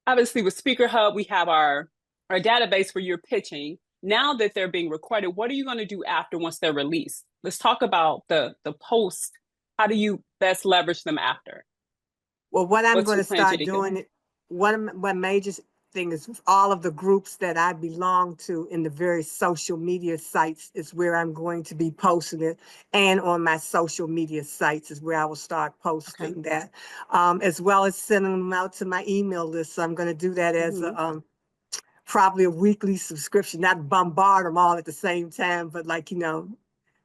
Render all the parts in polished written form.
obviously with SpeakerHub, we have our database where you're pitching. Now that they're being recorded, what are you going to do after once they're released? Let's talk about the post. How do you best leverage them after? Well, what I'm What's going your to plan, start Jadika? doing, one major thing is all of the groups that I belong to in the various social media sites is where I'm going to be posting it. And on my social media sites is where I will start posting that, as well as sending them out to my email list. So I'm going to do that as a, probably a weekly subscription, not bombard them all at the same time, but like,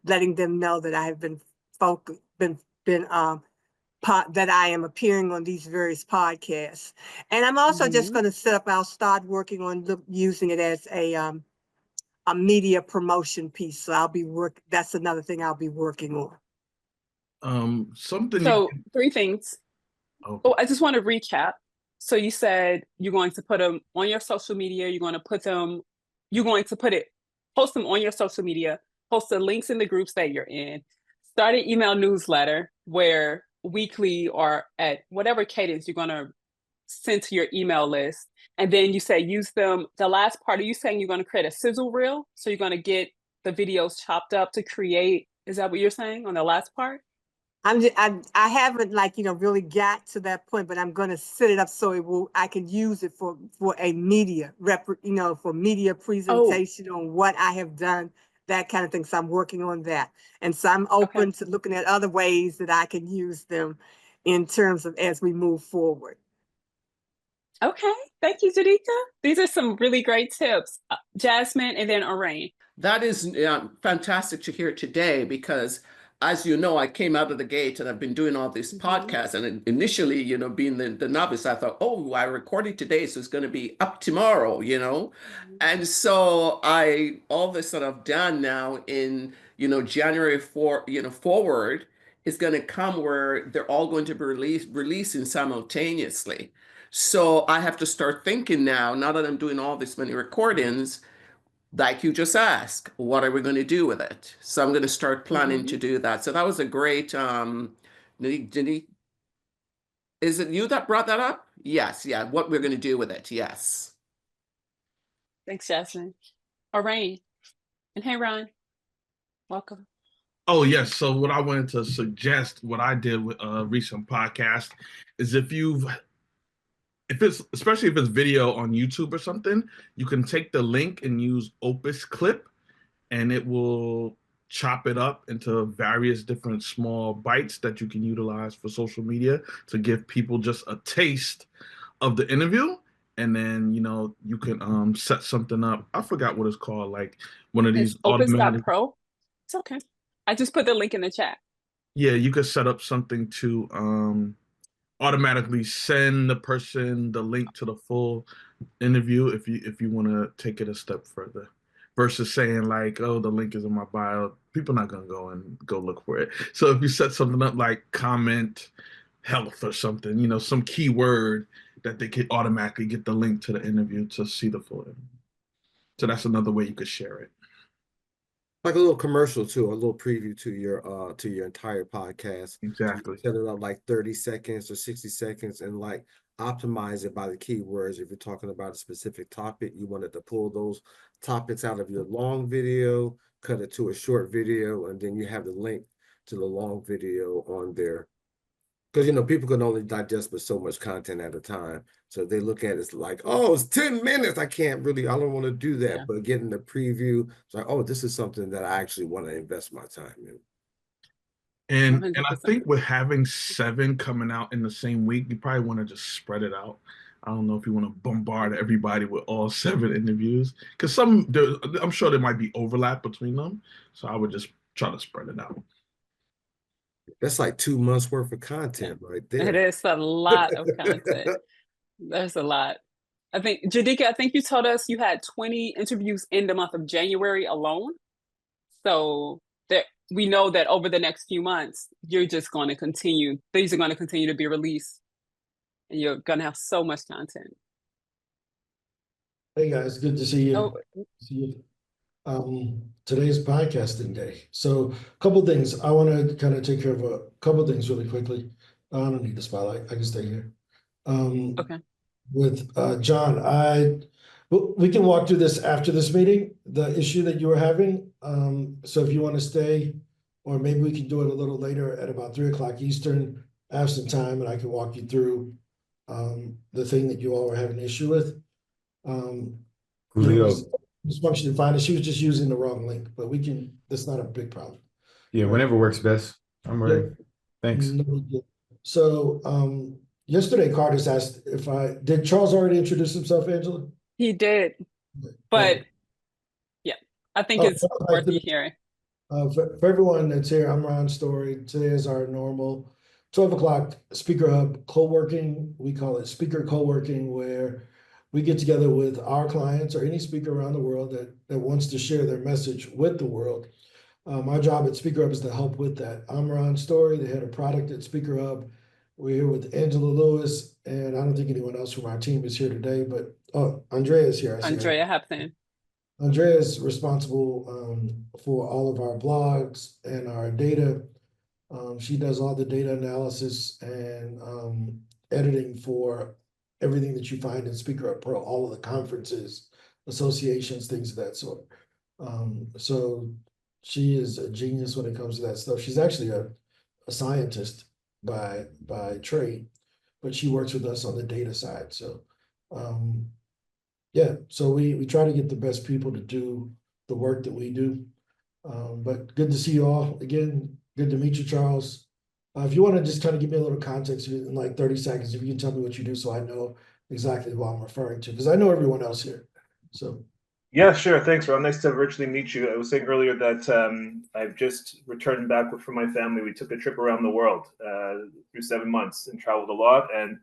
letting them know that I have been focused, that I am appearing on these various podcasts. And I'm also just going to set up, I'll start working on using it as a media promotion piece. So that's another thing I'll be working on. So 3 things. Oh, I just want to recap. So you said you're going to put them on your social media. You're going to post them on your social media, post the links in the groups that you're in, start an email newsletter where weekly or at whatever cadence you're going to send to your email list. And then you say use them. The last part, are you saying you're going to create a sizzle reel? So you're going to get the videos chopped up to create, is that what you're saying on the last part? I haven't really got to that point, but I'm going to set it up so I can use it for a media for media presentation on what I have done, that kind of thing. So I'm working on that. And so I'm open to looking at other ways that I can use them in terms of as we move forward. Okay. Thank you, Jadika. These are some really great tips. Jasmine and then Arain. That is fantastic to hear today because, as you know, I came out of the gate and I've been doing all these podcasts. And initially, being the novice, I thought, oh, I recorded today, so it's going to be up tomorrow, And so all this that I've done now in, January forward is going to come where they're all going to be releasing simultaneously. So I have to start thinking now that I'm doing all this many recordings, like you just asked, what are we going to do with it? So I'm going to start planning to do that. So that was a great, Denise, is it you that brought that up? Yes, yeah, what we're going to do with it, yes. Thanks, Jasmine. Arain. And hey, Ron, welcome. Oh, yes. So what I wanted to suggest, what I did with a recent podcast, is especially if it's video on YouTube or something, you can take the link and use Opus Clip, and it will chop it up into various different small bites that you can utilize for social media to give people just a taste of the interview. And then, you can set something up. I forgot what it's called, like one of these automatic. Opus.pro? It's okay. I just put the link in the chat. Yeah, you could set up something to automatically send the person the link to the full interview if you want to take it a step further, versus saying like, oh, the link is in my bio. People are not going to go look for it. So if you set something up like comment health or something, some keyword that they could automatically get the link to the interview to see the full interview. So that's another way you could share it. Like a little commercial too, a little preview to your entire podcast. Exactly. Set it up like 30 seconds or 60 seconds and like optimize it by the keywords. If you're talking about a specific topic, you wanted to pull those topics out of your long video, cut it to a short video, and then you have the link to the long video on there. Because, people can only digest but so much content at a time. So they look at it, it's like, oh, it's 10 minutes. I don't want to do that. Yeah. But getting the preview, it's like, oh, this is something that I actually want to invest my time in. And I think with having 7 coming out in the same week, you probably want to just spread it out. I don't know if you want to bombard everybody with all 7 interviews, because I'm sure there might be overlap between them. So I would just try to spread it out. That's like 2 months worth of content right there. It is a lot of content. There's a lot. I think, Jadika, you told us you had 20 interviews in the month of January alone. So we know that over the next few months, you're just going to continue. These are going to continue to be released. And you're going to have so much content. Hey, guys. Good to see you. Today's podcasting day. So a couple things. I want to kind of take care of a couple things really quickly. I don't need the spotlight. I can stay here. Okay. with John. We can walk through this after this meeting, the issue that you were having. So if you want to stay, or maybe we can do it a little later at about 3 o'clock Eastern. I have some time and I can walk you through the thing that you all were having an issue with. Julio. It's functioning fine. She was just using the wrong link, but that's not a big problem. Yeah, whenever works best. I'm ready. Thanks. No big deal. So yesterday, Curtis asked did Charles already introduce himself, Angela? He did, but yeah, I think it's worth you hearing. For everyone that's here, I'm Ron Story. Today is our normal 12 o'clock SpeakerHub co-working. We call it Speaker Co-working, where we get together with our clients or any speaker around the world that wants to share their message with the world. Our job at SpeakerHub is to help with that. I'm Ron Story, the head of product at SpeakerHub. We're here with Angela Lewis, and I don't think anyone else from our team is here today, but Andrea is here. Andrea Hepton. Andrea is responsible for all of our blogs and our data. She does all the data analysis and editing for everything that you find in SpeakerHub Pro, all of the conferences, associations, things of that sort. So she is a genius when it comes to that stuff. She's actually a scientist by trade, but she works with us on the data side. So yeah, so we try to get the best people to do the work that we do. But good to see you all again. Good to meet you, Charles. If you want to just kind of give me a little context in like 30 seconds, if you can tell me what you do so I know exactly who I'm referring to, because I know everyone else here. So. Yeah, sure. Thanks, Ron. Nice to virtually meet you. I was saying earlier that I've just returned back from my family. We took a trip around the world through 7 months and traveled a lot. And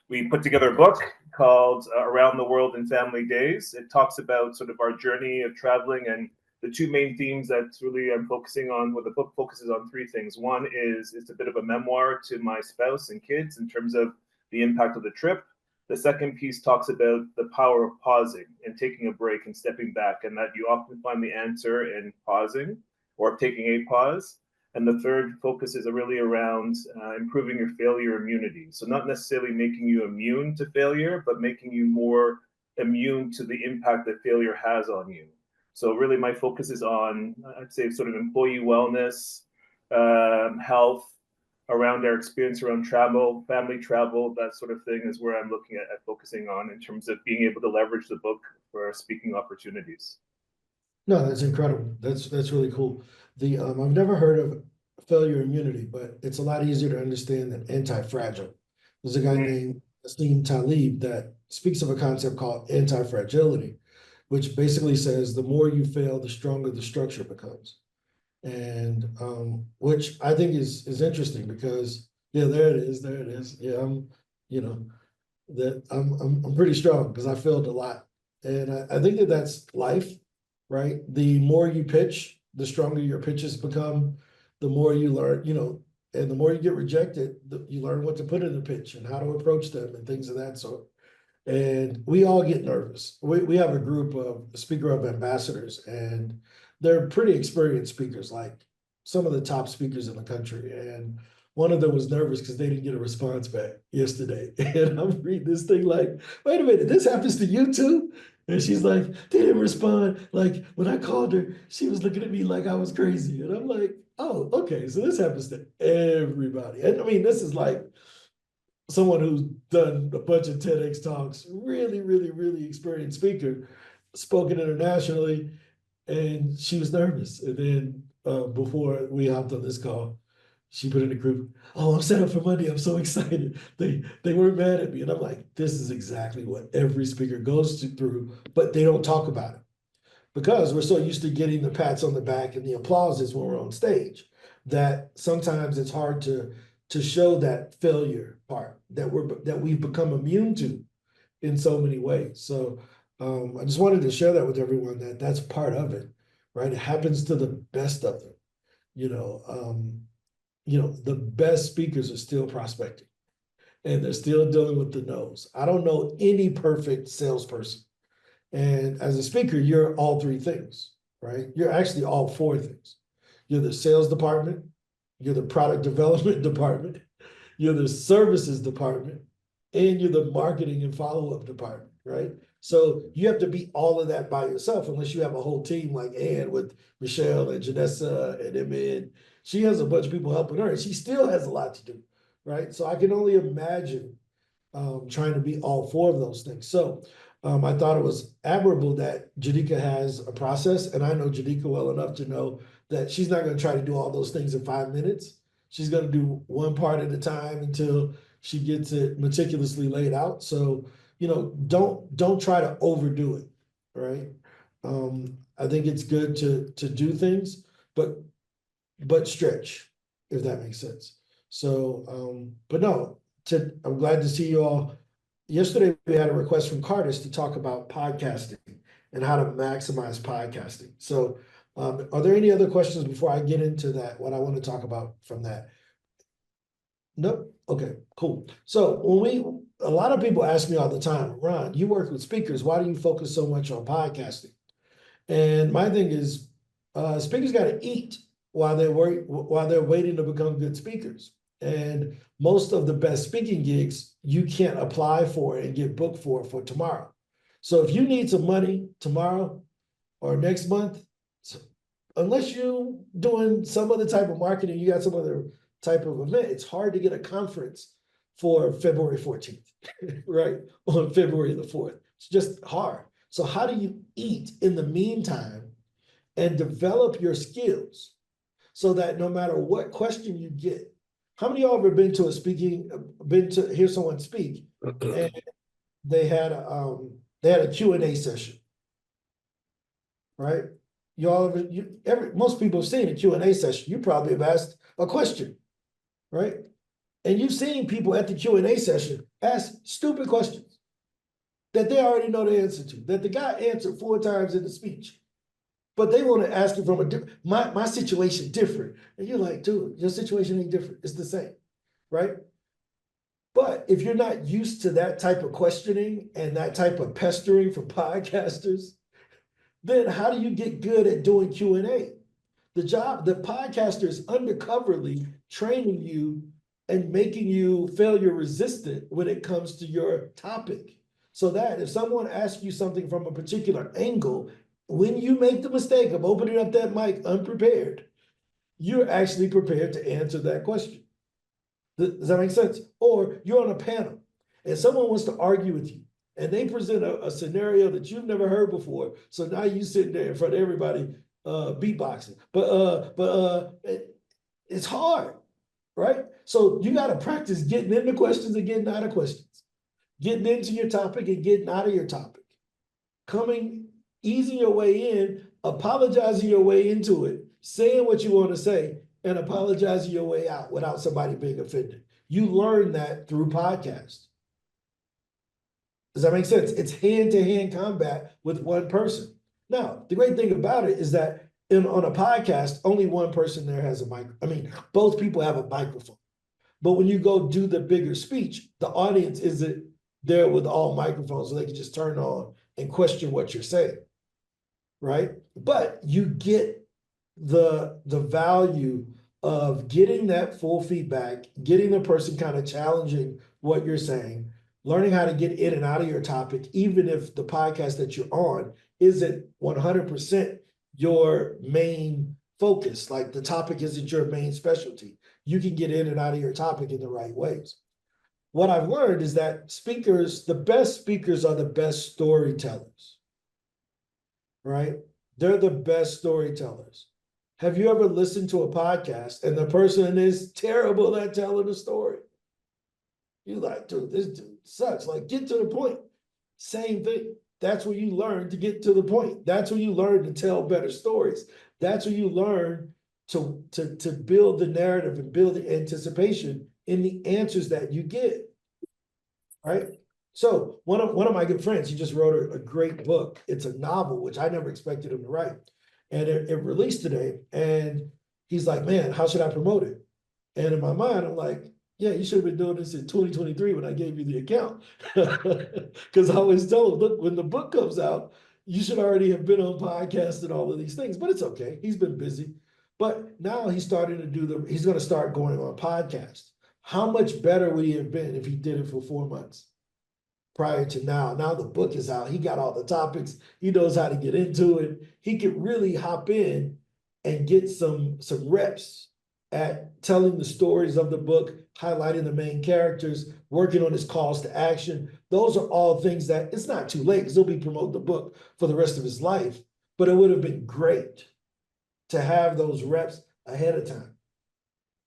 we put together a book called Around the World in Family Days. It talks about sort of our journey of traveling, and the two main themes that really I'm focusing on, well, the book focuses on three things. One is it's a bit of a memoir to my spouse and kids in terms of the impact of the trip. The second piece talks about the power of pausing and taking a break and stepping back, and that you often find the answer in pausing or taking a pause. And the third focuses really around improving your failure immunity. So not necessarily making you immune to failure, but making you more immune to the impact that failure has on you. So really my focus is on, I'd say, sort of employee wellness, health, around their experience around travel, family travel, that sort of thing is where I'm looking at focusing on in terms of being able to leverage the book for speaking opportunities. No, that's incredible. That's really cool. I've never heard of failure immunity, but it's a lot easier to understand than anti-fragile. There's a guy named Nassim Taleb that speaks of a concept called anti-fragility, which basically says the more you fail, the stronger the structure becomes. And which I think is interesting because there it is. Yeah, I'm pretty strong because I failed a lot. And I think that's life, right? The more you pitch, the stronger your pitches become, the more you learn, and the more you get rejected, you learn what to put in the pitch and how to approach them and things of that sort. And we all get nervous. We have a group of SpeakerHub ambassadors, and they're pretty experienced speakers, like some of the top speakers in the country. And one of them was nervous because they didn't get a response back yesterday. And I'm reading this thing like, wait a minute, this happens to you too? And she's like, they didn't respond. Like when I called her, she was looking at me like I was crazy. And I'm like, oh, okay, so this happens to everybody. And I mean, this is like someone who's done a bunch of TEDx talks, really, really, really experienced speaker, spoken internationally, and she was nervous. And then before we hopped on this call, she put in the group, oh, I'm set up for Monday. I'm so excited. They weren't mad at me. And I'm like, this is exactly what every speaker goes through, but they don't talk about it because we're so used to getting the pats on the back and the applauses when we're on stage that sometimes it's hard to show that failure part that we've become immune to in so many ways. So I just wanted to share that with everyone that's part of it, right? It happens to the best of them. The best speakers are still prospecting and they're still dealing with the no's. I don't know any perfect salesperson. And as a speaker, you're all three things, right? You're actually all four things. You're the sales department, you're the product development department, you're the services department, and you're the marketing and follow-up department, right? So you have to be all of that by yourself unless you have a whole team like Ann with Michelle and Janessa and Emma. She has a bunch of people helping her, and she still has a lot to do, right? So I can only imagine trying to be all four of those things. So I thought it was admirable that Jadika has a process, and I know Jadika well enough to know that she's not going to try to do all those things in 5 minutes. She's going to do one part at a time until she gets it meticulously laid out. So, you know, don't try to overdo it, right? I think it's good to do things, but stretch, if that makes sense. So, but no, I'm glad to see you all. Yesterday, we had a request from Curtis to talk about podcasting and how to maximize podcasting. So, are there any other questions before I get into that, what I want to talk about from that? Nope. Okay, cool. So a lot of people ask me all the time, Ron, you work with speakers. Why do you focus so much on podcasting? And my thing is, speakers got to eat while they're waiting to become good speakers. And most of the best speaking gigs you can't apply for and get booked for tomorrow. So if you need some money tomorrow or next month, unless you're doing some other type of marketing, you got some other type of event, it's hard to get a conference for February 14th, right? On February the 4th. It's just hard. So how do you eat in the meantime and develop your skills so that no matter what question you get, how many of y'all ever been to hear someone speak and they had a Q&A session, right? Most people have seen a Q&A session. You probably have asked a question, right? And you've seen people at the Q&A session ask stupid questions that they already know the answer to, that the guy answered 4 times in the speech. But they want to ask you from a different, my situation different. And you're like, dude, your situation ain't different. It's the same, right? But if you're not used to that type of questioning and that type of pestering from podcasters, then how do you get good at doing Q&A? The podcaster is undercoverly training you and making you failure resistant when it comes to your topic. So that if someone asks you something from a particular angle, when you make the mistake of opening up that mic unprepared, you're actually prepared to answer that question. Does that make sense? Or you're on a panel and someone wants to argue with you and they present a scenario that you've never heard before. So now you sitting there in front of everybody beatboxing. But it's hard, right? So you got to practice getting into questions and getting out of questions, getting into your topic and getting out of your topic, easing your way in, apologizing your way into it, saying what you want to say, and apologizing your way out without somebody being offended. You learn that through podcasts. Does that make sense? It's hand-to-hand combat with one person. Now, the great thing about it is that on a podcast, only one person there has a mic. I mean, both people have a microphone. But when you go do the bigger speech, the audience isn't there with all microphones, so they can just turn on and question what you're saying, right? But you get the value of getting that full feedback, getting the person kind of challenging what you're saying, learning how to get in and out of your topic, even if the podcast that you're on isn't 100% your main focus, like the topic isn't your main specialty. You can get in and out of your topic in the right ways. What I've learned is that the best speakers are the best storytellers, right? They're the best storytellers. Have you ever listened to a podcast and the person is terrible at telling a story? You're like, dude, this dude sucks. Like, get to the point. Same thing. That's where you learn to get to the point. That's where you learn to tell better stories. That's where you learn to build the narrative and build the anticipation in the answers that you get, right? So one of my good friends, he just wrote a great book. It's a novel, which I never expected him to write. And it released today. And he's like, man, how should I promote it? And in my mind, I'm like, yeah, you should have been doing this in 2023 when I gave you the account. Because I always tell him, look, when the book comes out, you should already have been on podcasts and all of these things. But it's okay. He's been busy. But now he's starting to he's going to start going on podcasts. How much better would he have been if he did it for 4 months prior to now? Now the book is out. He got all the topics. He knows how to get into it. He could really hop in and get some reps at telling the stories of the book, highlighting the main characters, working on his calls to action. Those are all things that it's not too late because he'll be promoting the book for the rest of his life. But it would have been great to have those reps ahead of time,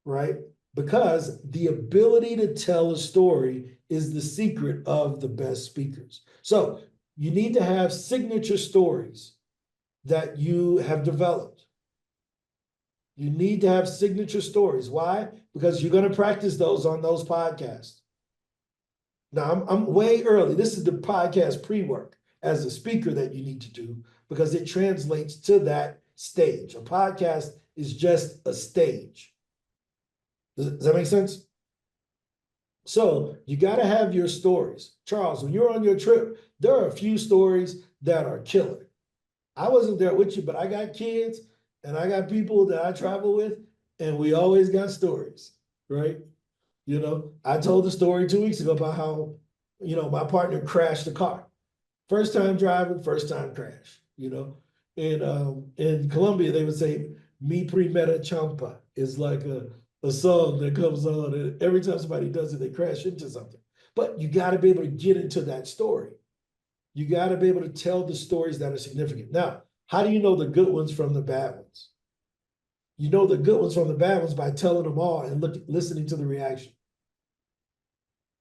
right? Because the ability to tell a story is the secret of the best speakers. So you need to have signature stories that you have developed. You need to have signature stories. Why? Because you're going to practice those on those podcasts. Now, I'm way early. This is the podcast pre-work as a speaker that you need to do because it translates to that stage. A podcast is just a stage. Does that make sense? So you got to have your stories. Charles, when you're on your trip, there are a few stories that are killer. I wasn't there with you, but I got kids and I got people that I travel with, and we always got stories, right? You know, I told the story 2 weeks ago about how, you know, my partner crashed the car. First time driving, first time crash, you know. And in Colombia, they would say, Mi primera champa is like a song that comes on, and every time somebody does it, they crash into something. But you got to be able to get into that story. You got to be able to tell the stories that are significant. Now, how do you know the good ones from the bad ones? You know the good ones from the bad ones by telling them all and listening to the reaction,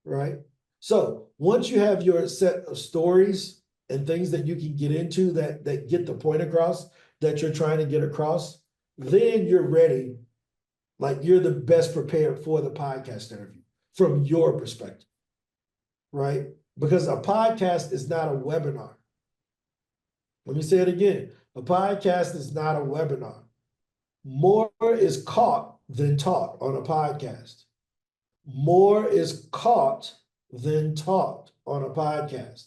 right? So once you have your set of stories and things that you can get into that get the point across that you're trying to get across, then you're ready. Like you're the best prepared for the podcast interview from your perspective, right? Because a podcast is not a webinar. Let me say it again. A podcast is not a webinar. More is caught than taught on a podcast. More is caught than taught on a podcast,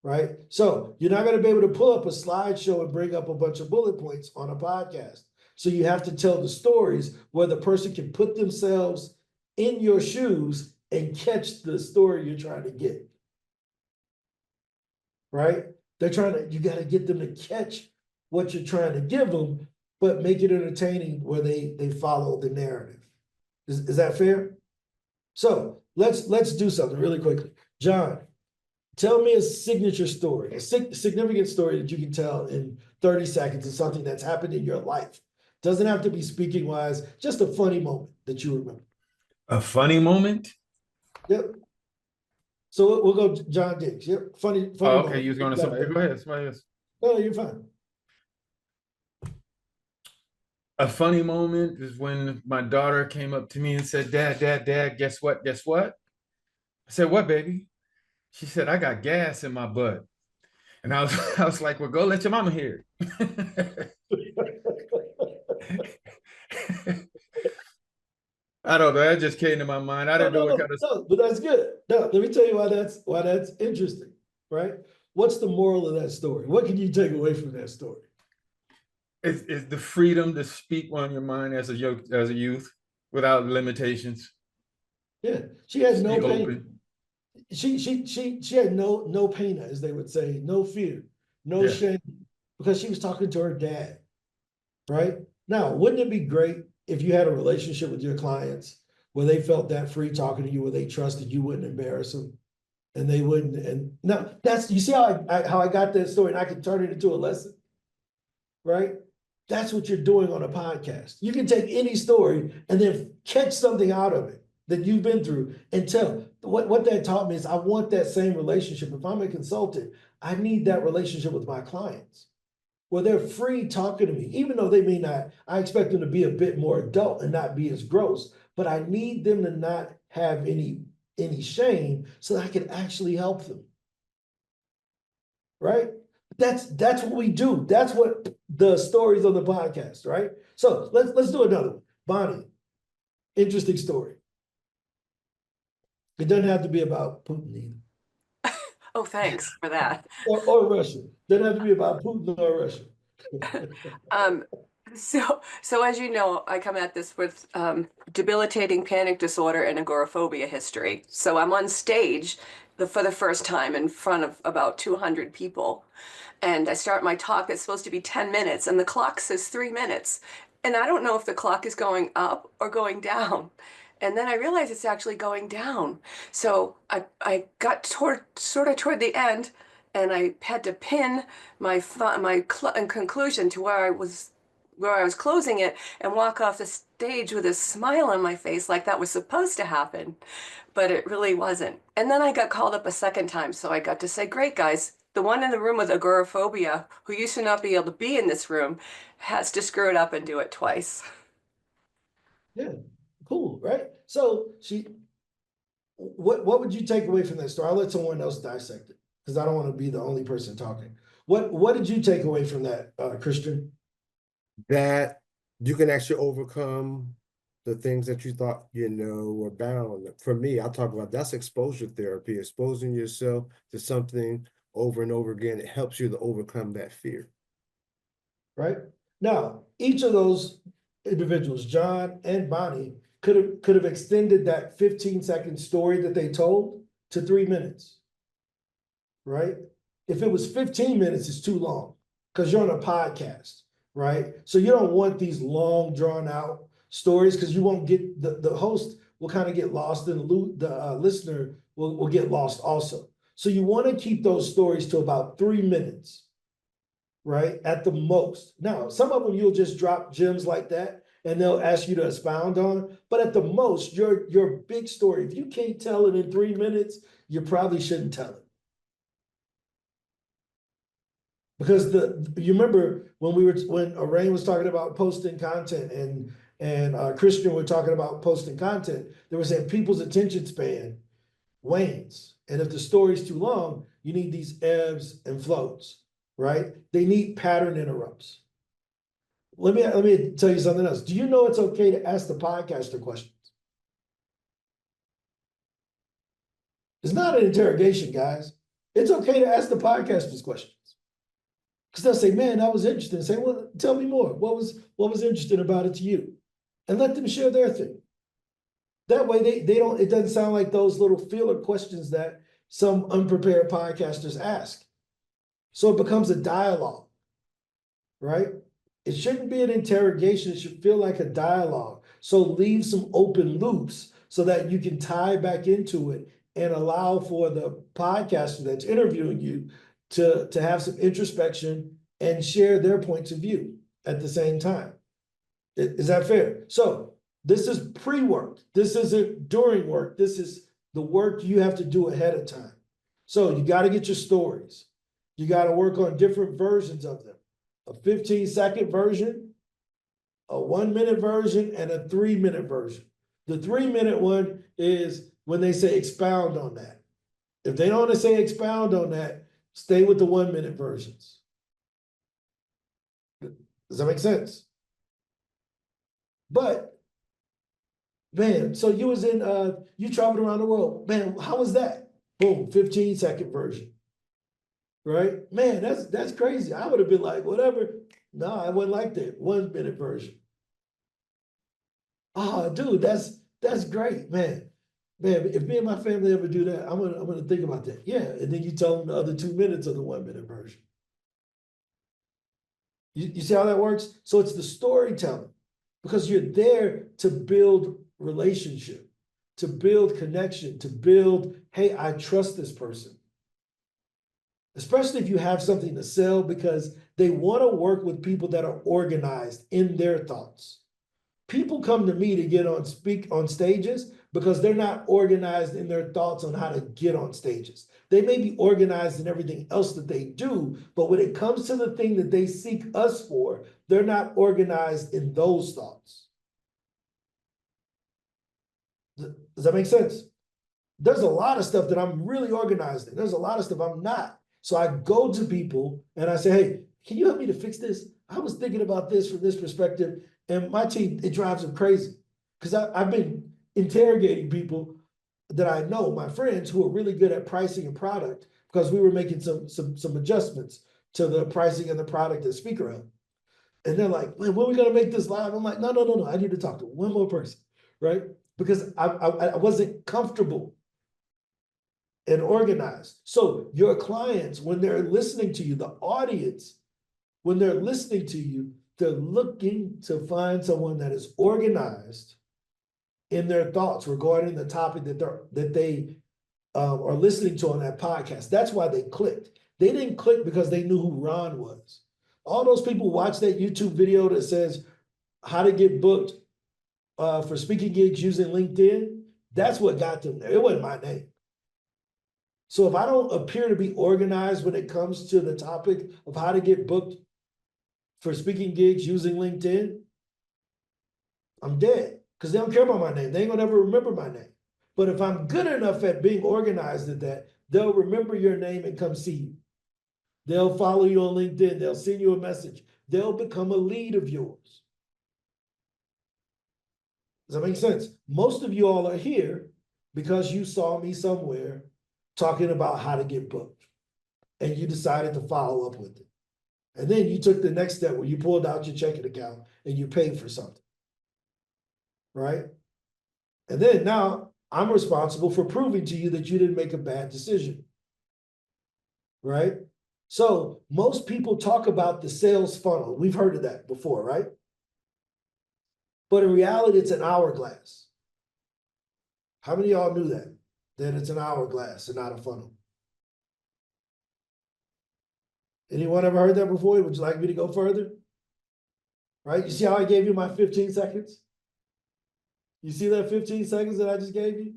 right? So you're not going to be able to pull up a slideshow and bring up a bunch of bullet points on a podcast. So you have to tell the stories where the person can put themselves in your shoes and catch the story you're trying to get, right? You got to get them to catch what you're trying to give them, but make it entertaining where they follow the narrative. Is that fair? So let's do something really quickly. John, tell me a signature story, a significant story that you can tell in 30 seconds of something that's happened in your life. Doesn't have to be speaking wise, just a funny moment that you remember. A funny moment? Yep. So we'll go John Diggs. Yep. Funny Oh, okay, moment. you was going to somebody. Go ahead, somebody else. No, you're fine. A funny moment is when my daughter came up to me and said, Dad, guess what? Guess what? I said, what, baby? She said, I got gas in my butt. And I was like, well, go let your mama hear it. I don't know. That just came to my mind. I didn't know what kind of. No, but that's good. No, let me tell you why that's interesting, right? What's the moral of that story? What can you take away from that story? It's the freedom to speak on your mind as a youth without limitations. Yeah, she had no Be pain. open. She had no pain, as they would say, no fear, no shame, because she was talking to her dad, right? Now, wouldn't it be great if you had a relationship with your clients where they felt that free talking to you, where they trusted you wouldn't embarrass them, and they wouldn't? And now that's, you see how I got that story, and I can turn it into a lesson, right? That's what you're doing on a podcast. You can take any story and then catch something out of it that you've been through and tell. What that taught me is I want that same relationship. If I'm a consultant, I need that relationship with my clients where they're free talking to me, even though they may not. I expect them to be a bit more adult and not be as gross, but I need them to not have any shame so that I can actually help them, right? That's what we do. That's what the stories on the podcast, right? So let's do another one. Bonnie, interesting story. It doesn't have to be about Putin either. Oh, thanks for that. Or Russia. Doesn't have to be about Putin or Russia. So as you know, I come at this with debilitating panic disorder and agoraphobia history. So I'm on stage for the first time in front of about 200 people. And I start my talk that's supposed to be 10 minutes, and the clock says 3 minutes. And I don't know if the clock is going up or going down. And then I realize it's actually going down. So I got sort of toward the end, and I had to pin my conclusion to where I was closing it and walk off the stage with a smile on my face like that was supposed to happen, but it really wasn't. And then I got called up a second time, so I got to say, great guys, the one in the room with agoraphobia, who used to not be able to be in this room, has to screw it up and do it twice. Yeah, cool, right? So what would you take away from that story? I'll let someone else dissect it, because I don't want to be the only person talking. What did you take away from that, Christian? That you can actually overcome the things that you thought, were bound. For me, I talk about that's exposure therapy, exposing yourself to something over and over again. It helps you to overcome that fear. Right? Now, each of those individuals, John and Bonnie, could have extended that 15-second story that they told to 3 minutes. Right? If it was 15 minutes, it's too long, because you're on a podcast, right? So you don't want these long, drawn out stories, because you won't get, the host will kind of get lost, and the listener will get lost also. So you want to keep those stories to about 3 minutes, right? At the most. Now, some of them you'll just drop gems like that, and they'll ask you to expound on. But at the most, your big story, if you can't tell it in 3 minutes, you probably shouldn't tell it. Because you remember when Arain was talking about posting content, and Christian were talking about posting content, they were saying people's attention span wanes. And if the story's too long, you need these ebbs and flows, right? They need pattern interrupts. Let me tell you something else. Do you know it's okay to ask the podcaster questions? It's not an interrogation, guys. It's okay to ask the podcasters questions. Because they'll say, man, that was interesting. Say, well, tell me more. What was interesting about it to you? And let them share their thing. That way they don't, it doesn't sound like those little filler questions that some unprepared podcasters ask. So it becomes a dialogue, right? It shouldn't be an interrogation. It should feel like a dialogue. So leave some open loops so that you can tie back into it and allow for the podcaster that's interviewing you to have some introspection and share their points of view at the same time. Is that fair? So this is pre-work. This isn't during work. This is the work you have to do ahead of time. So you got to get your stories. You got to work on different versions of them. A 15-second version, a 1-minute version, and a 3-minute version. The 3-minute one is when they say expound on that. If they don't want to say expound on that, stay with the 1-minute versions. Does that make sense? But, man, so you was in, you traveled around the world. Man, how was that? Boom, 15-second version. Right? Man, that's crazy. I would have been like, whatever. No, I wouldn't like that 1-minute version. Oh, dude, that's great, man. Man, if me and my family ever do that, I'm gonna think about that. Yeah, and then you tell them the other 2 minutes of the 1-minute version. You see how that works? So it's the storytelling, because you're there to build relationship, to build connection, to build, hey, I trust this person. Especially if you have something to sell, because they want to work with people that are organized in their thoughts. People come to me to speak on stages because they're not organized in their thoughts on how to get on stages. They may be organized in everything else that they do, but when it comes to the thing that they seek us for, they're not organized in those thoughts. Does that make sense? There's a lot of stuff that I'm really organized in. There's a lot of stuff I'm not. So I go to people and I say, hey, can you help me to fix this? I was thinking about this from this perspective. And my team, it drives them crazy, because I've been interrogating people that I know, my friends who are really good at pricing and product, because we were making some adjustments to the pricing and the product at SpeakerHub. And they're like, "Man, when are we gonna make this live?" I'm like, no. I need to talk to one more person, right? Because I wasn't comfortable and organized. So your clients, when they're listening to you, the audience, when they're listening to you, they're looking to find someone that is organized in their thoughts regarding the topic that they are listening to on that podcast. That's why they clicked. They didn't click because they knew who Ron was. All those people watch that YouTube video that says how to get booked for speaking gigs using LinkedIn. That's what got them there. It wasn't my name. So if I don't appear to be organized when it comes to the topic of how to get booked for speaking gigs using LinkedIn, I'm dead, because they don't care about my name. They ain't gonna ever remember my name. But if I'm good enough at being organized at that, they'll remember your name and come see you. They'll follow you on LinkedIn. They'll send you a message. They'll become a lead of yours. Does that make sense? Most of you all are here because you saw me somewhere talking about how to get booked, and you decided to follow up with it. And then you took the next step where you pulled out your checking account and you paid for something, right? And then now I'm responsible for proving to you that you didn't make a bad decision, right? So most people talk about the sales funnel. We've heard of that before, right? But in reality, it's an hourglass. How many of y'all knew that? That it's an hourglass and not a funnel? Anyone ever heard that before? Would you like me to go further? Right? You see how I gave you my 15 seconds? You see that 15 seconds that I just gave you?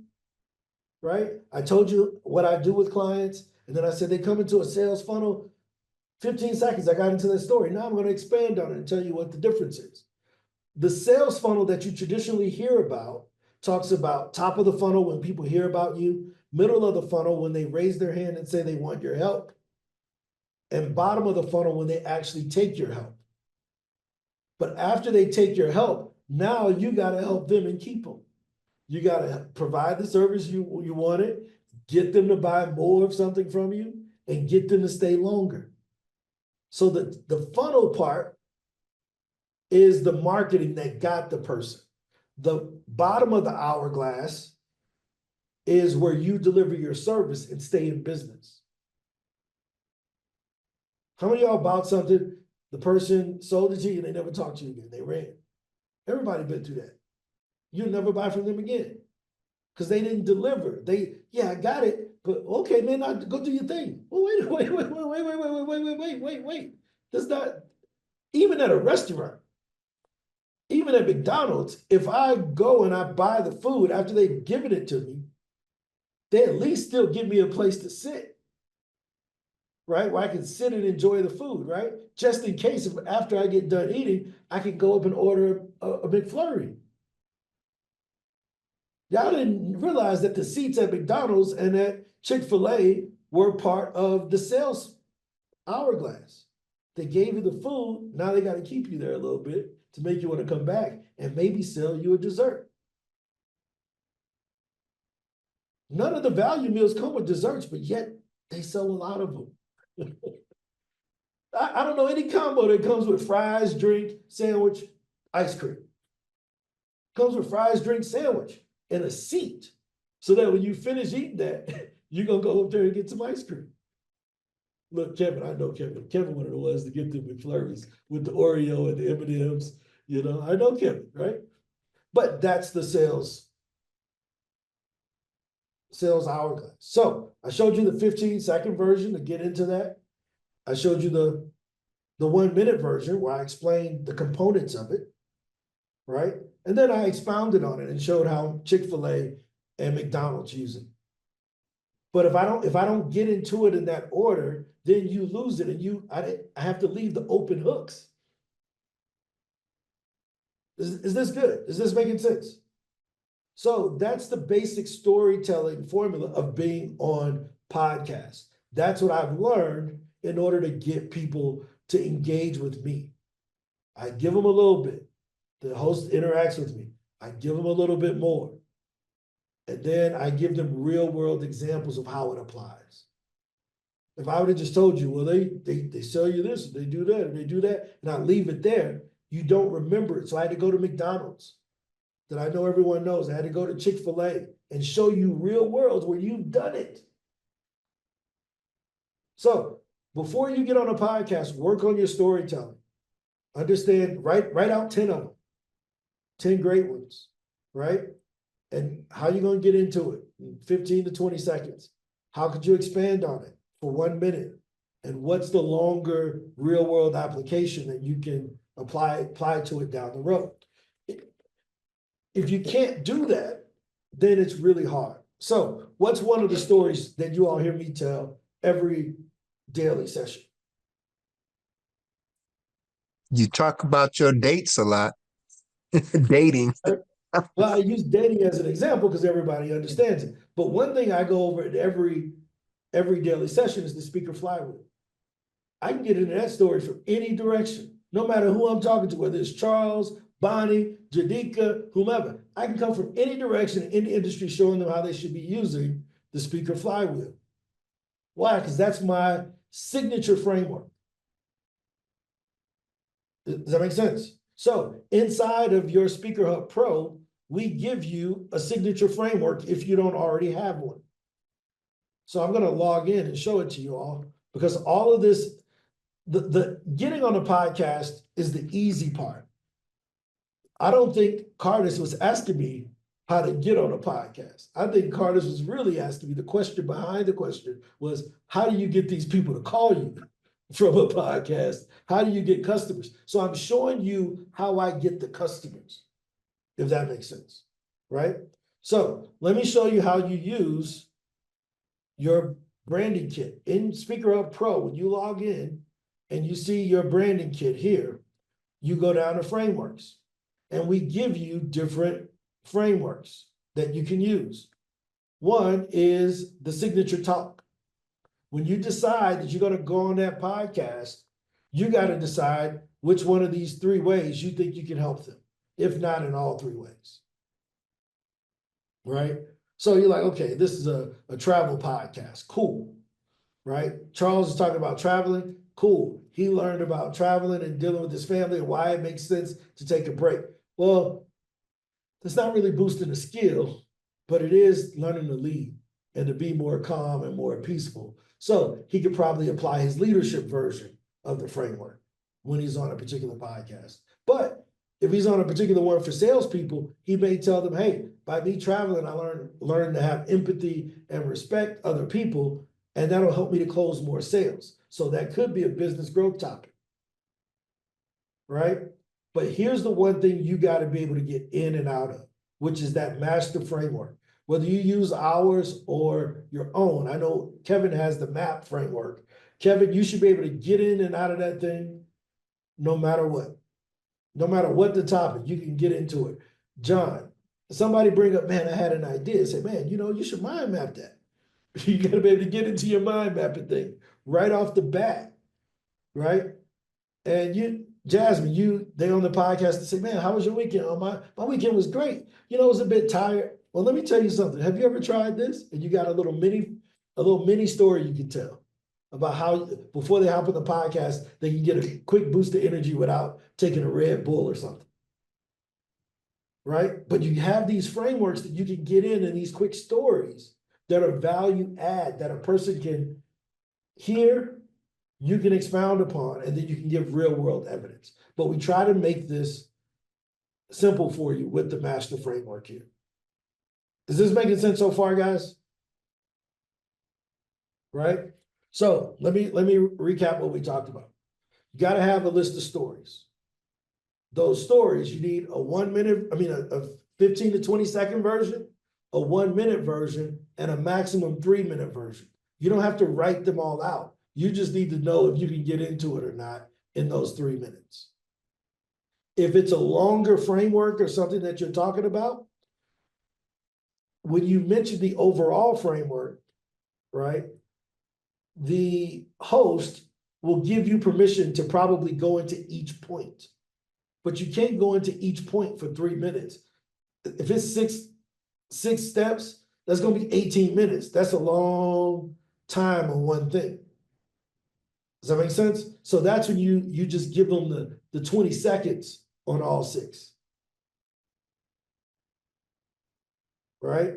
Right? I told you what I do with clients, and then I said they come into a sales funnel. 15 seconds, I got into that story. Now I'm going to expand on it and tell you what the difference is. The sales funnel that you traditionally hear about talks about top of the funnel when people hear about you, middle of the funnel when they raise their hand and say they want your help, and bottom of the funnel when they actually take your help. But after they take your help, now you got to help them and keep them. You got to provide the service you wanted, get them to buy more of something from you, and get them to stay longer. So the funnel part is the marketing that got the person. The bottom of the hourglass is where you deliver your service and stay in business. How many of y'all bought something, the person sold it to you, and they never talked to you again? They ran. Everybody been through that. You'll never buy from them again because they didn't deliver. Yeah, I got it, but okay, man, now go do your thing. Well, wait. That's not, even at a restaurant, even at McDonald's, if I go and I buy the food after they've given it to me, they at least still give me a place to sit, right? Where I can sit and enjoy the food, right? Just in case if after I get done eating, I can go up and order a McFlurry. Y'all didn't realize that the seats at McDonald's and at Chick-fil-A were part of the sales hourglass. They gave you the food, now they got to keep you there a little bit to make you want to come back and maybe sell you a dessert. None of the value meals come with desserts, but yet they sell a lot of them. I don't know any combo that comes with fries, drink, sandwich, ice cream. Comes with fries, drink, sandwich, and a seat. So that when you finish eating that, you're going to go up there and get some ice cream. Look, Kevin, I know Kevin. Kevin one of the ones to get the McFlurries with the Oreo and the M&Ms. You know, I know Kevin, right? But that's the sales hourglass. So I showed you the 15-second version to get into that. I showed you the 1 minute version where I explained the components of it, right? And then I expounded on it and showed how Chick-fil-A and McDonald's use it. But if I don't get into it in that order, then you lose it, and I have to leave the open hooks. Is this good? Is this making sense? So that's the basic storytelling formula of being on podcasts. That's what I've learned in order to get people to engage with me. I give them a little bit. The host interacts with me. I give them a little bit more. And then I give them real world examples of how it applies. If I would have just told you, well, they sell you this, they do that, and they do that, and I leave it there, you don't remember it. So I had to go to McDonald's, that I know everyone knows. I had to go to Chick-fil-A and show you real worlds where you've done it. So before you get on a podcast, work on your storytelling. Understand, write out 10 of them, 10 great ones, right? And how you gonna get into it in 15 to 20 seconds? How could you expand on it for 1 minute? And what's the longer real world application that you can apply to it down the road? If you can't do that, then it's really hard. So what's one of the stories that you all hear me tell every daily session? You talk about your dates a lot. Dating. Well, I use dating as an example because everybody understands it. But one thing I go over at every daily session is the speaker flywheel. I can get into that story from any direction, no matter who I'm talking to, whether it's Charles, Bonnie, Jadika, whomever. I can come from any direction in the industry showing them how they should be using the speaker flywheel. Why? Because that's my signature framework. Does that make sense? So inside of your SpeakerHub Pro, we give you a signature framework if you don't already have one. So I'm going to log in and show it to you all, because all of this, the getting on a podcast is the easy part. I don't think Cardis was asking me how to get on a podcast. I think Cardis was really asking me, the question behind the question was, how do you get these people to call you from a podcast? How do you get customers? So I'm showing you how I get the customers, if that makes sense, right? So let me show you how you use your branding kit. In SpeakerHub Pro, when you log in and you see your branding kit here, you go down to frameworks, and we give you different frameworks that you can use. One is the signature talk. When you decide that you're going to go on that podcast, you got to decide which one of these 3 ways you think you can help them, if not in all 3 ways. Right? So you're like, okay, this is a travel podcast. Cool. Right? Charles is talking about traveling. Cool. He learned about traveling and dealing with his family and why it makes sense to take a break. Well, that's not really boosting a skill, but it is learning to lead and to be more calm and more peaceful. So he could probably apply his leadership version of the framework when he's on a particular podcast. But if he's on a particular one for salespeople, he may tell them, hey, by me traveling, I learn to have empathy and respect other people, and that'll help me to close more sales. So that could be a business growth topic, right? But here's the one thing you got to be able to get in and out of, which is that master framework. Whether you use ours or your own, I know Kevin has the MAP framework. Kevin, you should be able to get in and out of that thing no matter what. No matter what the topic, you can get into it. John, somebody bring up, man, I had an idea. Say, man, you should mind map that. You got to be able to get into your mind mapping thing right off the bat, right? And Jasmine, they on the podcast and say, man, how was your weekend? Oh, my weekend was great. It was a bit tired. Well, let me tell you something. Have you ever tried this? And you got a little mini story you can tell about how before they hop on the podcast, they can get a quick boost of energy without taking a Red Bull or something. Right? But you have these frameworks that you can get in these quick stories that are value add, that a person can hear, you can expound upon, and then you can give real world evidence. But we try to make this simple for you with the master framework here. Is this making sense so far, guys? Right? So let me recap what we talked about. You got to have a list of stories. Those stories, you need a 15 to 20 second version, a 1 minute version, and a maximum 3 minute version. You don't have to write them all out. You just need to know if you can get into it or not in those 3 minutes. If it's a longer framework or something that you're talking about, when you mention the overall framework, right, the host will give you permission to probably go into each point. But you can't go into each point for 3 minutes. If it's six steps, that's going to be 18 minutes. That's a long time on one thing. Does that make sense? So that's when you just give them the 20 seconds on all 6. Right?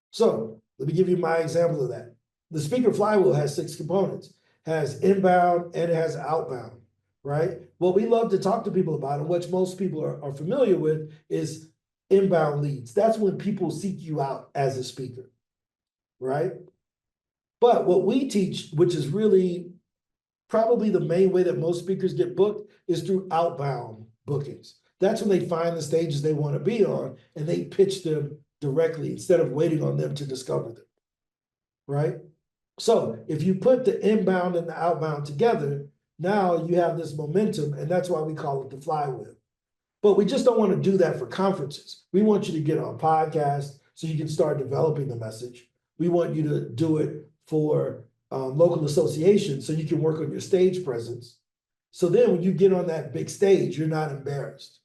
So let me give you my example of that. The speaker flywheel has 6 components, has inbound and it has outbound, right? What we love to talk to people about and which most people are familiar with is inbound leads. That's when people seek you out as a speaker, right? But what we teach, which is really probably the main way that most speakers get booked, is through outbound bookings. That's when they find the stages they want to be on and they pitch them directly instead of waiting on them to discover them, right? So if you put the inbound and the outbound together, now you have this momentum, and that's why we call it the flywheel. But we just don't want to do that for conferences. We want you to get on podcasts so you can start developing the message. We want you to do it for local associations so you can work on your stage presence. So then when you get on that big stage, you're not embarrassed.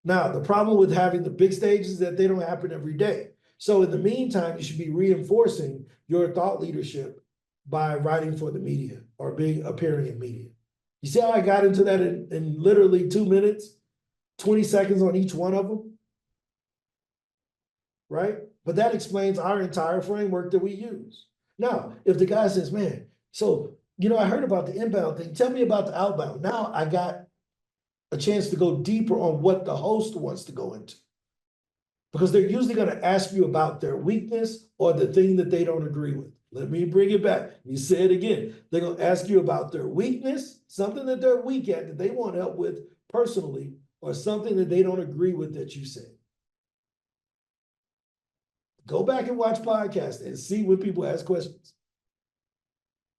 Now, the problem with having the big stages is that they don't happen every day. So in the meantime, you should be reinforcing your thought leadership by writing for the media or appearing in media. You see how I got into that in literally 2 minutes, 20 seconds on each one of them? Right? But that explains our entire framework that we use. Now, if the guy says, man, so, I heard about the inbound thing. Tell me about the outbound. Now I got a chance to go deeper on what the host wants to go into. Because they're usually going to ask you about their weakness or the thing that they don't agree with. Let me bring it back. You say it again. They're going to ask you about their weakness, something that they're weak at that they want help with personally, or something that they don't agree with that you said. Go back and watch podcasts and see when people ask questions.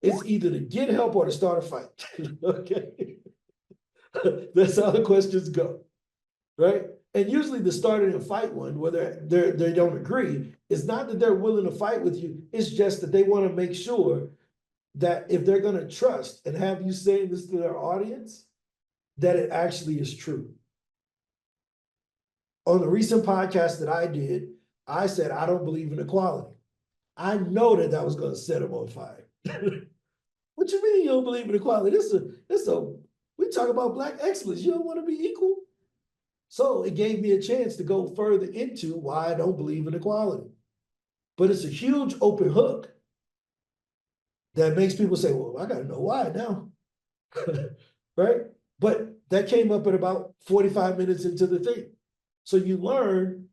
It's either to get help or to start a fight. Okay? That's how the questions go, right? And usually the starting a fight one, where they don't agree, is not that they're willing to fight with you. It's just that they want to make sure that if they're going to trust and have you saying this to their audience, that it actually is true. On the recent podcast that I did, I said, I don't believe in equality. I know that was going to set them on fire. What you mean you don't believe in equality? We talk about Black excellence. You don't want to be equal? So it gave me a chance to go further into why I don't believe in equality. But it's a huge open hook that makes people say, well, I got to know why now. Right? But that came up at about 45 minutes into the thing. So you learn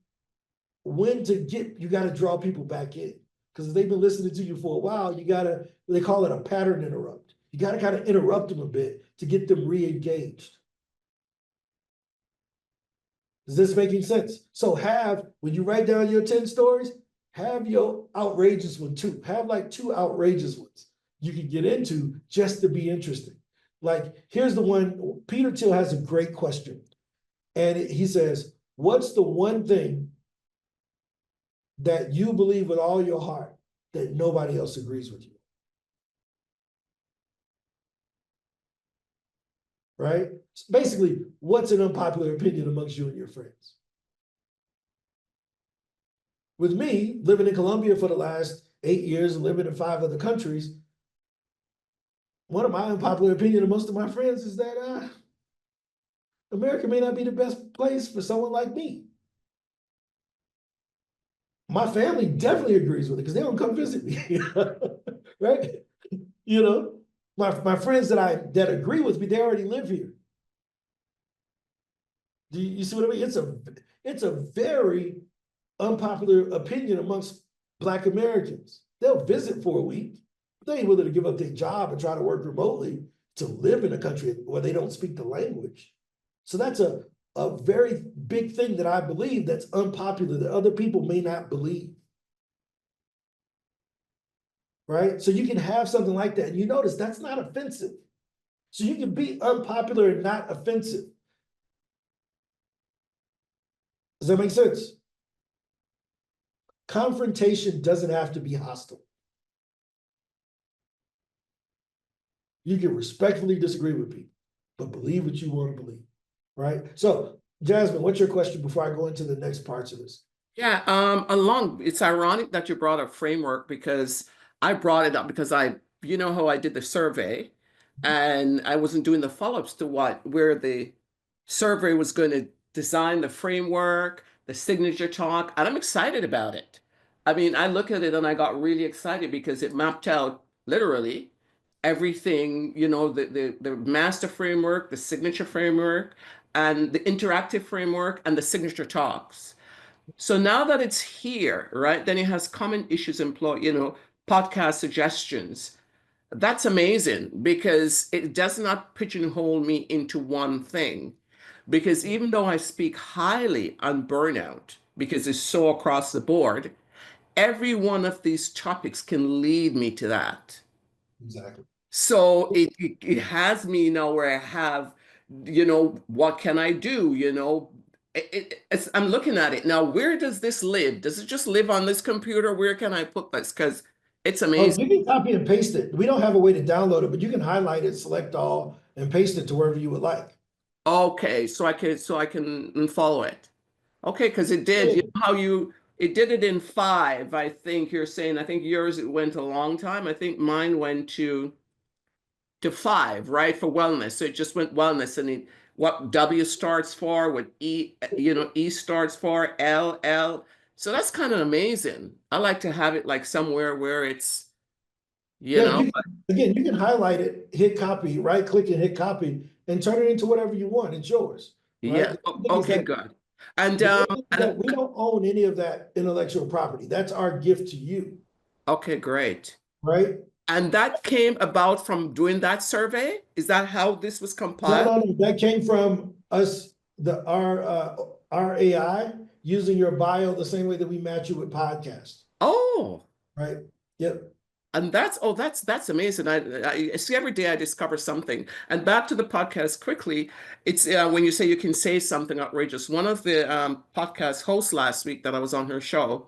when you got to draw people back in. Because if they've been listening to you for a while, they call it a pattern interrupt. You got to kind of interrupt them a bit to get them re-engaged. Is this making sense? So when you write down your 10 stories, have your outrageous one too. Have like 2 outrageous ones you can get into just to be interesting. Like, here's the one, Peter Thiel has a great question. And he says, what's the one thing that you believe with all your heart that nobody else agrees with you? Right? Basically, what's an unpopular opinion amongst you and your friends? With me, living in Colombia for the last 8 years and living in 5 other countries, one of my unpopular opinions amongst my friends is that America may not be the best place for someone like me. My family definitely agrees with it because they don't come visit me, right? My friends that agree with me, they already live here. Do you see what I mean? It's a very unpopular opinion amongst Black Americans. They'll visit for a week, but they ain't willing to give up their job and try to work remotely to live in a country where they don't speak the language. So that's a very big thing that I believe that's unpopular that other people may not believe. Right? So you can have something like that. And you notice that's not offensive. So you can be unpopular and not offensive. Does that make sense? Confrontation doesn't have to be hostile. You can respectfully disagree with people, but believe what you want to believe. Right? So, Jasmine, what's your question before I go into the next parts of this? Yeah, it's ironic that you brought up framework because I brought it up because I you know how I did the survey and I wasn't doing the follow-ups to where the survey was going to design the framework, the signature talk, and I'm excited about it. I mean, I look at it and I got really excited because it mapped out literally everything, you know, the master framework, the signature framework, and the interactive framework and the signature talks. So now that it's here, right, then it has common issues, podcast suggestions. That's amazing because it does not pigeonhole me into one thing. Because even though I speak highly on burnout, because it's so across the board, every one of these topics can lead me to that. Exactly. So it has me now where I have, what can I do? I'm looking at it now. Where does this live? Does it just live on this computer? Where can I put this? Because it's Oh, amazing. you can copy and paste it. We don't have a way to download it, but you can highlight it, select all, and paste it to wherever you would like. Okay, so I can follow it. Okay, because it did. You know how it did it in 5, I think you're saying. I think yours it went a long time. I think mine went to 5, right? For wellness. So it just went wellness and what W starts for, what E starts for, L. So that's kind of amazing. I like to have it like somewhere where it's, You can highlight it, hit copy, right click and hit copy, and turn it into whatever you want. It's yours. Right? Yeah. Okay, good. And we don't own any of that intellectual property. That's our gift to you. Okay, great. Right? And that came about from doing that survey? Is that how this was compiled? No. That came from us, our AI using your bio the same way that we match you with podcasts. Oh. Right. Yep. And that's amazing. I see every day I discover something. And back to the podcast quickly, it's when you say you can say something outrageous. One of the podcast hosts last week that I was on her show,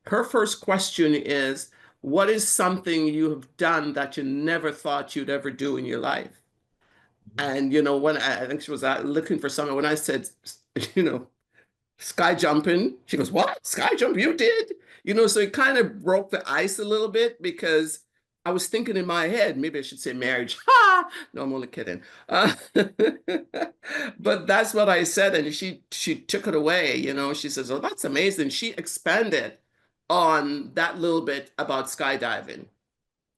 her first question is, what is something you have done that you never thought you'd ever do in your life? And, when I think she was looking for something, when I said, sky jumping, she goes, what? Sky jump? You did? So it kind of broke the ice a little bit because I was thinking in my head, maybe I should say marriage. Ha! No, I'm only kidding. But that's what I said. And she took it away, she says, oh, that's amazing. She expanded on that little bit about skydiving.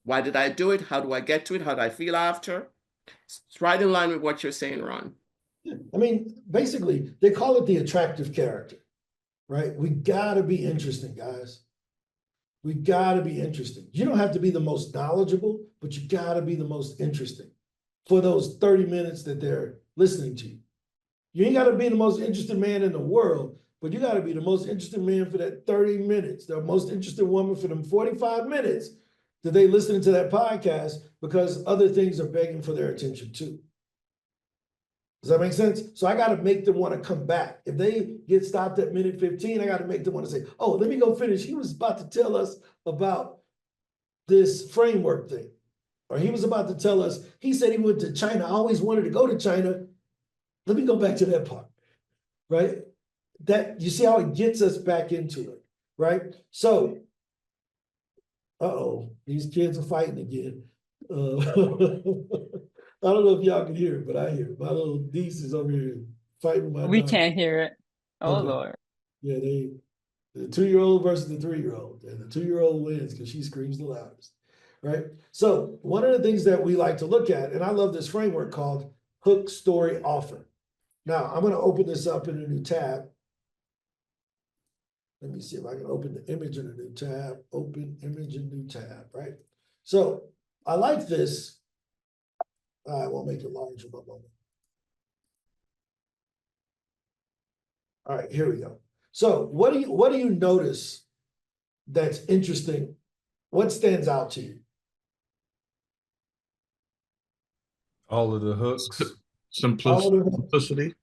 Why did I do it? How do I get to it? How do I feel after? It's right in line with what you're saying, Ron. I mean, basically, they call it the attractive character, right? We gotta be interesting, guys. We gotta be interesting. You don't have to be the most knowledgeable, but you gotta be the most interesting for those 30 minutes that they're listening to you. You ain't gotta be the most interesting man in the world, but you gotta be the most interesting man for that 30 minutes, the most interesting woman for them 45 minutes that they listening to that podcast because other things are begging for their attention too. Does that make sense? So I got to make them want to come back. If they get stopped at minute 15, I got to make them want to say, oh, let me go finish. He was about to tell us about this framework thing. Or he was about to tell us, he said he went to China. I always wanted to go to China. Let me go back to that part, right? That you see how it gets us back into it, right? So, these kids are fighting again. I don't know if y'all can hear it, but I hear it. My little niece is over here fighting with my We daughter. can't hear it. Oh, Okay. Lord. Yeah, the 2-year-old versus the 3-year-old, and the 2-year-old wins because she screams the loudest, right? So one of the things that we like to look at, and I love this framework called hook, story, offer. Now I'm going to open this up in a new tab. Let me see if I can open the image in a new tab. Open image in new tab, right? So I like this. I won't make it larger for a moment. All right, here we go. So what do you notice that's interesting? What stands out to you? All of the hooks. Simplicity.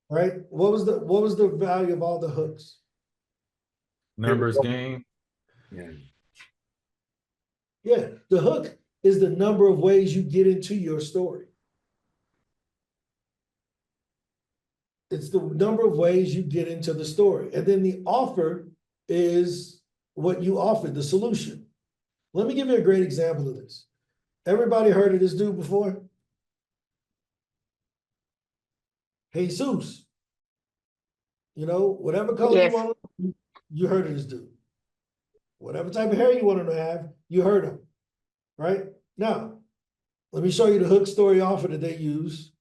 Right? What was the value of all the hooks? Numbers game. Yeah, the hook is the number of ways you get into your story. It's the number of ways you get into the story. And then the offer is what you offer, the solution. Let me give you a great example of this. Everybody heard of this dude before? Jesus. You know, whatever color you Yes. want, you heard of this dude. Whatever type of hair you want him to have, you heard him. Right? Now, let me show you the hook story offer that they use.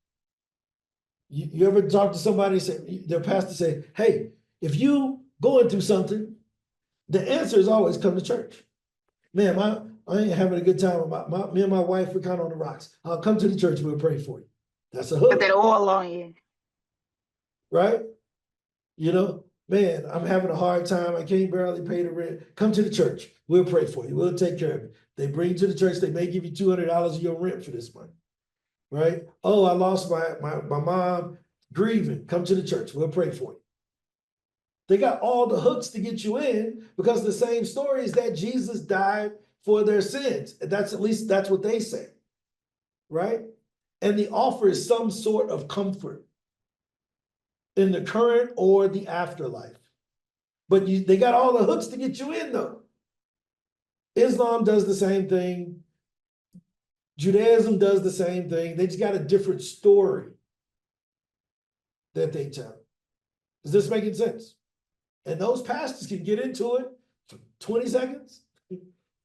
You ever talk to somebody and say, their pastor say, hey, if you going through something, the answer is always come to church. Man, I ain't having a good time. Me and my wife, we're kind of on the rocks. I'll come to the church, we'll pray for you. That's a Put hook, that oil on you. right? You know, man, I'm having a hard time. I can't barely pay the rent. Come to the church. We'll pray for you. We'll take care of you. They bring you to the church. They may give you $200 of your rent for this month, right? Oh, I lost my mom, grieving. Come to the church. We'll pray for you. They got all the hooks to get you in because the same story is that Jesus died for their sins. That's, at least that's what they say, right? And the offer is some sort of comfort in the current or the afterlife. But they got all the hooks to get you in though. Islam does the same thing. Judaism does the same thing. They just got a different story that they tell. Is this making sense? And those pastors can get into it for 20 seconds,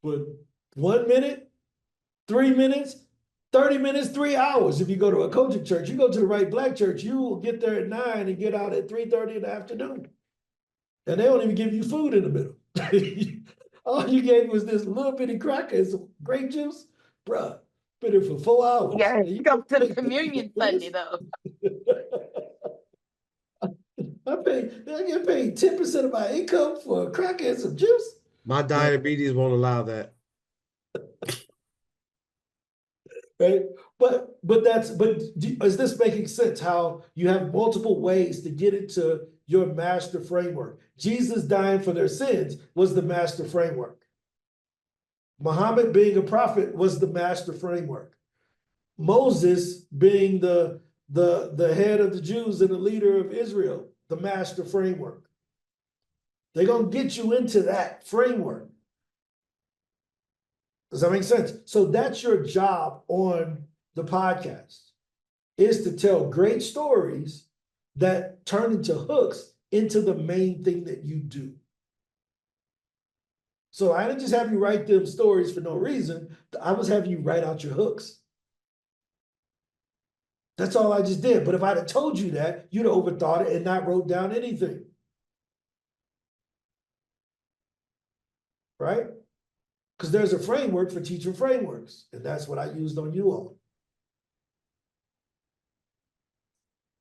for 1 minute, 3 minutes, 30 minutes, 3 hours. If you go to a Kojic church, you go to the right black church, you will get there at 9 and get out at 3:30 in the afternoon. And they don't even give you food in the middle. All you gave was this little bitty cracker and some grape juice. Bruh, been here for 4 hours. Yeah, And you go to the communion Sunday though. I get paid 10% of my income for a cracker and some juice. My diabetes won't allow that. Right? But is this making sense? How you have multiple ways to get into your master framework. Jesus dying for their sins was the master framework. Muhammad being a prophet was the master framework. Moses being the head of the Jews and the leader of Israel, the master framework. They're gonna get you into that framework. Does that make sense? So that's your job on the podcast, is to tell great stories that turn into hooks into the main thing that you do. So I didn't just have you write them stories for no reason. I was having you write out your hooks. That's all I just did. But if I'd have told you that, you'd have overthought it and not wrote down anything. Right? Because there's a framework for teacher frameworks, and that's what I used on you all.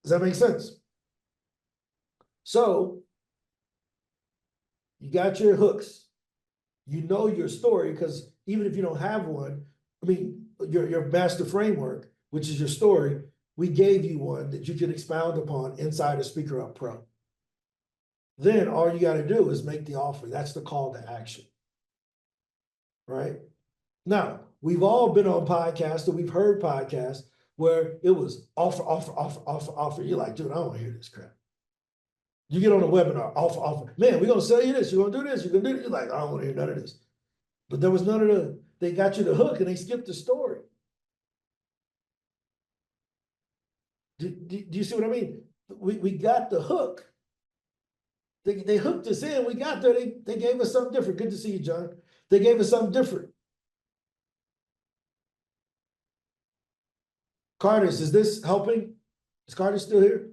Does that make sense? So you got your hooks. You know your story, because even if you don't have one, I mean, your master framework, which is your story, we gave you one that you can expound upon inside of SpeakerHub Pro. Then all you got to do is make the offer. That's the call to action. Right? Now, we've all been on podcasts, or we've heard podcasts where it was offer, offer, offer, offer, offer. You're like, dude, I don't want to hear this crap. You get on a webinar, offer, offer. Man, we're going to sell you this. You're going to do this. You're going to do it. You're like, I don't want to hear none of this. But there was none of the, they got you the hook and they skipped the story. Do you see what I mean? We got the hook. They hooked us in. We got there. They gave us something different. Good to see you, John. They gave us something different. Cardis, is this helping? Is Cardis still here?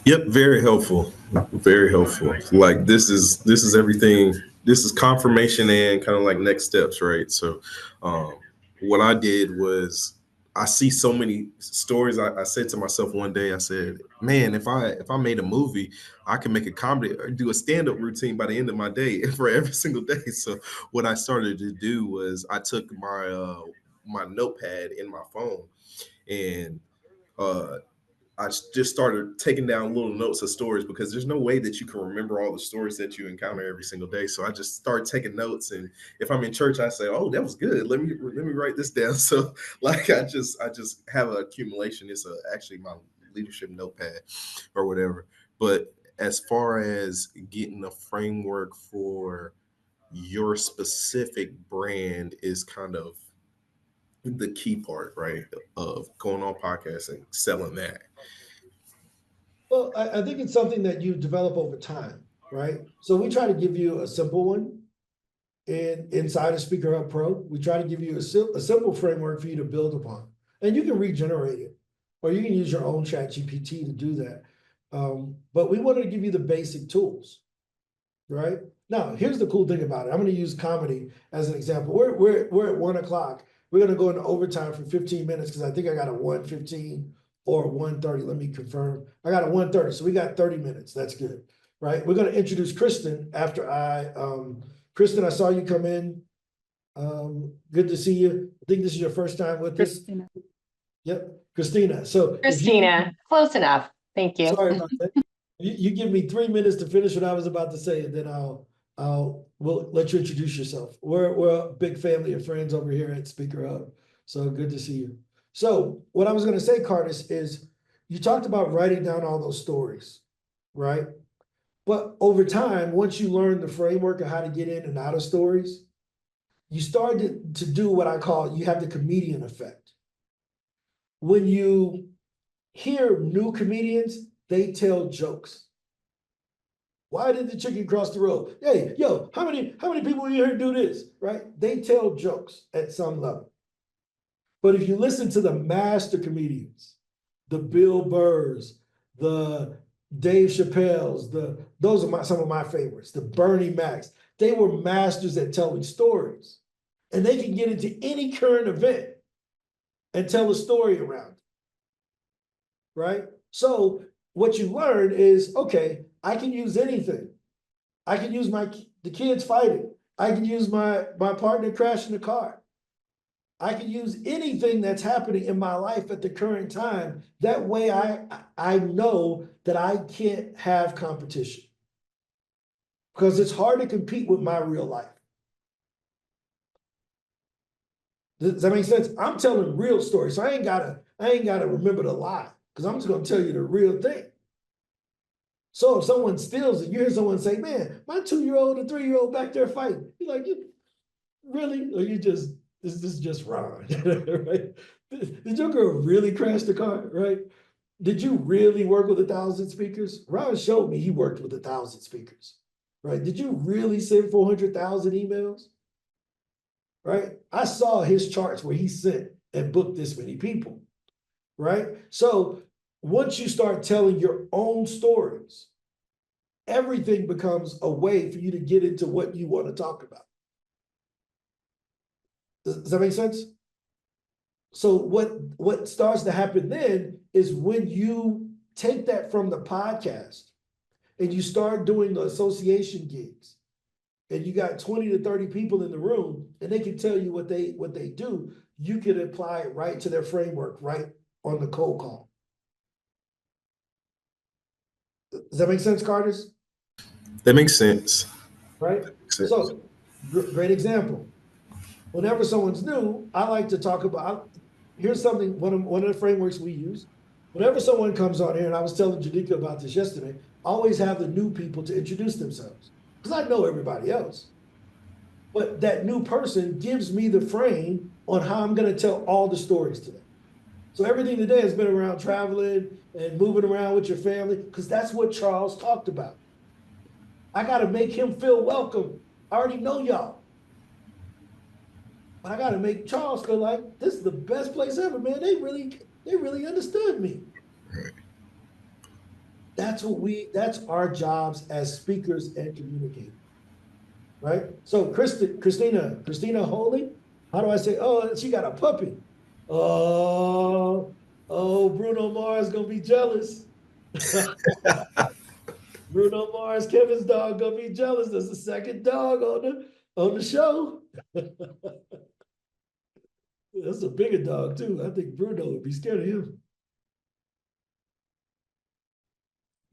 Yep, very helpful. Very helpful. Like this is everything. This is confirmation and kind of like next steps, right? So what I did was I see so many stories. I said to myself one day, I said, man, if I made a movie, I can make a comedy or do a stand-up routine by the end of my day for every single day. So what I started to do was I took my my notepad in my phone and I just started taking down little notes of stories, because there's no way that you can remember all the stories that you encounter every single day. So I just started taking notes, and if I'm in church, I say, "Oh, that was good. Let me write this down." So like I just have an accumulation. It's actually my leadership notepad or whatever. But as far as getting a framework for your specific brand is kind of the key part, right, of going on podcasts and selling that? Well, I think it's something that you develop over time, right? So we try to give you a simple one inside of SpeakerHub Pro. We try to give you a simple framework for you to build upon. And you can regenerate it, or you can use your own chat GPT to do that. But we wanted to give you the basic tools, right? Now, here's the cool thing about it. I'm going to use comedy as an example. We're at 1 o'clock. We're going to go into overtime for 15 minutes because I think I got a 1:15 or 1:30. Let me confirm. I got a 1:30, so we got 30 minutes. That's good, right? We're going to introduce Kristen after Kristen, I saw you come in. Good to see you. I think this is your first time with us. Christina. Yep, Christina. So Christina, close enough. Thank you. Sorry about that. You give me 3 minutes to finish what I was about to say, and then we'll let you introduce yourself. We're a big family of friends over here at SpeakerHub. So good to see you. So what I was going to say, Curtis, is you talked about writing down all those stories, right? But over time, once you learn the framework of how to get in and out of stories, you start to do what I call, you have the comedian effect. When you hear new comedians, they tell jokes. Why did the chicken cross the road? Hey, yo, how many people in here do this, right? They tell jokes at some level. But if you listen to the master comedians, the Bill Burrs, the Dave Chappelle's, those are some of my favorites, the Bernie Macs. They were masters at telling stories. And they can get into any current event and tell a story around it, right? So what you learn is, okay, I can use anything. I can use the kids fighting. I can use my partner crashing the car. I can use anything that's happening in my life at the current time. That way I know that I can't have competition. Because it's hard to compete with my real life. Does that make sense? I'm telling real stories. So I ain't gotta remember the lie, because I'm just gonna tell you the real thing. So if someone steals it, you hear someone say, man, my 2-year-old and 3-year-old back there fighting. You're like, you really? Or this is just Ron, right? Did your girl really crash the car, right? Did you really work with 1,000 speakers? Ron showed me he worked with 1,000 speakers, right? Did you really send 400,000 emails? Right? I saw his charts where he sent and booked this many people, right? So once you start telling your own stories, everything becomes a way for you to get into what you want to talk about. Does that make sense? So what starts to happen then is when you take that from the podcast and you start doing the association gigs, and you got 20 to 30 people in the room, and they can tell you what they do, you can apply it right to their framework, right on the cold call. Does that make sense, Curtis? That makes sense. Right? So, great example. Whenever someone's new, I like to talk about, here's something, one of the frameworks we use. Whenever someone comes on here, and I was telling Janika about this yesterday, I always have the new people to introduce themselves, because I know everybody else. But that new person gives me the frame on how I'm going to tell all the stories to them. So everything today has been around traveling and moving around with your family, because that's what Charles talked about. I got to make him feel welcome. I already know y'all. But I got to make Charles feel like this is the best place ever, man. They really understood me. That's our jobs as speakers and communicators. Right? So Christina Holy, how do I say, oh, she got a puppy. Oh, Bruno Mars gonna be jealous. Bruno Mars, Kevin's dog gonna be jealous. There's a second dog on the show. That's a bigger dog too. I think Bruno would be scared of him.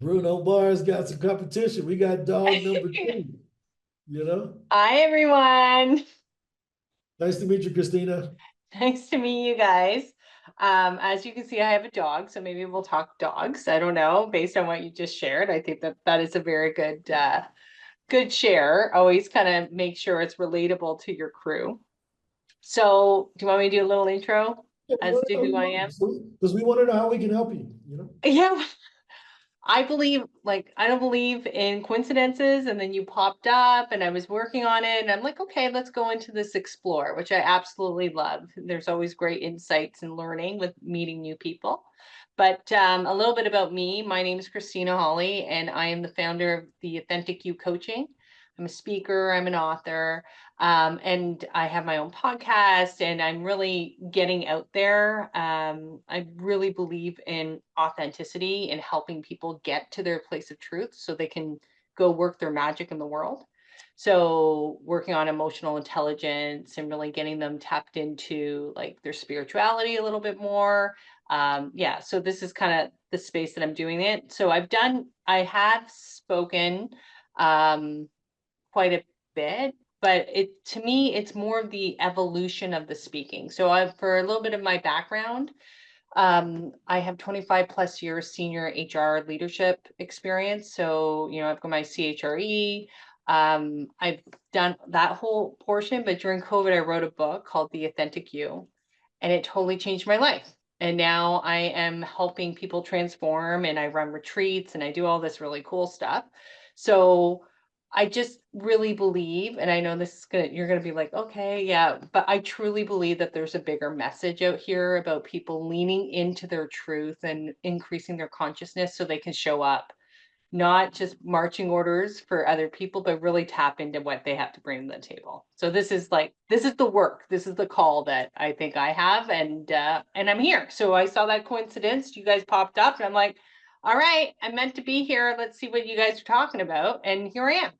Bruno Mars got some competition. We got dog number 2. You know? Hi, everyone. Nice to meet you, Christina. Nice to meet you guys. As you can see, I have a dog, so maybe we'll talk dogs. I don't know, based on what you just shared. I think that is a very good share. Always kind of make sure it's relatable to your crew. So do you want me to do a little intro Yeah, as to who I am? because we want to know how we can help you, you know? Yeah. I don't believe in coincidences. And then you popped up and I was working on it. And I'm like, okay, let's go into this explore, which I absolutely love. There's always great insights and learning with meeting new people. But a little bit about me. My name is Christina Hawley, and I am the founder of the Authentic You Coaching. I'm a speaker, I'm an author, and I have my own podcast, and I'm really getting out there. I really believe in authenticity and helping people get to their place of truth so they can go work their magic in the world. So working on emotional intelligence and really getting them tapped into like their spirituality a little bit more. Yeah, so this is kind of the space that I'm doing it. So I have spoken quite a bit, but to me, it's more of the evolution of the speaking. So for a little bit of my background, I have 25 plus years senior HR leadership experience. So, I've got my CHRE. I've done that whole portion, but during COVID, I wrote a book called The Authentic You, and it totally changed my life. And now I am helping people transform, and I run retreats and I do all this really cool stuff. So I just really believe, and I know you're gonna be like, okay, yeah, but I truly believe that there's a bigger message out here about people leaning into their truth and increasing their consciousness so they can show up, not just marching orders for other people, but really tap into what they have to bring to the table. So this is the work, this is the call that I think I have, and I'm here. So I saw that coincidence, you guys popped up, and I'm like, all right, I'm meant to be here. Let's see what you guys are talking about, and here I am.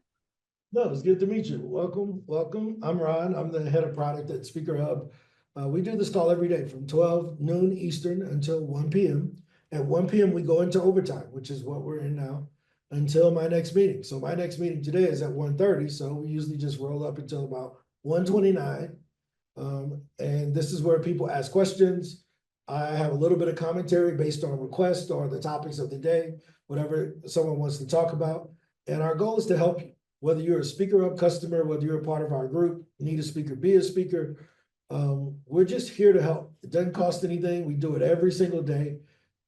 No, it's good to meet you. Welcome, welcome. I'm Ron. I'm the head of product at SpeakerHub. We do this call every day from 12 noon Eastern until 1 p.m. At 1 p.m. we go into overtime, which is what we're in now, until my next meeting. So my next meeting today is at 1:30. So we usually just roll up until about 1:29. And this is where people ask questions. I have a little bit of commentary based on requests or the topics of the day, whatever someone wants to talk about. And our goal is to help you. Whether you're a SpeakerHub customer, whether you're a part of our group, need a speaker, be a speaker, we're just here to help. It doesn't cost anything. We do it every single day.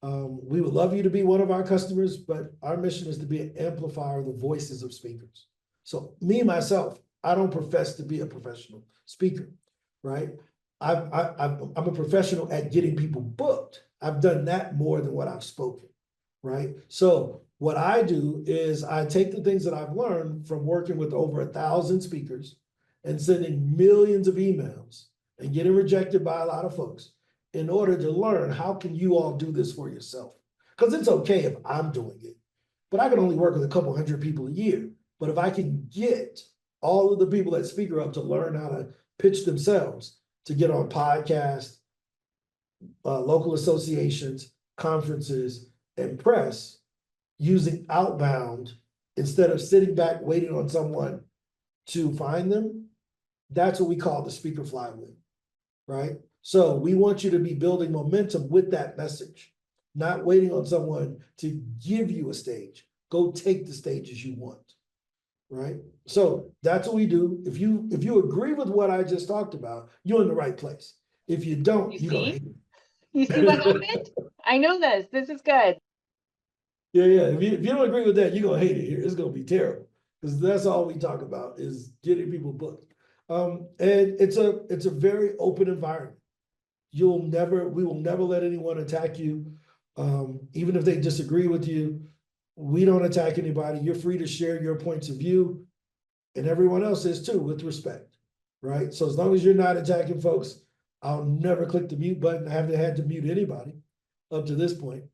We would love you to be one of our customers, but our mission is to be an amplifier of the voices of speakers. So myself, I don't profess to be a professional speaker, right? I'm a professional at getting people booked. I've done that more than what I've spoken, right? So what I do is I take the things that I've learned from working with over 1,000 speakers and sending millions of emails and getting rejected by a lot of folks in order to learn how can you all do this for yourself? Because it's okay if I'm doing it, but I can only work with a couple hundred people a year. But if I can get all of the people at SpeakerHub to learn how to pitch themselves, to get on podcasts, local associations, conferences, and press, using outbound instead of sitting back waiting on someone to find them, that's what we call the speaker flywheel, right? So we want you to be building momentum with that message, not waiting on someone to give you a stage. Go take the stages you want, right? So that's what we do. If you agree with what I just talked about, you're in the right place. If you don't, you're gonna hate it. You see what happened? I know this. This is good. Yeah. If you don't agree with that, you're gonna hate it here. It's gonna be terrible because that's all we talk about is getting people booked. And it's a very open environment. We will never let anyone attack you, even if they disagree with you. We don't attack anybody. You're free to share your points of view, and everyone else is too, with respect, right? So as long as you're not attacking folks, I'll never click the mute button. I haven't had to mute anybody up to this point.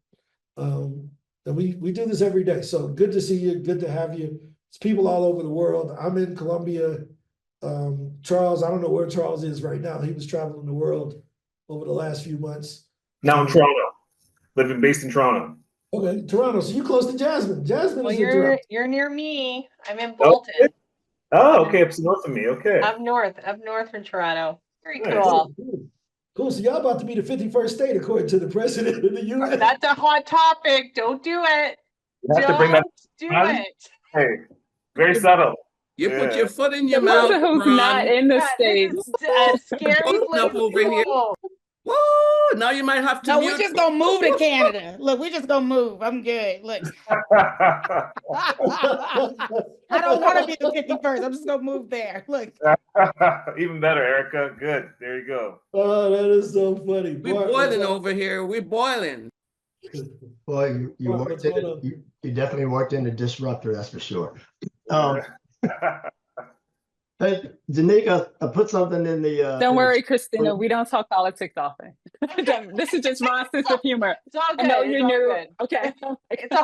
And we do this every day. So good to see you. Good to have you. It's people all over the world. I'm in Colombia. Charles, I don't know where Charles is right now. He was traveling the world over the last few months. Now in Toronto, based in Toronto. Okay, Toronto. So you close to Jasmine. Jasmine is in Toronto. You're near me. I'm in Bolton. Oh, okay, up north of me. Okay. Up north from Toronto. Very Nice. cool. Cool. So y'all about to be the 51st state according to the president of the U.S. That's a hot topic. Don't do it. You have to bring that. Do it. Hey, very subtle. You put Yeah. your foot in The your mouth, person who's not Ron. in the God, States. this is a scary Close place enough to over here. go. Whoa, now you might have to No, we mute. just gonna move to Canada. Look, we just gonna move. I'm good. Look, I don't want to be the 51st. I'm just gonna move there. Look, Even better, Erica. Good. There you go. Oh, that is so funny. We're Bart, what's boiling up? over here. We're boiling. Well, you Bart, worked what's in going on? you definitely worked in a disruptor, that's for sure. Yeah. Hey, Janika, I put something in the Don't in the worry, chat Christina. room. We don't talk politics often. This is just Ron's sense of humor. It's all I good. know It's you're all new. good. Okay. It's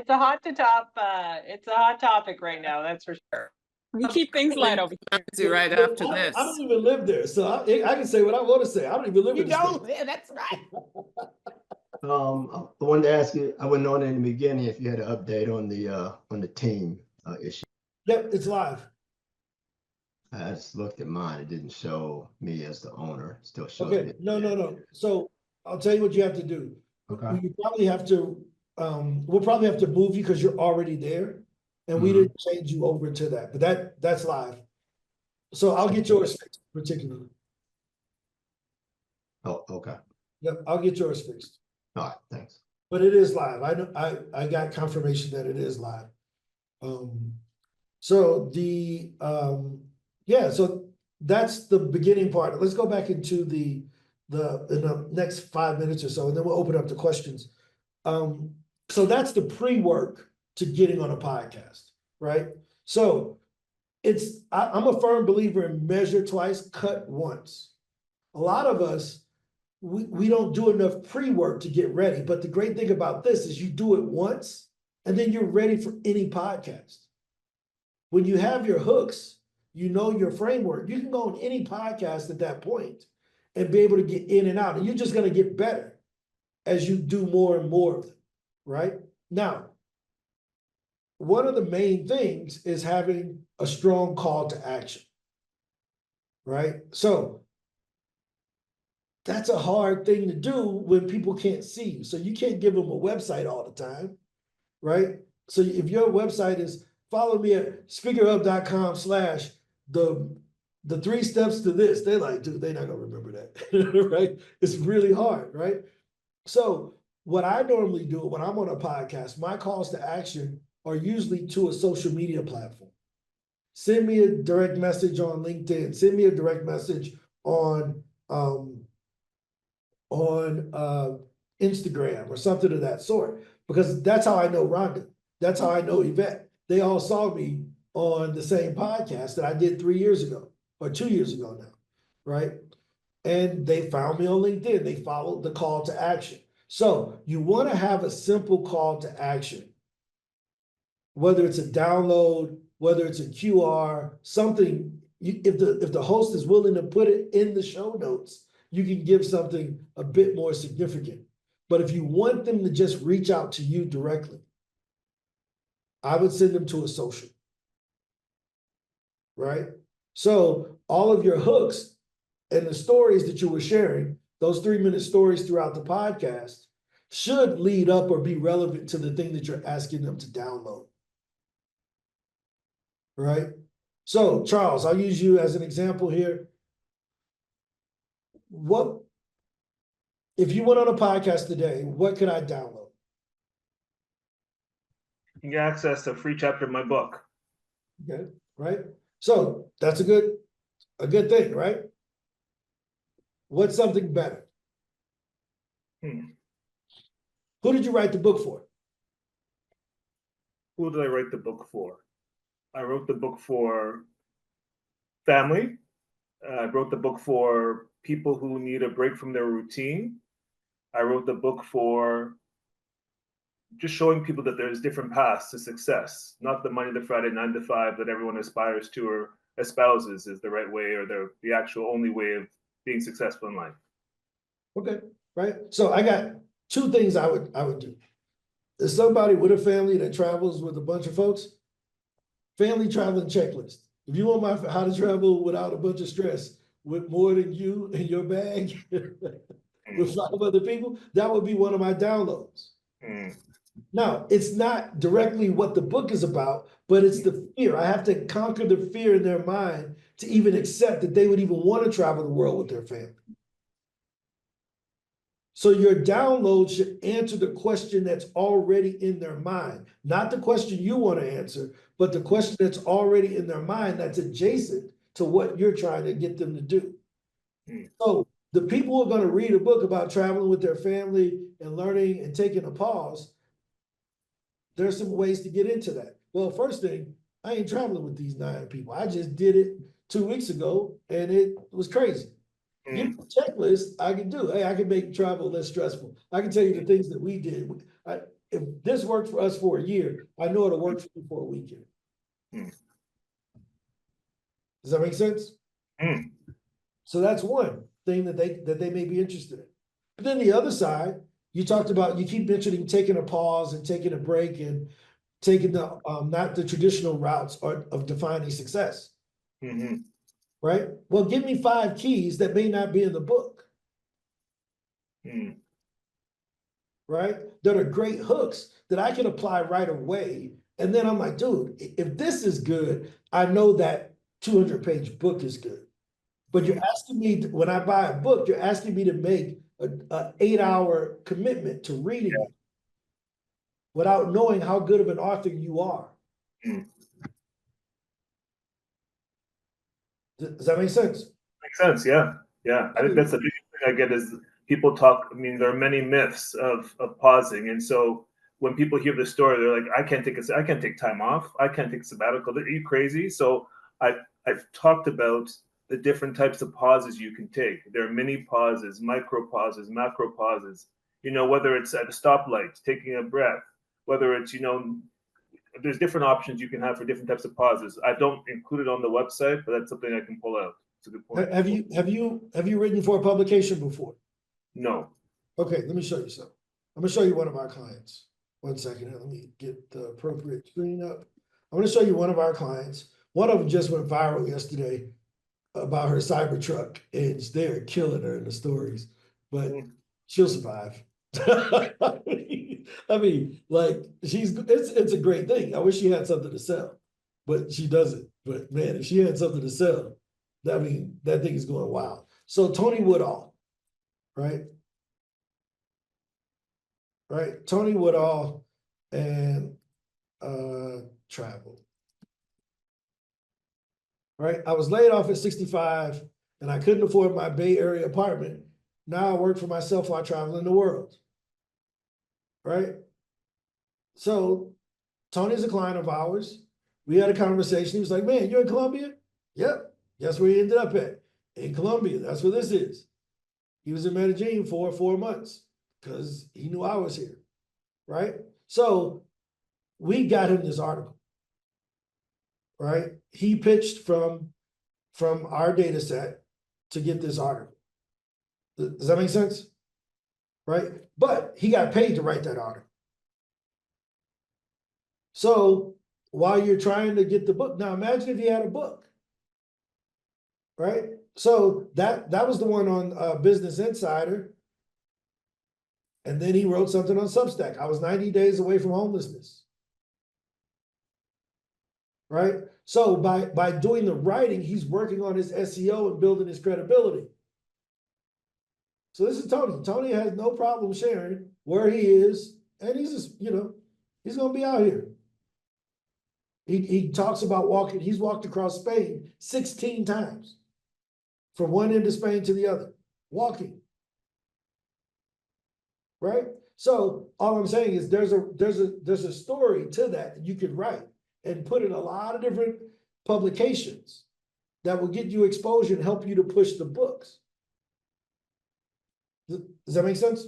a hot to top. It's a hot topic right now. That's for sure. We keep things light over here. Fancy right Look, after I this. don't even live there, so I can say what I want to say. I don't even live you in the don't. States. Yeah, that's right. I wanted to ask you, I went on in the beginning if you had an update on the team issue. Yep, it's live. I just looked at mine. It didn't show me as the owner. It still shows Okay, me. no. So I'll tell you what you have to do. Okay. You probably have to, we'll probably have to move you because you're already there. And we Mhm. didn't change you over to that, but that's live. So I'll get yours fixed particularly. Oh, okay. Yep, I'll get yours fixed. All right, thanks. But it is live. I know I got confirmation that it is live. So so that's the beginning part. Let's go back into in the next 5 minutes or so, and then we'll open up to questions. So that's the pre-work to getting on a podcast, right? So I'm a firm believer in measure twice, cut once. A lot of us, we don't do enough pre-work to get ready. But the great thing about this is you do it once, and then you're ready for any podcast. When you have your hooks, you know your framework, you can go on any podcast at that point and be able to get in and out. And you're just going to get better as you do more and more of them, right? Now, one of the main things is having a strong call to action, right? So that's a hard thing to do when people can't see you. So you can't give them a website all the time, right? So if your website is, follow me at speakerhub.com/the 3 steps to this, they're like, dude, they're not gonna remember that, right? It's really hard, right? So what I normally do when I'm on a podcast, my calls to action are usually to a social media platform. Send me a direct message on LinkedIn, send me a direct message on Instagram or something of that sort, because that's how I know Rhonda. That's how I know Yvette. They all saw me on the same podcast that I did 3 years ago or 2 years ago now, right? And they found me on LinkedIn. They followed the call to action. So you want to have a simple call to action, whether it's a download, whether it's a QR, something. If the host is willing to put it in the show notes, you can give something a bit more significant. But if you want them to just reach out to you directly, I would send them to a social, right? So all of your hooks and the stories that you were sharing, those 3-minute stories throughout the podcast, should lead up or be relevant to the thing that you're asking them to download, right? So Charles, I'll use you as an example here. If you went on a podcast today, what could I download? You can access a free chapter of my book. Okay, right? So that's a good thing, right? What's something better? Who did you write the book for? Who did I write the book for? I wrote the book for family. I wrote the book for people who need a break from their routine. I wrote the book for just showing people that there's different paths to success, not the Monday to Friday 9 to 5 that everyone aspires to or espouses is the right way or the actual only way of being successful in life. Okay, right. So I got 2 things I would do. As somebody with a family that travels with a bunch of folks, family traveling checklist. If you want my how to travel without a bunch of stress, with more than you in your bag, with 5 other people, that would be one of my downloads. Now, it's not directly what the book is about, but it's the fear. I have to conquer the fear in their mind to even accept that they would even want to travel the world with their family. So your download should answer the question that's already in their mind, not the question you want to answer, but the question that's already in their mind that's adjacent to what you're trying to get them to do. So the people who are going to read a book about traveling with their family and learning and taking a pause, there's some ways to get into that. Well, first thing, I ain't traveling with these 9 people. I just did it 2 weeks ago and it was crazy. Give me a checklist I can do. Hey, I can make travel less stressful. I can tell you the things that we did. If this worked for us for a year, I know it'll work for you for a weekend. Does that make sense? So that's one thing that they may be interested in. But then the other side, you talked about, you keep mentioning taking a pause and taking a break and taking the not the traditional routes of defining success. Right? Well, give me 5 keys that may not be in the book. Right? That are great hooks that I can apply right away. And then I'm like, dude, if this is good, I know that 200-page book is good. But you're asking me, when I buy a book, you're asking me to make an 8-hour commitment to reading it without knowing how good of an author you are. Does that make sense? Makes sense, yeah. Yeah. I think that's the biggest thing I get is people talk, I mean, there are many myths of pausing. And so when people hear the story, they're like, I can't take time off. I can't take a sabbatical. Are you crazy? So I've talked about the different types of pauses you can take. There are mini pauses, micro pauses, macro pauses, whether it's at a stoplight, taking a breath, whether it's, there's different options you can have for different types of pauses. I don't include it on the website, but that's something I can pull out. It's a good point. Have you written for a publication before? No. Okay, let me show you something. I'm gonna show you one of our clients. One second here, let me get the appropriate screen up. I'm gonna show you one of our clients. One of them just went viral yesterday about her Cybertruck, and they're killing her in the stories, but she'll survive. I mean, like it's a great thing. I wish she had something to sell, but she doesn't. But man, if she had something to sell, that thing is going wild. So Tony Woodall, right? Right, Tony Woodall and travel. Right, I was laid off at 65 and I couldn't afford my Bay Area apartment. Now I work for myself while traveling the world. Right? So Tony's a client of ours. We had a conversation. He was like, man, you're in Colombia? Yep. Guess where he ended up at? In Colombia. That's where this is. He was in Medellin for 4 months because he knew I was here. Right? So we got him this article. Right? He pitched from our data set to get this article. Does that make sense? Right? But he got paid to write that article. So while you're trying to get the book, now imagine if he had a book. Right? So that was the one on Business Insider. And then he wrote something on Substack. I was 90 days away from homelessness. Right? So by doing the writing, he's working on his SEO and building his credibility. So this is Tony. Tony has no problem sharing where he is, and he's just, he's gonna be out here. He talks about walking, he's walked across Spain 16 times. From one end of Spain to the other, walking. Right? So all I'm saying is there's a story to that you could write and put in a lot of different publications that will get you exposure and help you to push the books. Does that make sense?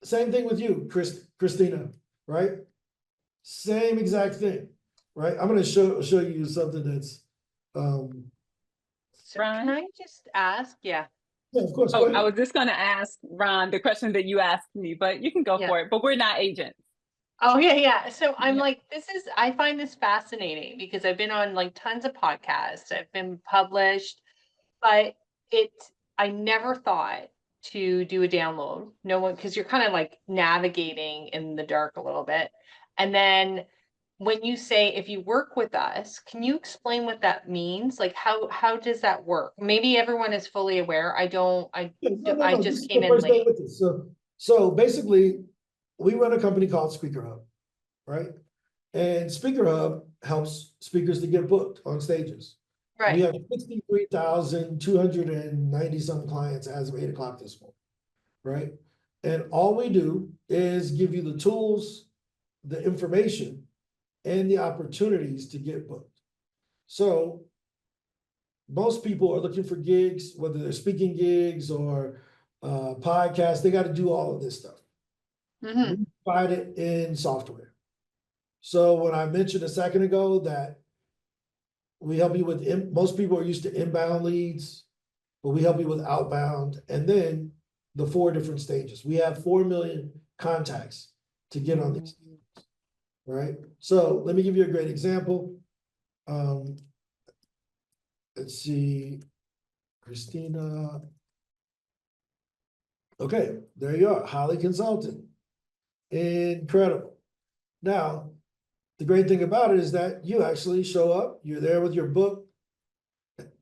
Same thing with you, Christina, right? Same exact thing, right? I'm gonna show you something that's So can I just ask? Yeah. Yeah, of course. Oh, I was just gonna ask Ron the question that you asked me, but you can go for it. But we're not agents. Oh yeah. So I'm like, I find this fascinating because I've been on like tons of podcasts. I've been published, but I never thought to do a download. No one, because you're kind of like navigating in the dark a little bit. And then when you say if you work with us, can you explain what that means? Like how does that work? Maybe everyone is fully aware. I This just is came the in first day late. with this. So basically, we run a company called SpeakerHub, right? And SpeakerHub helps speakers to get booked on stages. We Right. have 63,290 some clients as of 8 o'clock this morning, right? And all we do is give you the tools, the information, and the opportunities to get booked. So most people are looking for gigs, whether they're speaking gigs or podcasts, they got to do all of this stuff. Mhm. We provide it in software. So when I mentioned a second ago that we help you with, most people are used to inbound leads, but we help you with outbound, and then the 4 different stages. We have 4 million contacts to get on these, right? So let me give you a great example. Let's see, Christina. Okay, there you are, Holly Consulting. Incredible. Now, the great thing about it is that you actually show up, you're there with your book.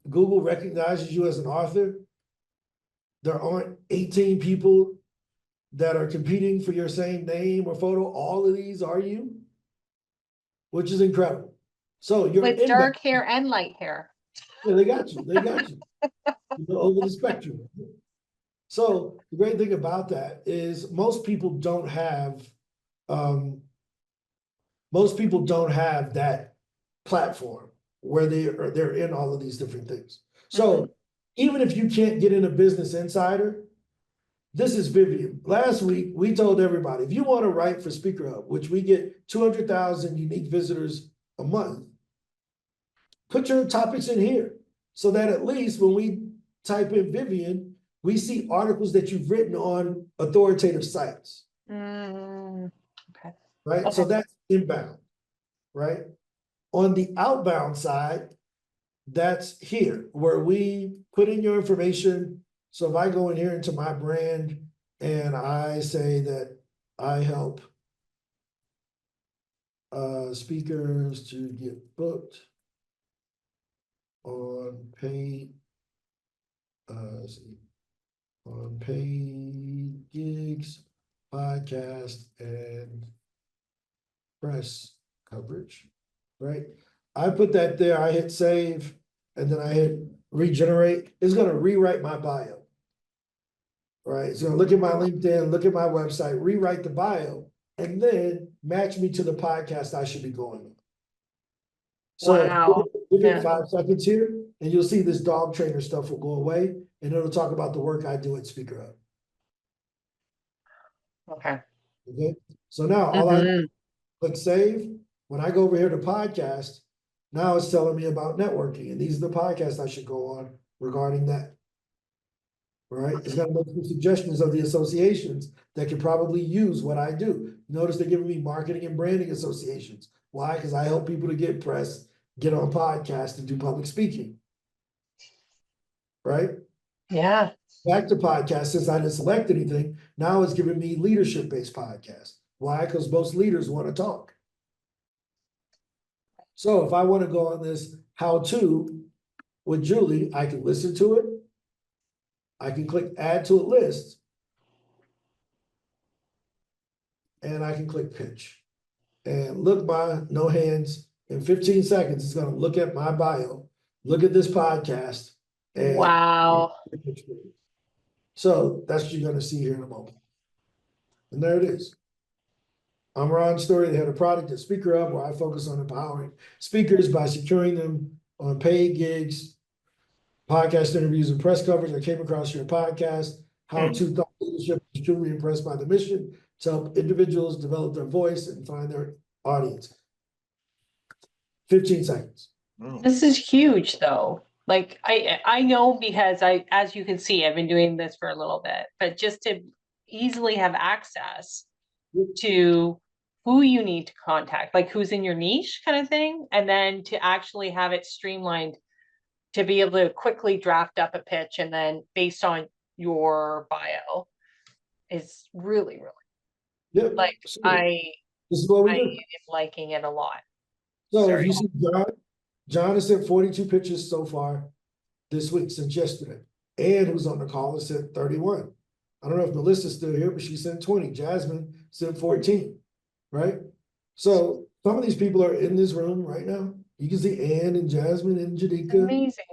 Google recognizes you as an author. There aren't 18 people that are competing for your same name or photo. All of these are you, which is incredible. So you're With dark hair and light hair. Yeah, they got you. They got you. You're over the spectrum. So the great thing about that is most people don't have that platform where they're in all of these different things. So even if you can't get in a Business Insider, this is Vivian. Last week, we told everybody, if you want to write for SpeakerHub, which we get 200,000 unique visitors a month, put your topics in here so that at least when we type in Vivian, we see articles that you've written on authoritative sites. Okay. Right? Okay. So that's inbound, right? On the outbound side, that's here where we put in your information. So if I go in here into my brand and I say that I help speakers to get booked on paid, on paid gigs, podcast, and press coverage, right? I put that there, I hit save, and then I hit regenerate. It's gonna rewrite my bio. Right, it's gonna look at my LinkedIn, look at my website, rewrite the bio, and then match me to the podcast I should be going on. So Wow. give it Yeah. 5 seconds here, and you'll see this dog trainer stuff will go away, and it'll talk about the work I do at SpeakerHub. Okay. Okay, so now all I click save. When I go over here to podcast, now it's telling me about networking, and these are the podcasts I should go on regarding that. Right, it's gonna make some suggestions of the associations that can probably use what I do. Notice they're giving me marketing and branding associations. Why? Because I help people to get press, get on podcasts, and do public speaking. Right? Yeah. Back to podcasts, since I didn't select anything, now it's giving me leadership-based podcasts. Why? Because most leaders want to talk. So if I want to go on this how-to with Julie, I can listen to it. I can click add to a list. And I can click pitch. And look by no hands, in 15 seconds, it's gonna look at my bio, look at this podcast. And Wow. so that's what you're gonna see here in a moment. And there it is. I'm Ron Story, the head of product at SpeakerHub, where I focus on empowering speakers by securing them on paid gigs, podcast interviews, and press coverage. I came across your podcast, How to Thought Leadership, is truly impressed by the mission to help individuals develop their voice and find their audience. 15 seconds. This is huge though. Like I know because as you can see, I've been doing this for a little bit, but just to easily have access to who you need to contact, like who's in your niche kind of thing, and then to actually have it streamlined to be able to quickly draft up a pitch and then based on your bio is really, really, Yep. like, So I this is what we am do. liking it a lot. So if Sorry. you see John has sent 42 pictures so far this week since yesterday. And who's on the call has sent 31. I don't know if Melissa's still here, but she sent 20. Jasmine sent 14, right? So some of these people are in this room right now. You can see Ann and Jasmine and Jadika. Amazing.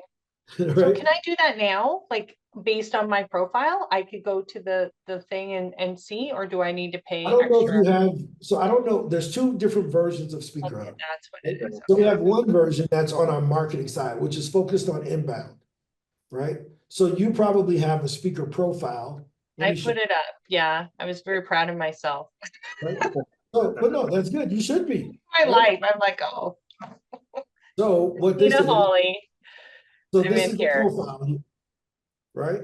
So Right? can I do that now? Like, based on my profile, I could go to the thing and see, or do I need to pay I don't know if extra? you have, so I don't know, there's two different versions of SpeakerHub. Okay, that's what it is. So we Okay. have one version that's on our marketing side, which is focused on inbound, right? So you probably have a speaker profile. Let I me show put it up. Yeah, I was very proud of myself. right? So, but no, that's good. You should be. My right? life, I'm like, oh, So what this Nina is, Holly, so I'm this in is the here. profile, right?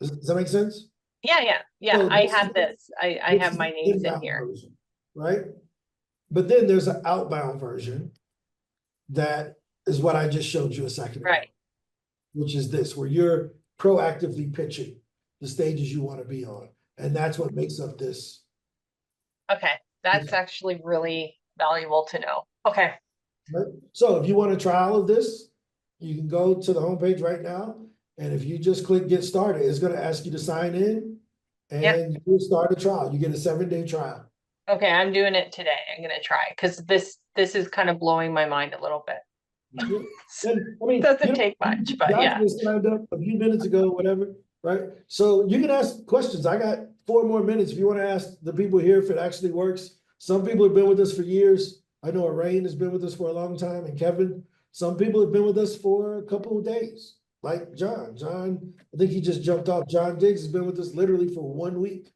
Does that make sense? Yeah. So I this have is- this. I this have is my the names in inbound here. version, right? But then there's an outbound version that is what I just showed you a second ago. Right. Which is this, where you're proactively pitching the stages you want to be on. And that's what makes up this. Okay, that's actually really valuable to know. Okay. Right? So if you want a trial of this, you can go to the homepage right now. And if you just click get started, it's going to ask you to sign in and you'll start a trial. You get a 7-day trial. Okay, I'm doing it today. I'm gonna try because this is kind of blowing my mind a little bit. And, I mean, Doesn't take much, but yeah. Just signed up a few minutes ago, whatever, right? So you can ask questions. I got 4 more minutes if you want to ask the people here if it actually works. Some people have been with us for years. I know Rain has been with us for a long time, and Kevin. Some people have been with us for a couple of days, like John. John, I think he just jumped off. John Diggs has been with us literally for 1 week,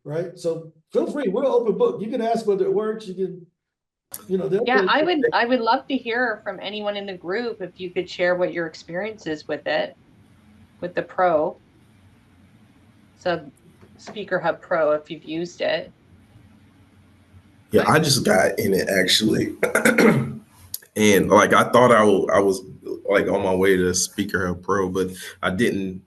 right? So feel free. We're an open book. You can ask whether it works. You can. Yeah, I would love to hear from anyone in the group if you could share what your experience is with it, with the Pro. So SpeakerHub Pro, if you've used it. Yeah, I just got in it actually. And like I thought I was like on my way to SpeakerHub Pro, but I didn't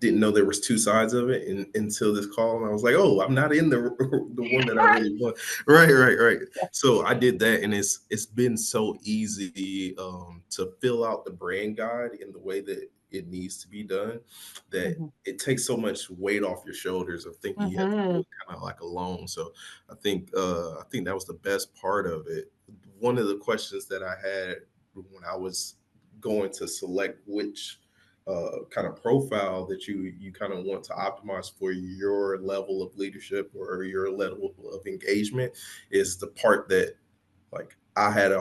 know there was 2 sides of it until this call, and I was like, oh, I'm not in the one that I really want. Right. So I did that, and it's been so easy to fill out the brand guide in the way that it needs to be done, that it takes so much weight off your shoulders of thinking you have to do it kind of like alone. So I think that was the best part of it. One of the questions that I had when I was going to select which kind of profile that you kind of want to optimize for your level of leadership or your level of engagement is the part that like I had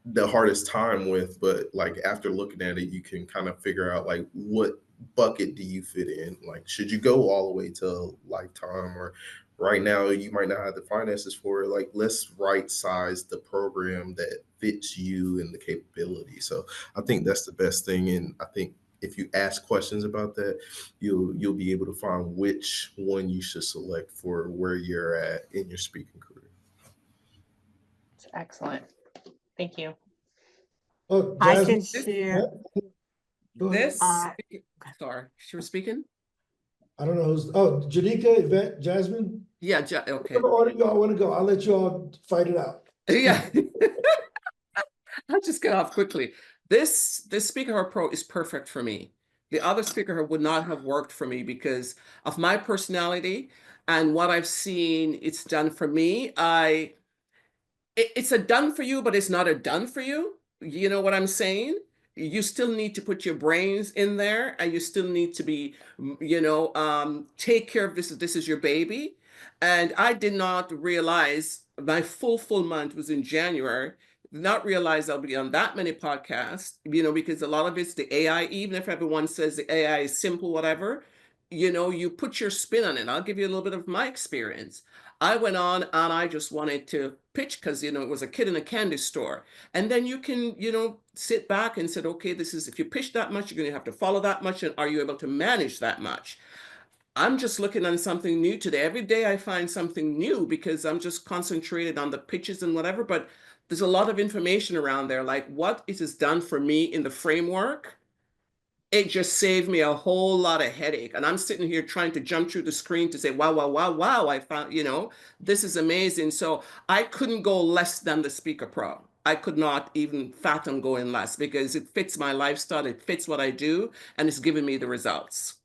the hardest time with, but like after looking at it, you can kind of figure out like what bucket do you fit in? Like, should you go all the way to lifetime, or right now you might not have the finances for it? Like, let's right size the program that fits you and the capability. So I think that's the best thing. And I think if you ask questions about that, you'll be able to find which one you should select for where you're at in your speaking career. It's excellent. Thank you. Oh, I Jasmine, can share. This, Uh, sorry, she was speaking? I don't know who's, Jadika, Yvette, Jasmine. Yeah, okay. Whatever order y'all want to go, I'll let you all fight it out. Yeah. I'll just get off quickly. This SpeakerHub Pro is perfect for me. The other SpeakerHub would not have worked for me because of my personality and what I've seen it's done for me. It's a done for you, but it's not a done for you. You know what I'm saying? You still need to put your brains in there, and you still need to be, take care of this. This is your baby. And I did not realize my full month was in January. Did not realize I'll be on that many podcasts, because a lot of it's the AI, even if everyone says the AI is simple, whatever, you put your spin on it. I'll give you a little bit of my experience. I went on and I just wanted to pitch because, it was a kid in a candy store. And then you can, sit back and said, okay, this is, if you pitch that much, you're going to have to follow that much. And are you able to manage that much? I'm just looking on something new today. Every day I find something new because I'm just concentrated on the pitches and whatever. But there's a lot of information around there, like what it has done for me in the framework. it just saved me a whole lot of headache. And I'm sitting here trying to jump through the screen to say, wow, wow, wow, wow, I found, this is amazing. So I couldn't go less than the Speaker Pro. I could not even fathom going less because it fits my lifestyle, it fits what I do, and it's giving me the results.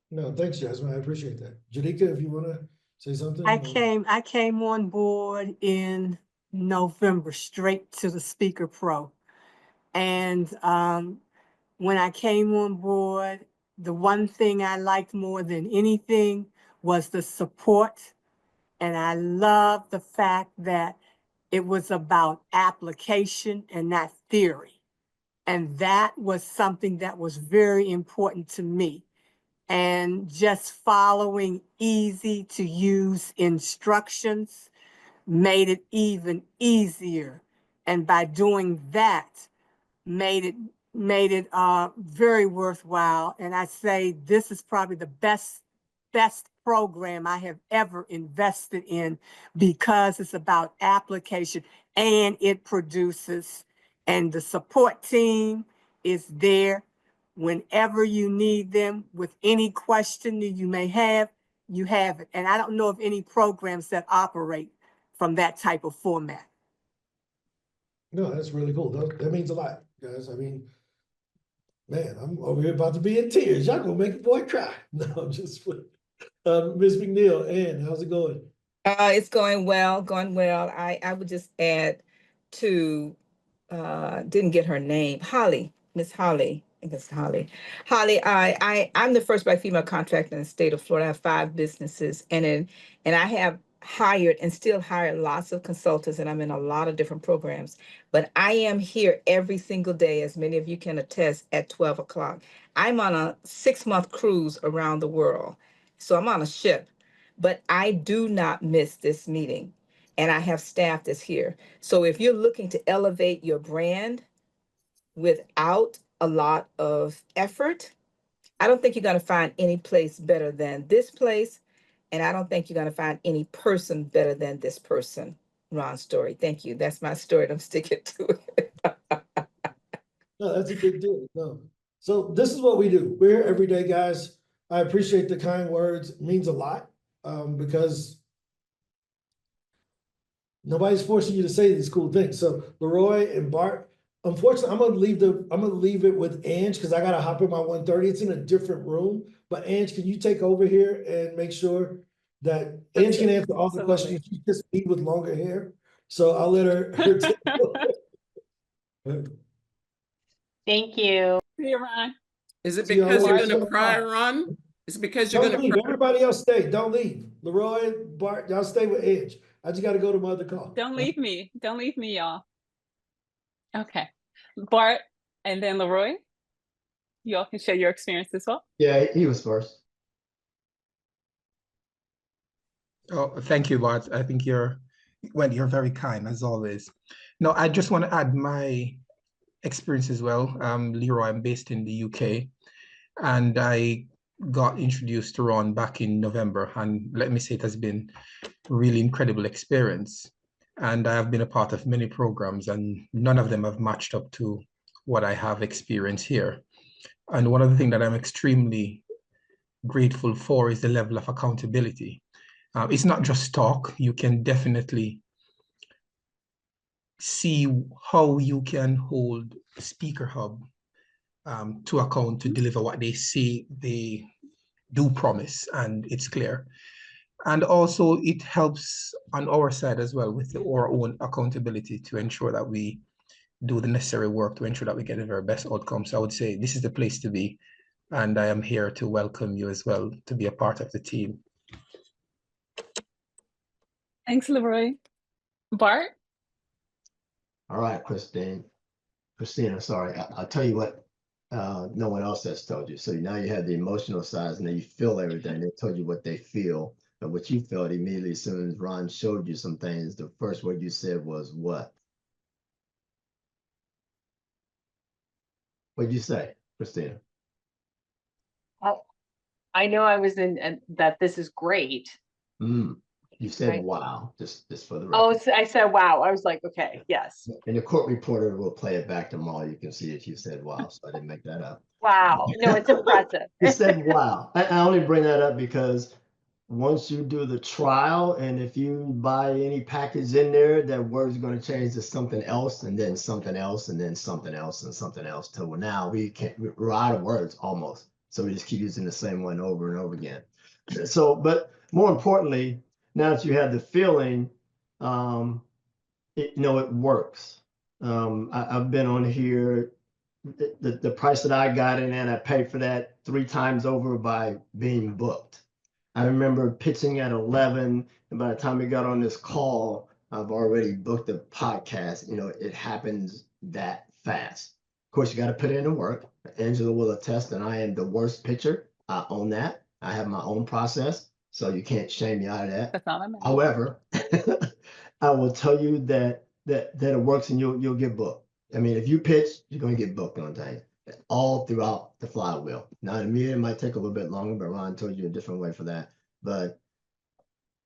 No, thanks, Jasmine. I appreciate that. Janika, if you want to say something. I came on board in November, straight to the Speaker Pro. And when I came on board, the one thing I liked more than anything was the support. And I love the fact that it was about application and not theory. And that was something that was very important to me. And just following easy to use instructions made it even easier. And by doing that, made it very worthwhile. And I say this is probably the best program I have ever invested in because it's about application and it produces, and the support team is there whenever you need them with any question that you may have, you have it. And I don't know of any programs that operate from that type of format. No, that's really cool. That means a lot, guys. I mean, man, I'm over here about to be in tears. Y'all gonna make a boy cry. No, I'm just Ms. McNeil, Ann, how's it going? It's going well, I would just add to, didn't get her name, Holly, Miss Holly. I think it's Holly. Holly, I'm the first Black female contractor in the state of Florida. I have 5 businesses, and I have hired and still hire lots of consultants, and I'm in a lot of different programs. But I am here every single day, as many of you can attest, at 12 o'clock. I'm on a 6-month cruise around the world. So I'm on a ship, but I do not miss this meeting. And I have staff that's here. So if you're looking to elevate your brand without a lot of effort, I don't think you're going to find any place better than this place. And I don't think you're going to find any person better than this person. Ron Story. Thank you. That's my story. And I'm sticking to it. No, that's a big deal. No. So this is what we do. We're here every day, guys. I appreciate the kind words. It means a lot because nobody's forcing you to say these cool things. So Leroy and Bart, unfortunately, I'm gonna leave it with Ange because I gotta hop in my 1:30. It's in a different room. But Ange, can you take over here and make sure that Ange can answer all the questions? She's just me with longer hair. So I'll let her take over. Thank you. See you, Ron. Is it because you're going to cry, Ron? Is it because you're going to cry? Everybody else stay. Don't leave. Leroy, Bart, y'all stay with Edge. I just got to go to my other call. Don't leave me. Don't leave me, y'all. Okay. Bart and then Leroy, you all can share your experience as well. Yeah, he was first. Oh, thank you, Bart. I think you're very kind as always. No, I just want to add my experience as well. Leroy, I'm based in the UK, and I got introduced to Ron back in November, and let me say it has been a really incredible experience. And I have been a part of many programs, and none of them have matched up to what I have experienced here. And one of the things that I'm extremely grateful for is the level of accountability. It's not just talk. You can definitely see how you can hold SpeakerHub to account to deliver what they say they do promise, and it's clear. And also it helps on our side as well with our own accountability to ensure that we do the necessary work to ensure that we get the very best outcomes. So I would say this is the place to be, and I am here to welcome you as well to be a part of the team. Thanks, Leroy. Bart? All right, Christina, sorry. I'll tell you what no one else has told you. So now you have the emotional side, and then you feel everything. They told you what they feel, but what you felt immediately as soon as Ron showed you some things, the first word you said was what? What'd you say, Christina? I know I was in that this is great. You said Right. wow, just for the record. Oh, I said wow. I was like, okay, yes. And the court reporter will play it back tomorrow. You can see if you said wow, so I didn't make that up. Wow. No, it's impressive. You said, wow. I only bring that up because once you do the trial, and if you buy any package in there, that word's going to change to something else, and then something else, and then something else, and something else, till now we're out of words almost. So we just keep using the same one over and over again. So, but more importantly, now that you have the feeling, it works. I've been on here. The price that I got in, and I paid for that 3 times over by being booked. I remember pitching at 11, and by the time we got on this call, I've already booked the podcast. It happens that fast. Of course, you got to put in the work. Angela will attest that I am the worst pitcher. I own that. I have my own process, so you can't shame me out of that. That's all that matters. However, I will tell you that it works, and you'll get booked. I mean, if you pitch, you're going to get booked on things all throughout the flywheel. Now, the media might take a little bit longer, but Ron told you a different way for that. But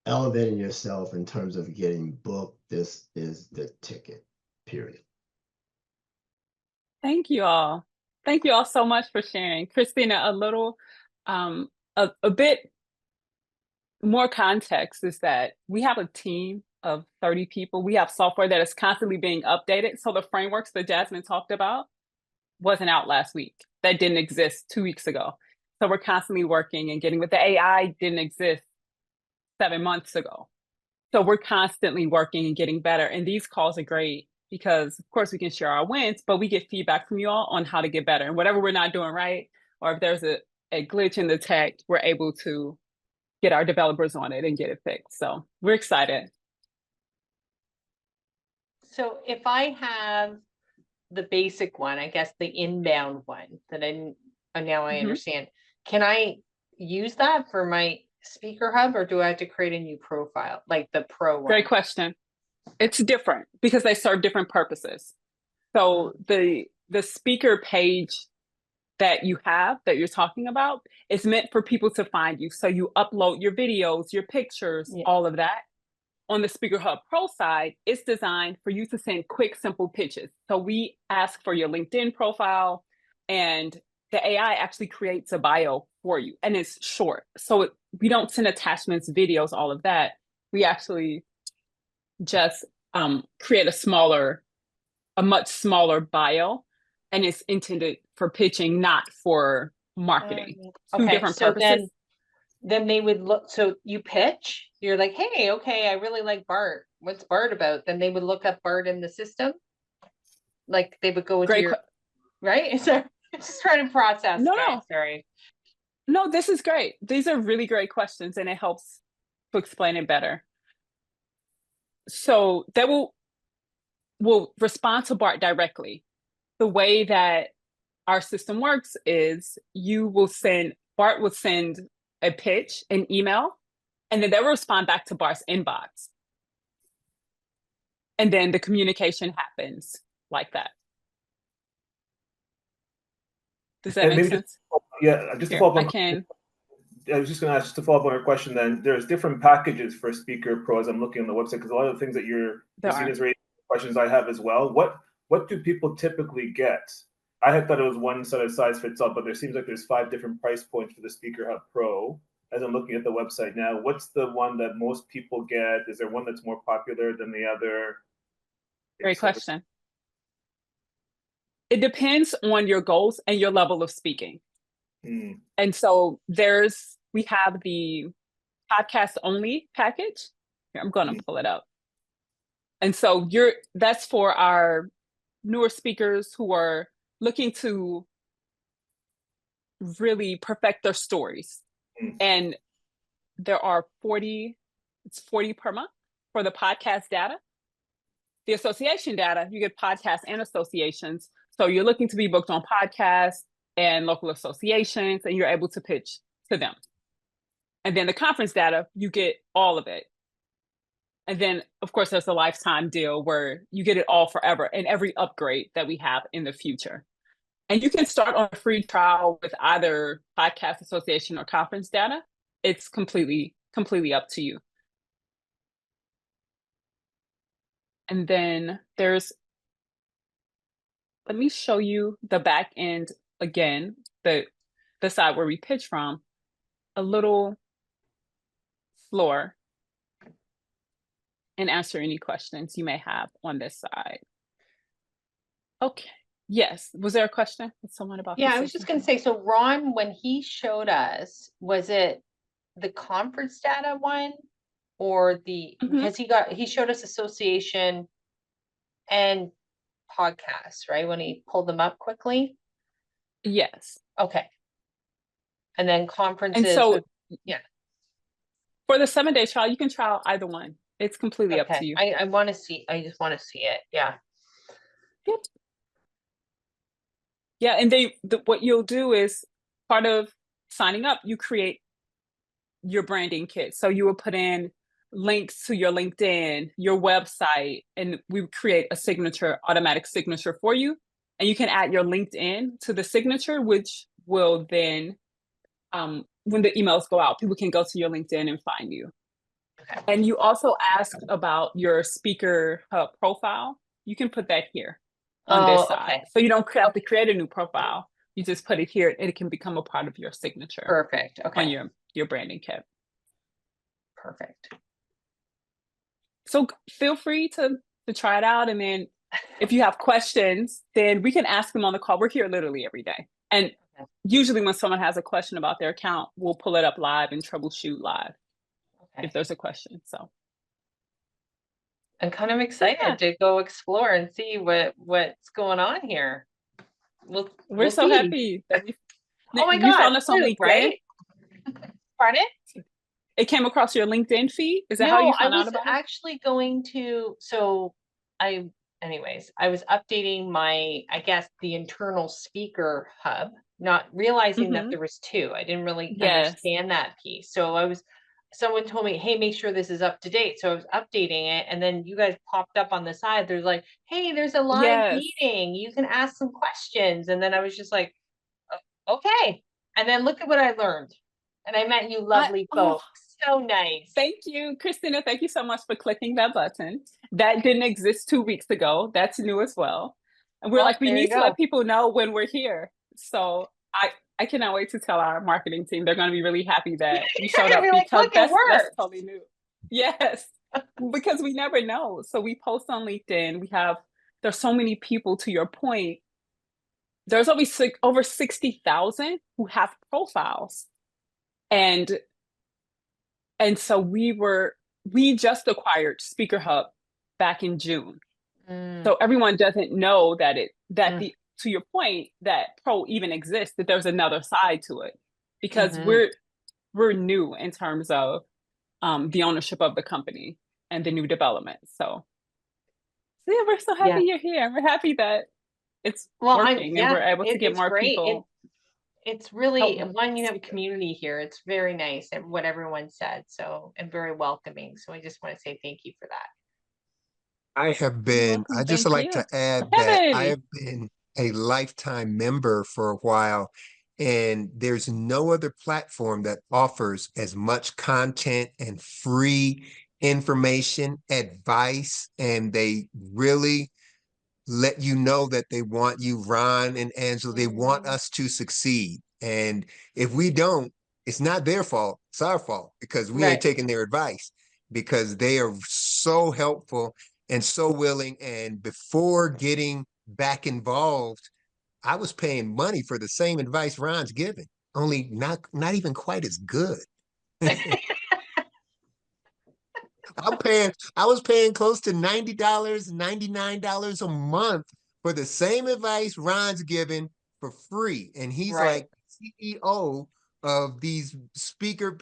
elevating yourself in terms of getting booked, this is the ticket, period. Thank you all. Thank you all so much for sharing. Christina, a bit more context is that we have a team of 30 people. We have software that is constantly being updated. So the frameworks that Jasmine talked about wasn't out last week. That didn't exist 2 weeks ago. So we're constantly working and getting with the AI didn't exist 7 months ago. So we're constantly working and getting better. And these calls are great because of course we can share our wins, but we get feedback from you all on how to get better. And whatever we're not doing right, or if there's a glitch in the tech, we're able to get our developers on it and get it fixed. So we're excited. So if I have the basic one, I guess the inbound one that now I understand, can I use that for my SpeakerHub, or do I have to create a new profile, like the pro one? Great question. It's different because they serve different purposes. So the speaker page that you have, that you're talking about, is meant for people to find you. So you upload your videos, your pictures, all of that. On the SpeakerHub Pro side, it's designed for you to send quick, simple pitches. So we ask for your LinkedIn profile, and the AI actually creates a bio for you, and it's short. So we don't send attachments, videos, all of that. We actually just create a much smaller bio, and it's intended for pitching, not for marketing. Two different purposes. Then they would look, so you pitch, you're like, hey, okay, I really like Bart. What's Bart about? Then they would look up Bart in the system. Like they would go into right? So just trying to process. No. Sorry. No, this is great. These are really great questions, and it helps to explain it better. So they will respond to Bart directly. The way that our system works is Bart will send a pitch, an email, and then they will respond back to Bart's inbox. And then the communication happens like that. Does that make sense? Just to follow up on, I was just going to ask, just to follow up on your question then, there's different packages for Speaker Pro as I'm looking on the website, because a lot of the things that Christina's raising questions I have as well. What do people typically get? I had thought it was one size fits all, but there seems like there's 5 different price points for the SpeakerHub Pro. As I'm looking at the website now, what's the one that most people get? Is there one that's more popular than the other? Great question. It depends on your goals and your level of speaking. And so we have the podcast only package. Here, I'm going to pull it up. And so that's for our newer speakers who are looking to really perfect their stories. And there are 40 per month for the podcast data. The association data, you get podcasts and associations. So you're looking to be booked on podcasts and local associations, and you're able to pitch to them. And then the conference data, you get all of it. And then, of course, there's a lifetime deal where you get it all forever and every upgrade that we have in the future. And you can start on a free trial with either podcast association or conference data. It's completely up to you. And then let me show you the back end again. the side where we pitch from, a little floor and answer any questions you may have on this side. Okay. Yes. Was there a question? Someone about Yeah, I was just going to say, so Ron, when he showed us, was it the conference data one or the, because he showed us association and podcasts, right? When he pulled them up quickly? Yes. Okay. And then conferences. And so, yeah. For the 7-day trial, you can trial either one. It's completely up to you. I want to see, I just want to see it. Yeah. Yep. Yeah, and what you'll do is part of signing up, you create your branding kit. So you will put in links to your LinkedIn, your website, and we create a signature, automatic signature for you. And you can add your LinkedIn to the signature, which will then, when the emails go out, people can go to your LinkedIn and find you. Okay. And you also asked about your SpeakerHub profile. You can put that here on this side. Okay. So you don't have to create a new profile. You just put it here and it can become a part of your signature. Perfect. Okay. On your branding kit. Perfect. So feel free to try it out. And then if you have questions, then we can ask them on the call. We're here literally every day. And usually when someone has a question about their account, we'll pull it up live and troubleshoot live if there's a question. So I'm kind of excited to go explore and see what's going on here. We're so happy that oh my God, you found us on LinkedIn, right? Pardon? It came across your LinkedIn feed? Is that how you found out about it? I was actually going to, anyways, I was updating my, I guess, the internal SpeakerHub, not realizing that there was two. I didn't really understand that piece. So someone told me, hey, make sure this is up to date. So I was updating it. And then you guys popped up on the side. There's like, hey, there's a live meeting. You can ask some questions. And then I was just like, okay. And then look at what I learned. And I met you lovely folks. So nice. Thank you, Christina. Thank you so much for clicking that button. That didn't exist 2 weeks ago. That's new as well. And we're we need to let people know when we're here. So I cannot wait to tell our marketing team. They're going to be really happy that you showed up because that's totally new. Yes, because we never know. So we post on LinkedIn. There's so many people, to your point. There's always over 60,000 who have profiles. And so we just acquired SpeakerHub back in June. So everyone doesn't know that to your point, that pro even exists, that there's another side to it, because we're new in terms of the ownership of the company and the new development. So yeah, we're so happy you're here. We're happy that it's working and we're able to get more people. It's really, one, you have a community here. It's very nice and what everyone said. So, and very welcoming. So I just want to say thank you for that. I just like to add that I have been a lifetime member for a while, and there's no other platform that offers as much content and free information, advice, and they really let you know that they want you, Ron and Angela, they want us to succeed. And if we don't, it's not their fault, it's our fault, because we ain't taking their advice, because they are so helpful and so willing. And before getting back involved, I was paying money for the same advice Ron's giving, only not even quite as good. I was paying close to $90, $99 a month for the same advice Ron's giving for free. And he's like CEO of these speaker,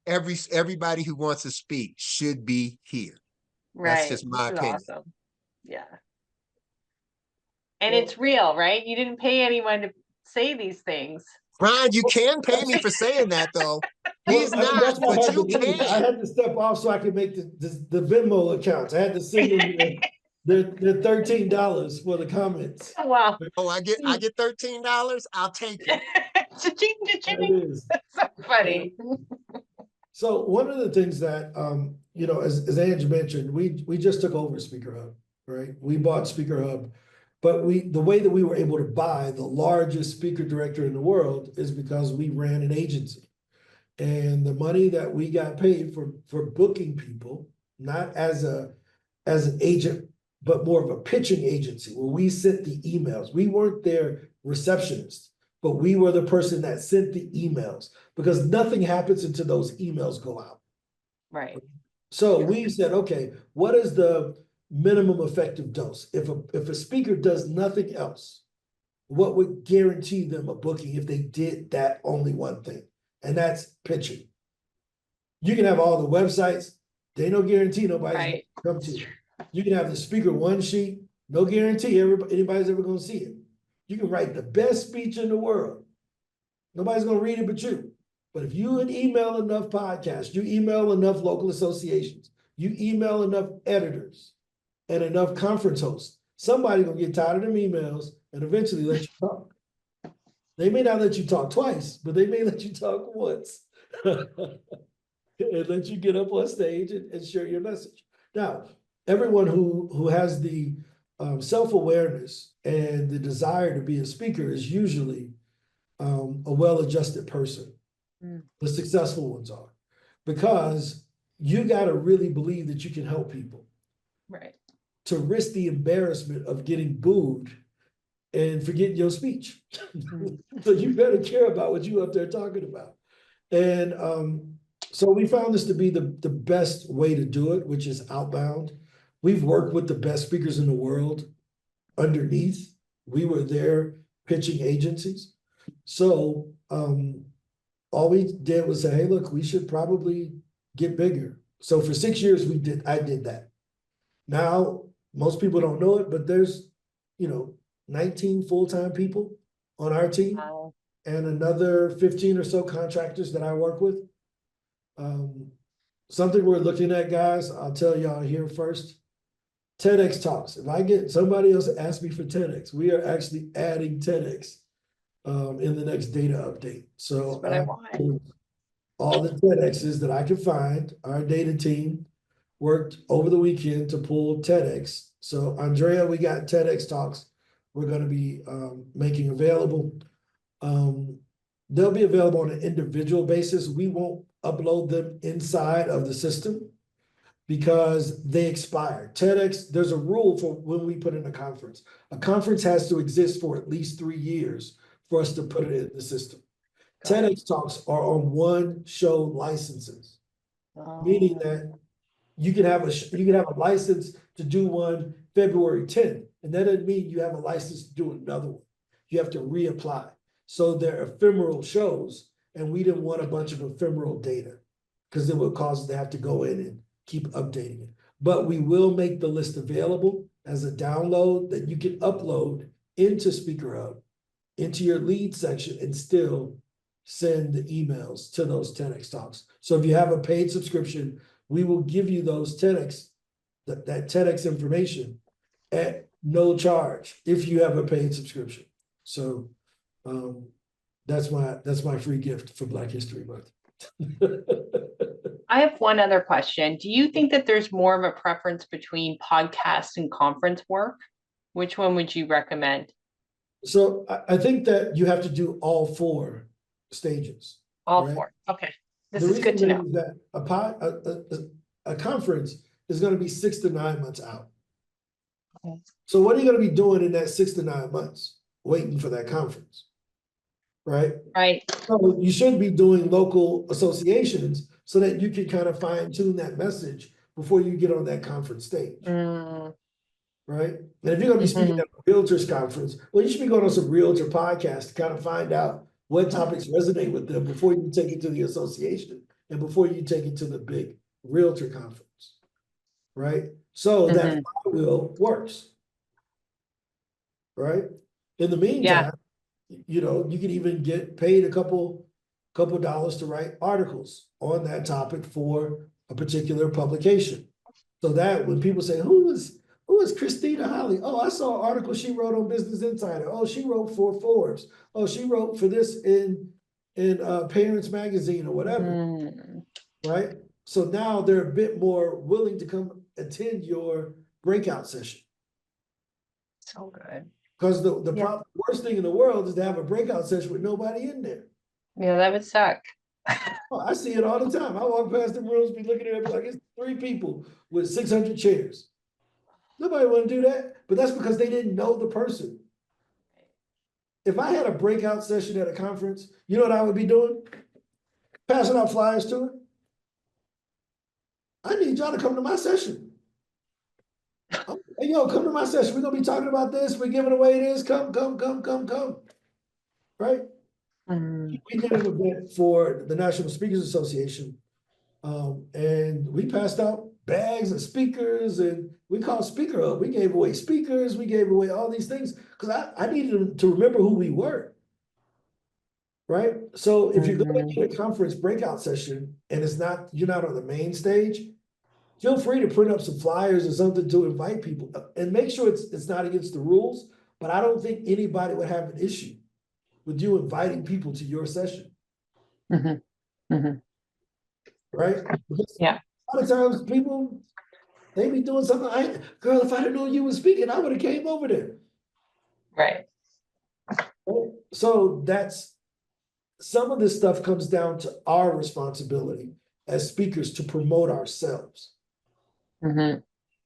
everybody who wants to speak should be here. That's just my opinion. Awesome. Yeah. And it's real, right? You didn't pay anyone to say these things. Ron, you can pay me for saying that, though. He's not, that's what but I had you to do. can. I had to step off so I could make the Venmo accounts. I had to send them the $13 for the comments. Oh, wow. Oh, I get $13. I'll take it. It is. That's so funny. So one of the things that as Ange mentioned, we just took over SpeakerHub, right? We bought SpeakerHub But the way that we were able to buy the largest speaker director in the world is because we ran an agency. And the money that we got paid for booking people, not as an agent, but more of a pitching agency where we sent the emails. We weren't their receptionists, but we were the person that sent the emails because nothing happens until those emails go out. Right. So we said, okay, what is the minimum effective dose? If a speaker does nothing else, what would guarantee them a booking if they did that only one thing? And that's pitching. You can have all the websites, they no guarantee nobody's gonna come to you. You can have the speaker one sheet, no guarantee anybody's ever gonna see it. You can write the best speech in the world. Nobody's gonna read it but you. But if you email enough podcasts, you email enough local associations, you email enough editors and enough conference hosts, somebody's gonna get tired of them emails and eventually let you talk. They may not let you talk twice, but they may let you talk once. And let you get up on stage and share your message. Now, everyone who has the self-awareness and the desire to be a speaker is usually a well-adjusted person. The successful ones are, because you got to really believe that you can help people. Right. To risk the embarrassment of getting booed and forgetting your speech. So you better care about what you up there talking about. And so we found this to be the best way to do it, which is outbound. We've worked with the best speakers in the world underneath. We were their pitching agencies. So all we did was say, hey, look, we should probably get bigger. So for 6 years, I did that. Now, most people don't know it, but there's, 19 full-time people on our team. Wow. And another 15 or so contractors that I work with. Something we're looking at, guys, I'll tell y'all here first. TEDx Talks. If I get somebody else to ask me for TEDx, we are actually adding TEDx in the next data update. So all the TEDx's that I can find, our data team worked over the weekend to pull TEDx. So Andrea, we got TEDx Talks we're going to be making available. They'll be available on an individual basis. We won't upload them inside of the system because they expire. TEDx, there's a rule for when we put in a conference. A conference has to exist for at least 3 years for us to put it in the system. TEDx Talks are on one show licenses, meaning that you can have a license to do one February 10th, and that doesn't mean you have a license to do another one. You have to reapply. So they're ephemeral shows, and we didn't want a bunch of ephemeral data because it would cause us to have to go in and keep updating it. But we will make the list available as a download that you can upload into SpeakerHub, into your lead section, and still send the emails to those TEDx Talks. So if you have a paid subscription, we will give you those TEDx, that TEDx information at no charge if you have a paid subscription. So that's my free gift for Black History Month. I have one other question. Do you think that there's more of a preference between podcast and conference work? Which one would you recommend? So I think that you have to do all 4 stages. All 4. Okay. This is good to know. That a conference is going to be 6 to 9 months out. Okay. So what are you going to be doing in that 6 to 9 months? Waiting for that conference, right? Right. So you should be doing local associations so that you can kind of fine tune that message before you get on that conference stage. Right? And if you're going to be speaking at a realtors conference, well, you should be going on some realtor podcasts to kind of find out what topics resonate with them before you take it to the association and before you take it to the big realtor conference, right? So that flywheel works, right? In the meantime, you can even get paid a couple dollars to write articles on that topic for a particular publication. So that when people say, who is Christina Holly? Oh, I saw an article she wrote on Business Insider. Oh, she wrote for Forbes. Oh, she wrote for this in Parents Magazine or whatever, right? So now they're a bit more willing to come attend your breakout session. So good. Because the worst thing in the world is to have a breakout session with nobody in there. Yeah, that would suck. Oh, I see it all the time. I walk past the rooms, be looking at it, be like, it's 3 people with 600 chairs. Nobody want to do that, but that's because they didn't know the person. If I had a breakout session at a conference, you know what I would be doing? Passing out flyers to it. I need y'all to come to my session. Hey, yo, come to my session. We're gonna be talking about this. We're giving away this. Come. Right? We did an event for the National Speakers Association. And we passed out bags of speakers, and we called SpeakerHub. We gave away speakers, we gave away all these things, because I needed them to remember who we were. Right? So if you're going to a conference breakout session and you're not on the main stage, feel free to print up some flyers or something to invite people, and make sure it's not against the rules. But I don't think anybody would have an issue with you inviting people to your session. Right? Because yeah. A lot of times people, they be doing something. Girl, if I didn't know you were speaking, I would have came over there. Right. So some of this stuff comes down to our responsibility as speakers to promote ourselves.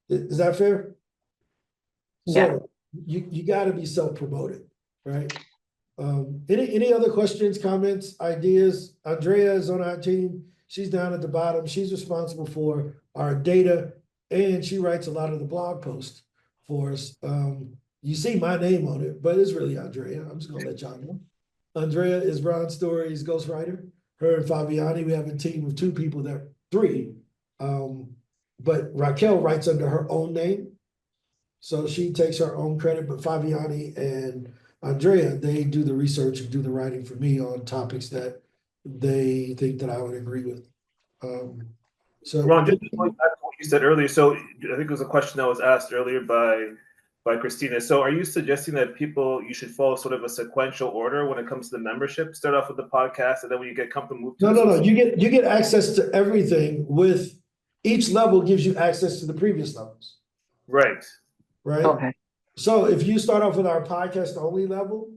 Is that fair? Yeah. So you got to be self-promoted, right? Any other questions, comments, ideas? Andrea is on our team. She's down at the bottom. She's responsible for our data, and she writes a lot of the blog posts for us. You see my name on it, but it's really Andrea. I'm just gonna let y'all know. Andrea is Ron Story's ghostwriter. Her and Fabiani, we have a team of 2 people there, 3. But Raquel writes under her own name. So she takes her own credit, but Fabiani and Andrea, they do the research and do the writing for me on topics that they think that I would agree with. So Ron, just going back to what you said earlier, so I think it was a question that was asked earlier by Christina. So are you suggesting that you should follow sort of a sequential order when it comes to the membership? Start off with the podcast, and then when you get comfortable, move to No. You get access to everything. With each level gives you access to the previous levels. Right. Okay. So if you start off with our podcast only level,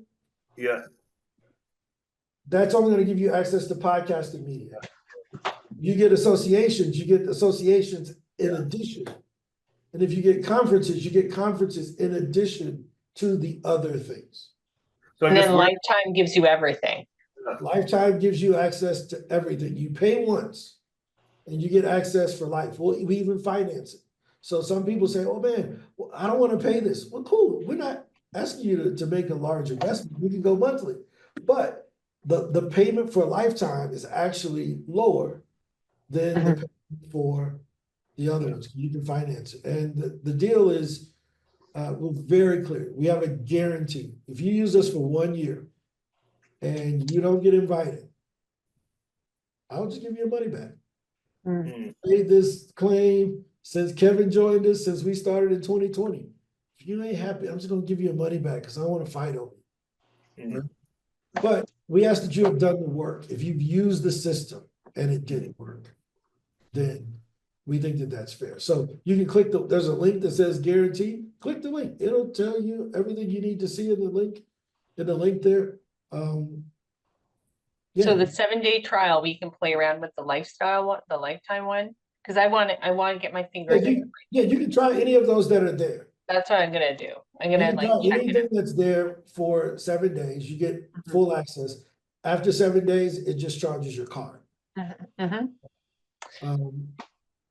that's only going to give you access to podcasting media. You get associations in addition. And if you get conferences in addition to the other things. So and then Lifetime gives you everything. Lifetime gives you access to everything. You pay once and you get access for life. We even finance it. So some people say, oh man, well, I don't want to pay this. Well, cool. We're not asking you to make a large investment. We can go monthly. But the payment for Lifetime is actually lower than the payment for the other ones. You can finance it. And the deal is, we're very clear. We have a guarantee. If you use us for 1 year and you don't get invited, I'll just give you your money back. Made this claim since Kevin joined us, since we started in 2020. If you ain't happy, I'm just gonna give you your money back because I don't want to fight over it. But we ask that you have done the work. If you've used the system and it didn't work, then we think that that's fair. So you can click there's a link that says guarantee. Click the link. It'll tell you everything you need to see in the link there. So the 7-day trial, we can play around with the Lifetime one, because I want to get my fingers in. You can try any of those that are there. That's what I'm gonna do. I'm gonna check anything that's there for 7 days. You get full access. After 7 days, it just charges your card.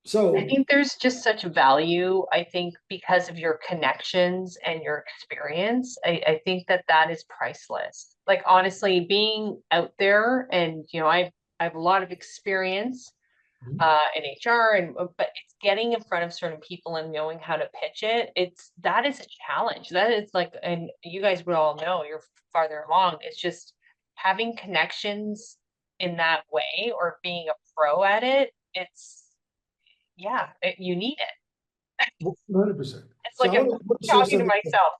So I think there's just such value. I think because of your connections and your experience, I think that is priceless. Like honestly, being out there, and I have a lot of experience in HR, but it's getting in front of certain people and knowing how to pitch it. That is a challenge. That is and you guys would all know, you're farther along. It's just having connections in that way, or being a pro at it. You need it. 100%. It's like I'm talking to myself.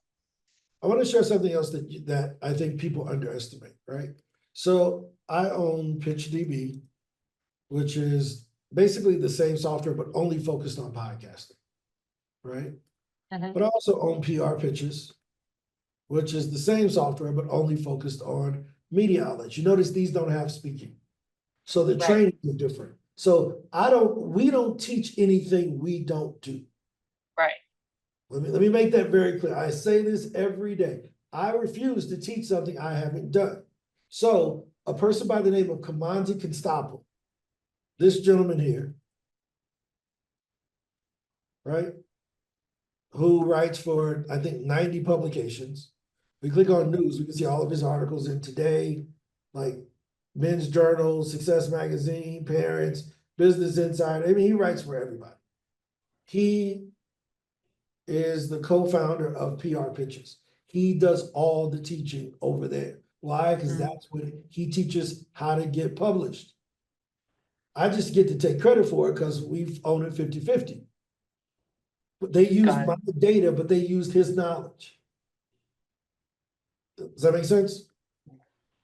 I want to share something else that I think people underestimate, right? So I own PitchDB, which is basically the same software, but only focused on podcasting, right? But I also own PR Pitches, which is the same software, but only focused on media outlets. You notice these don't have speaking. So the training is different. So we don't teach anything we don't do. Right. Let me make that very clear. I say this every day. I refuse to teach something I haven't done. So a person by the name of Kamanzi Constable, this gentleman here, right, who writes for, I think, 90 publications. We click on news, we can see all of his articles in Today, like Men's Journal, Success Magazine, Parents, Business Insider. I mean, he writes for everybody. He is the co-founder of PR Pitches. He does all the teaching over there. Why? Because that's what he teaches how to get published. I just get to take credit for it because we've owned it 50-50. But they use my data, but they used his knowledge. Does that make sense?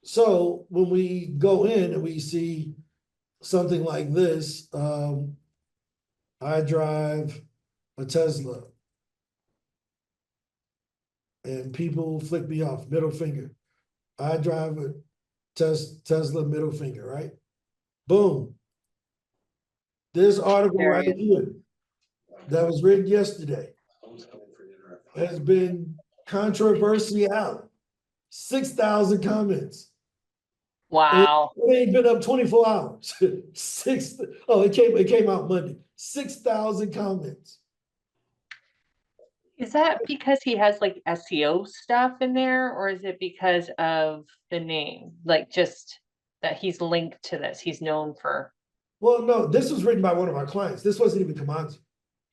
So when we go in and we see something like this, I drive a Tesla and people flick me off, middle finger. I drive a Tesla, middle finger, right? Boom. This article right here that was written yesterday has been controversial. 6,000 comments. Wow. It ain't been up 24 hours. It came out Monday. 6,000 comments. Is that because he has like SEO stuff in there, or is it because of the name? Like just that he's linked to this, he's known for. Well, no, this was written by one of our clients. This wasn't even Kamanzi.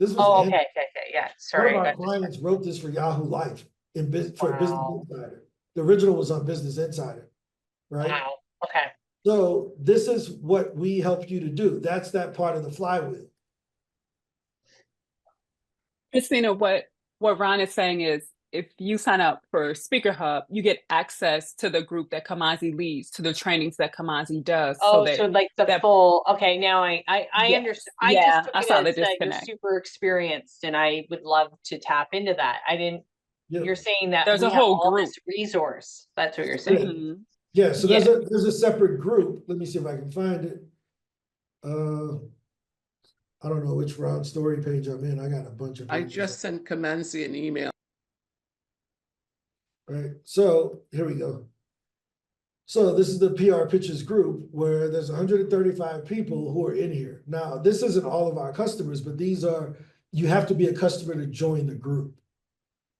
This was okay, yeah, sorry. One of our clients wrote this for Yahoo Life for Business Insider. The original was on Business Insider, right? Wow, okay. So this is what we help you to do. That's that part of the flywheel. Christina, what Ron is saying is, if you sign up for SpeakerHub, you get access to the group that Kamanzi leads, to the trainings that Kamanzi does. Oh, so like the full, okay, now I understand. I just took it as that you're super experienced and I would love to tap into that. I didn't, you're saying that there's we a have whole all group. this resource. That's what you're saying. Yeah, so there's a separate group. Let me see if I can find it. I don't know which Ron story page I'm in. I got a bunch of pages. I just sent Kamanzi an email. Right, so here we go. So this is the PR Pitches group where there's 135 people who are in here. Now, this isn't all of our customers, but these are, you have to be a customer to join the group,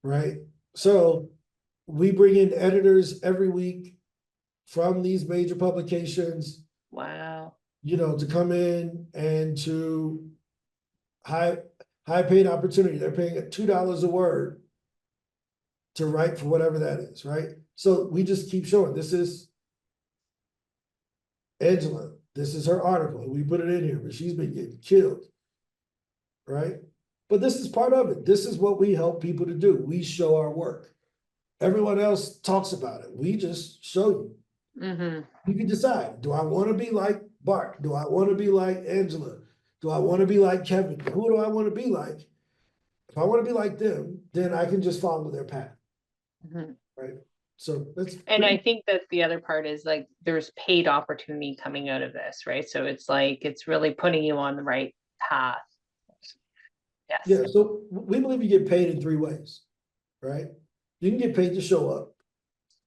right? So we bring in editors every week from these major publications. Wow. You know, to come in and to high paid opportunity. They're paying $2 a word to write for whatever that is, right? So we just keep showing. This is Angela. This is her article. We put it in here, but she's been getting killed, right? But this is part of it. This is what we help people to do. We show our work. Everyone else talks about it. We just show you. You can decide, do I want to be like Bart? Do I want to be like Angela? Do I want to be like Kevin? Who do I want to be like? If I want to be like them, then I can just follow their path. Right. So that's. And I think that the other part is like there's paid opportunity coming out of this, right? So it's like it's really putting you on the right path. Yes. Yeah. So we believe you get paid in 3 ways, right? You can get paid to show up.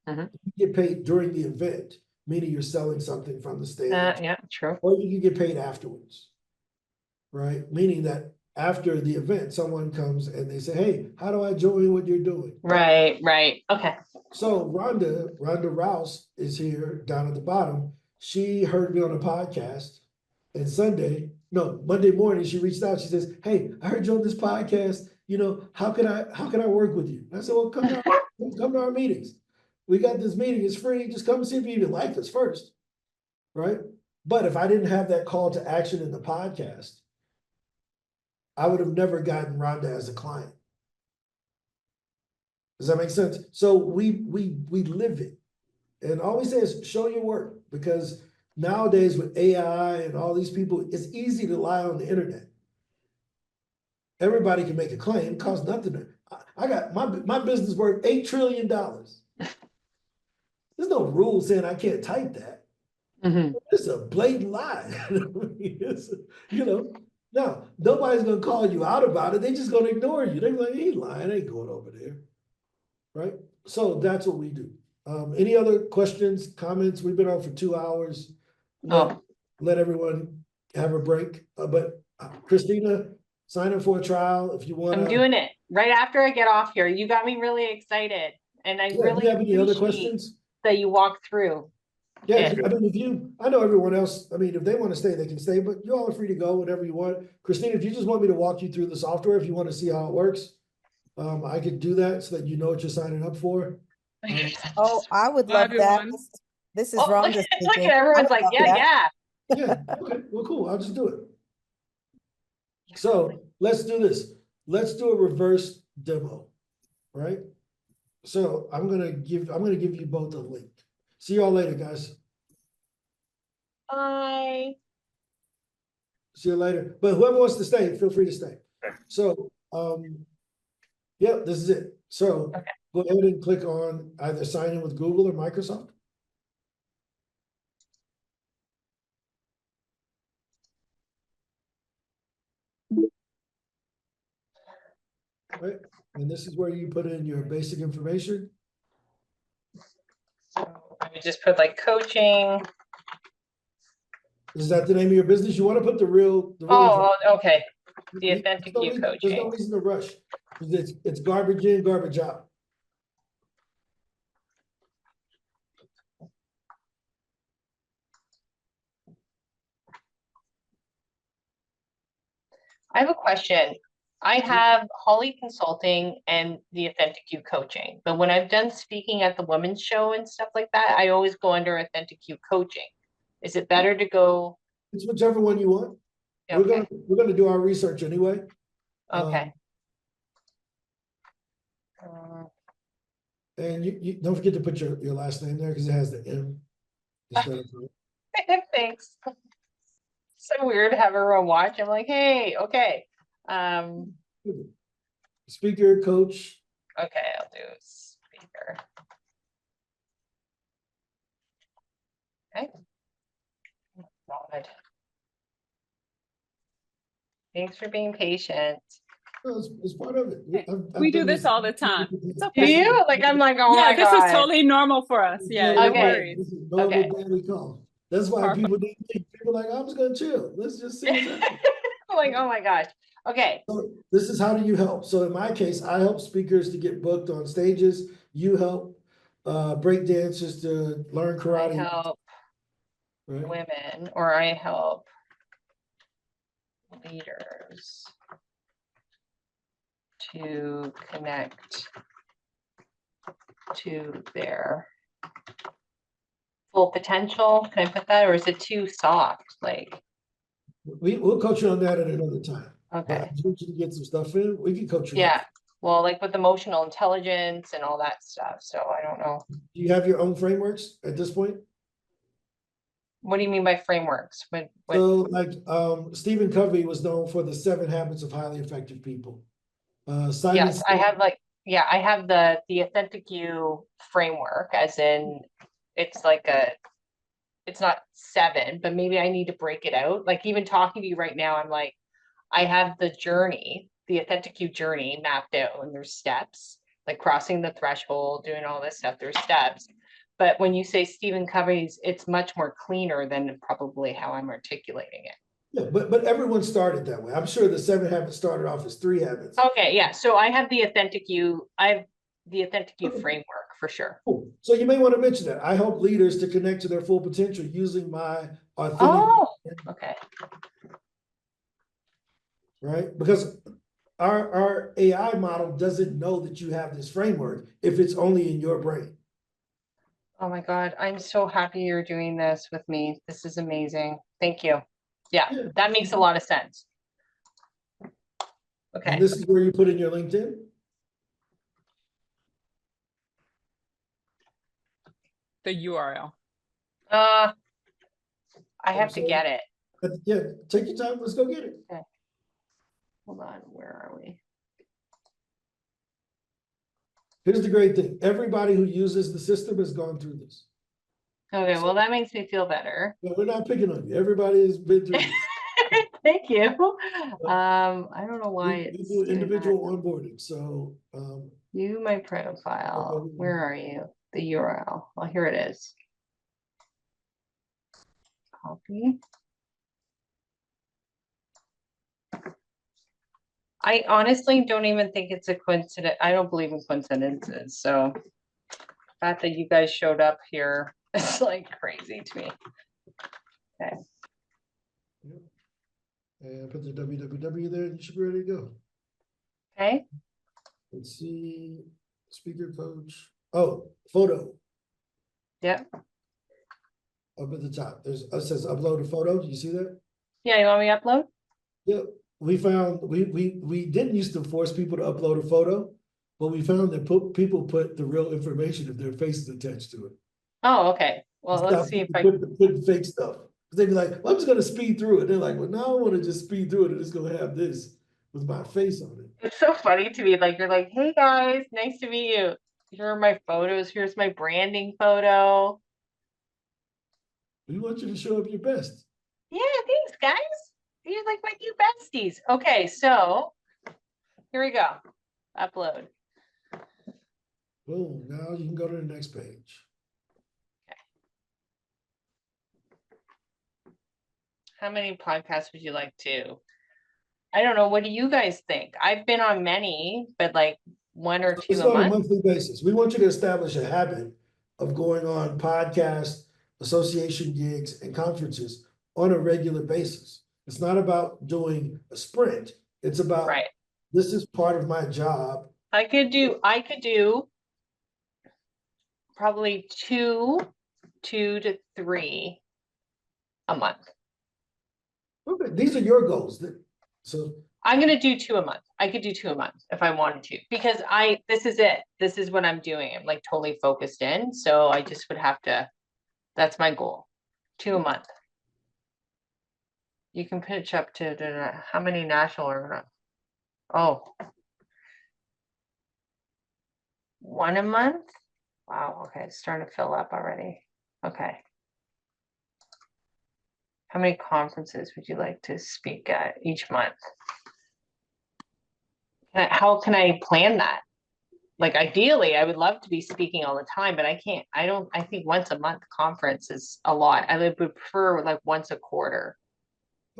You can get paid during the event, meaning you're selling something from the stage. Yeah, true. Or you can get paid afterwards, right? Meaning that after the event, someone comes and they say, hey, how do I join what you're doing? Right. Okay. So Rhonda Rouse is here down at the bottom. She heard me on a podcast, and Monday morning, she reached out. She says, hey, I heard you on this podcast. You know, how can I work with you? And I said, well, come to our meetings. We got this meeting, it's free. Just come and see if you even like us first, right? But if I didn't have that call to action in the podcast, I would have never gotten Rhonda as a client. Does that make sense? So we live it. And all we say is show your work, because nowadays with AI and all these people, it's easy to lie on the internet. Everybody can make a claim, it costs nothing. I got my business worth $8 trillion. There's no rule saying I can't type that. It's a blatant lie. Now nobody's gonna call you out about it. They're just gonna ignore you. They're like, he lying, ain't going over there. Right? So that's what we do. Any other questions, comments? We've been on for 2 hours. Let everyone have a break. But Christina, sign up for a trial if you want. I'm doing it right after I get off here. You got me really excited, and I really do you have any other appreciate questions that you walked through. Yeah, I mean, I know everyone else, I mean, if they want to stay, they can stay, but you all are free to go whenever you want. Christina, if you just want me to walk you through the software, if you want to see how it works, I could do that so that you know what you're signing up for. Oh, I would love that. This is Rhonda speaking. Look at everyone's like, yeah. Yeah, okay, well, cool, I'll just do it. So let's do this. Let's do a reverse demo, right? So I'm gonna give you both a link. See y'all later, guys. Bye. See you later. But whoever wants to stay, feel free to stay. So, yeah, this is it. So go ahead and click on either sign in with Google or Microsoft. Right, and this is where you put in your basic information. I would just put like coaching. Is that the name of your business? You want to put the real okay. The Authentic You Coaching. There's no reason to rush. It's garbage in, garbage out. I have a question. I have Holly Consulting and the Authentic You Coaching, but when I've done speaking at the women's show and stuff like that, I always go under Authentic You Coaching. Is it better to go? It's whichever one you want. Okay. We're gonna do our research anyway. Okay. And you don't forget to put your last name there because it has the M instead of Thanks. So weird to have everyone watch. I'm like, hey, okay. Speaker, coach. Okay, I'll do speaker. Okay. God. Thanks for being patient. It's part of it. We do this all the time. It's okay. Do you? Like, I'm like, oh my God. Yeah, this is totally normal for us. Yeah, no worries. This is normal daily call. That's why people are like, I'm just gonna chill. Let's just see what's happening. I'm like, oh my gosh. Okay. So this is how do you help? So in my case, I help speakers to get booked on stages. You help break dancers to learn karate. I help women, or I help leaders to connect to their full potential. Can I put that, or is it too soft? Like, we'll coach you on that at another time. Okay. But once you get some stuff in, we can coach you. Yeah. Well, like with emotional intelligence and all that stuff. So I don't know. Do you have your own frameworks at this point? What do you mean by frameworks? What... So like Stephen Covey was known for the 7 habits of highly effective people. Yes, I have I have the Authentic You framework, as in it's like it's not 7, but maybe I need to break it out. Like even talking to you right now, I'm like, I have the journey, the Authentic You journey mapped out, and there's steps, like crossing the threshold, doing all this stuff, there's steps. But when you say Stephen Covey's, it's much more cleaner than probably how I'm articulating it. Yeah, but everyone started that way. I'm sure the 7 habits started off as 3 habits. Okay, yeah. So I have the Authentic You, framework for sure. Cool. So you may want to mention that. I help leaders to connect to their full potential using my authentic. Oh, okay. Right? Because our AI model doesn't know that you have this framework if it's only in your brain. Oh my God, I'm so happy you're doing this with me. This is amazing. Thank you. Yeah, that makes a lot of sense. Okay. And this is where you put in your LinkedIn? The URL. I have to get it. Yeah, take your time. Let's go get it. Okay. Hold on, where are we? Here's the great thing. Everybody who uses the system has gone through this. Okay, well, that makes me feel better. No, we're not picking on you. Everybody has been through this. Thank you. I don't know why We it's do doing individual onboarding, so. that. View my profile. Where are you? The URL. Well, here it is. Copy. I honestly don't even think it's a coincidence. I don't believe in coincidences. So the fact that you guys showed up here is like crazy to me. Okay. And put the www there, you should be ready to go. Okay. Let's see, speaker coach. Oh, photo. Yep. Up at the top, it says upload a photo. Do you see that? Yeah, you want me to upload? Yep. We found we didn't used to force people to upload a photo, but we found that people put the real information if their face is attached to it. Oh, okay. Well, let's see if I put fake stuff. They'd be like, well, I'm just gonna speed through it. They're like, well, now I want to just speed through it and it's gonna have this with my face on it. It's so funny to me. Like, you're like, hey guys, nice to meet you. Here are my photos. Here's my branding photo. We want you to show up your best. Yeah, thanks, guys. You're like my new besties. Okay, so here we go. Upload. Boom. Now you can go to the next page. How many podcasts would you like to? I don't know. What do you guys think? I've been on many, but like one or two It's a on a month. monthly basis. We want you to establish a habit of going on podcasts, association gigs, and conferences on a regular basis. It's not about doing a sprint. It's about this is part of my job. I could do probably two to three a month. Okay, these are your goals. So I'm gonna do 2 a month. I could do 2 a month if I wanted to, because this is it. This is what I'm doing. I'm like totally focused in. So I just would have to, that's my goal. 2 a month. You can pitch up to how many national are, oh, 1 a month? Wow, okay, it's starting to fill up already. Okay. How many conferences would you like to speak at each month? How can I plan that? Like ideally, I would love to be speaking all the time, but I can't. I think once a month conference is a lot. I would prefer like once a quarter.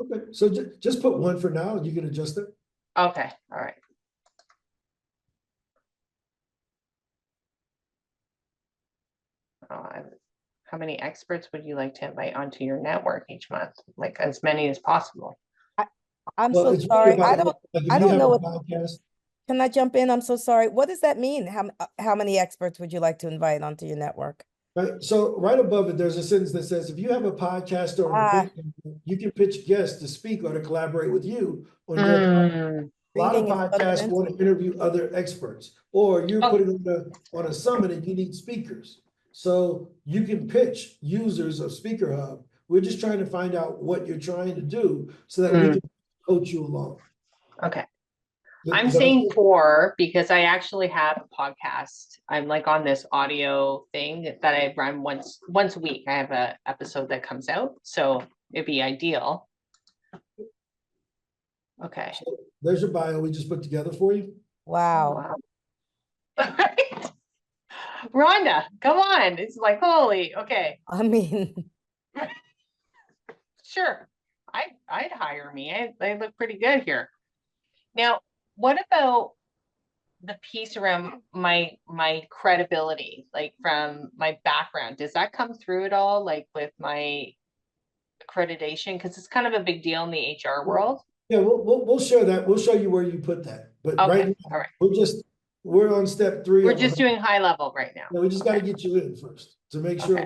okay, so just put 1 for now and you can adjust it. Okay, all right. How many experts would you like to invite onto your network each month? Like as many as possible. I'm Well, so it's really sorry. about, I like, if you don't have know a what. podcast. Can I jump in? I'm so sorry. What does that mean? How many experts would you like to invite onto your network? Right. So right above it, there's a sentence that says, if you have a podcast or an event, you can pitch guests to speak or to collaborate with you on your podcast. A lot of Reading is podcasts want to interview other experts, or you're putting on a summit and you need speakers. So you can pitch users of SpeakerHub. We're just trying to find out what you're trying to do so that we can coach you along. Okay. I'm saying 4 because I actually have a podcast. I'm like on this audio thing that I run once a week. I have an episode that comes out, so it'd be ideal. Okay. So there's your bio we just put together for you. Wow. Rhonda, come on. It's like, holy, okay. I mean, sure. I'd hire me. They look pretty good here. Now, what about the piece around my credibility, like from my background? Does that come through at all, like with my accreditation? Because it's kind of a big deal in the HR world. Yeah, we'll show that. We'll show you where you put that. But right now, all right. we're on step 3. We're just doing high level right now. Yeah, we just got to get you in first to make sure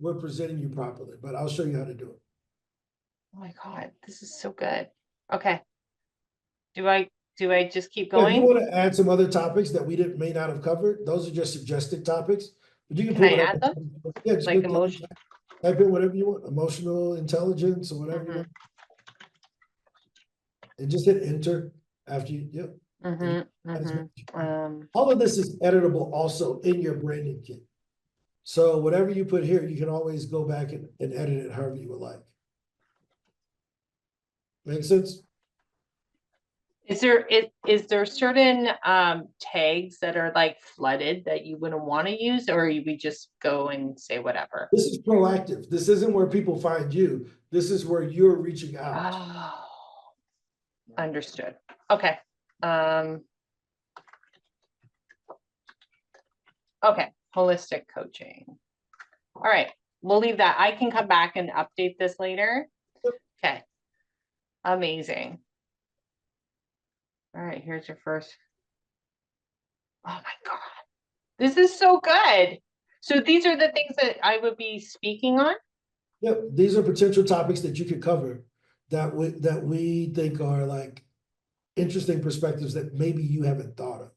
we're presenting you properly. But I'll show you how to do it. Oh my God, this is so good. Okay. Do I just keep going? Yeah, if you want to add some other topics that we may not have covered, those are just suggested topics. But you can I add them? Yeah, just like emotion. Type in whatever you want, emotional intelligence or whatever you want. And just hit enter after you, yep. All of this is editable also in your branding kit. So whatever you put here, you can always go back and edit it however you would like. Make sense? Is there certain tags that are like flooded that you wouldn't want to use, or we just go and say whatever? This is proactive. This isn't where people find you. This is where you're reaching out. Oh, understood. Okay. Okay, holistic coaching. All right, we'll leave that. I can come back and update this later. Okay, amazing. All right, here's your first. Oh my God, this is so good. So these are the things that I would be speaking on? Yep, these are potential topics that you could cover that we think are like interesting perspectives that maybe you haven't thought of.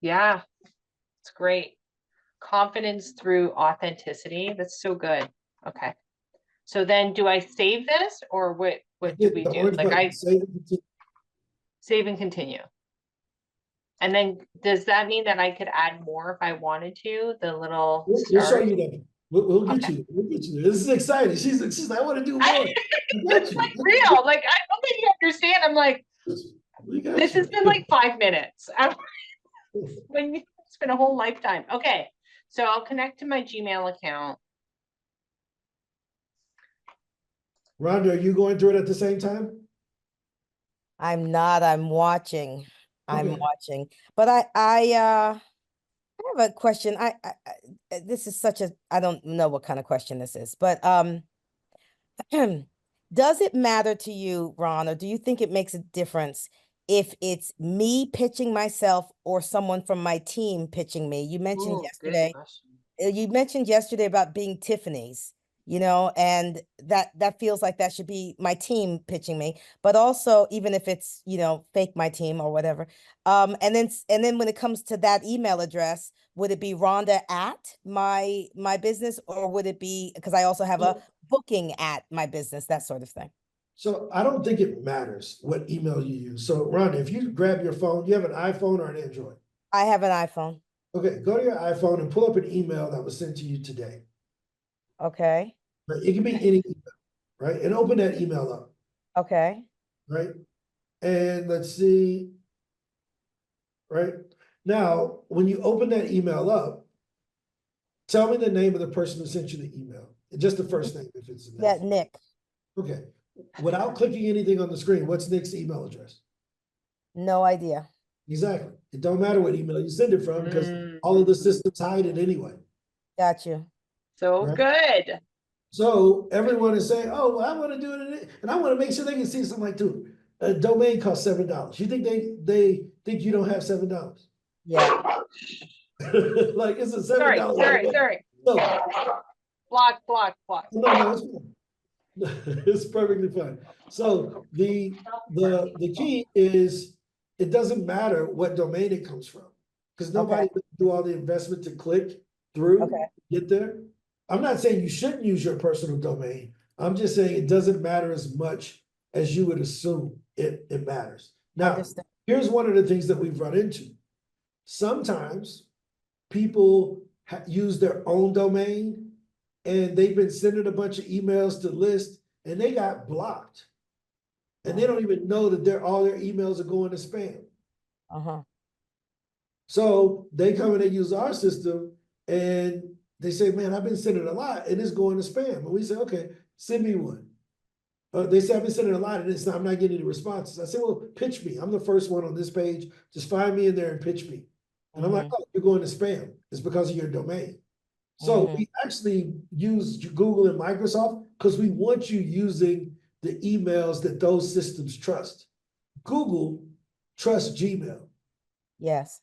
Yeah, it's great. Confidence through authenticity. That's so good. Okay. So then do I save this, or what do we do? Like I save and continue. And then does that mean that I could add more if I wanted to? The little We'll show you that. We'll get you. We'll get you. This is exciting. She's like, I want to do more. It's like real. Like I don't think you understand. I'm like, this has been like 5 minutes. When it's been a whole lifetime. Okay, so I'll connect to my Gmail account. Rhonda, are you going through it at the same time? I'm not. I'm watching. I'm Okay. watching. But I have a question. This is such a, I don't know what kind of question this is, but does it matter to you, Ron, or do you think it makes a difference if it's me pitching myself or someone from my team pitching me? You mentioned yesterday. You mentioned yesterday about being Tiffany's, you know, and that feels like that should be my team pitching me, but also even if it's, you know, fake my team or whatever. And then when it comes to that email address, would it be Rhonda at my business, or would it be, because I also have a booking at my business, that sort of thing? So I don't think it matters what email you use. So Rhonda, if you grab your phone, you have an iPhone or an Android? I have an iPhone. Okay, go to your iPhone and pull up an email that was sent to you today. Okay. Right? It can be any email, right? And open that email up. Okay. Right? And let's see. Right? Now, when you open that email up, tell me the name of the person who sent you the email. Just the first name, if it's Yeah, Nick. Okay. Without clicking anything on the screen, what's Nick's email address? No idea. Exactly. It don't matter what email you send it from because all of the systems hide it anyway. Got you. So good. So everyone is saying, oh, well, I want to do it. And I want to make sure they can see something like, dude, a domain costs $7. You think they think you don't have $7? Yeah. Like it's a $7. Sorry. No. Block. No, it's fine. It's perfectly fine. So the key is it doesn't matter what domain it comes from, because nobody do all the investment to click through, get there. I'm not saying you shouldn't use your personal domain. I'm just saying it doesn't matter as much as you would assume it matters. Now, here's one of the things that we've run into. Sometimes people use their own domain and they've been sending a bunch of emails to list and they got blocked. And they don't even know that all their emails are going to spam. So they come and they use our system and they say, man, I've been sending a lot and it's going to spam. And we say, okay, send me one. They say, I've been sending a lot and I'm not getting any responses. I say, well, pitch me. I'm the first one on this page. Just find me in there and pitch me. And I'm like, oh, you're going to spam. It's because of your domain. So we actually use Google and Microsoft because we want you using the emails that those systems trust. Google trusts Gmail. Yes.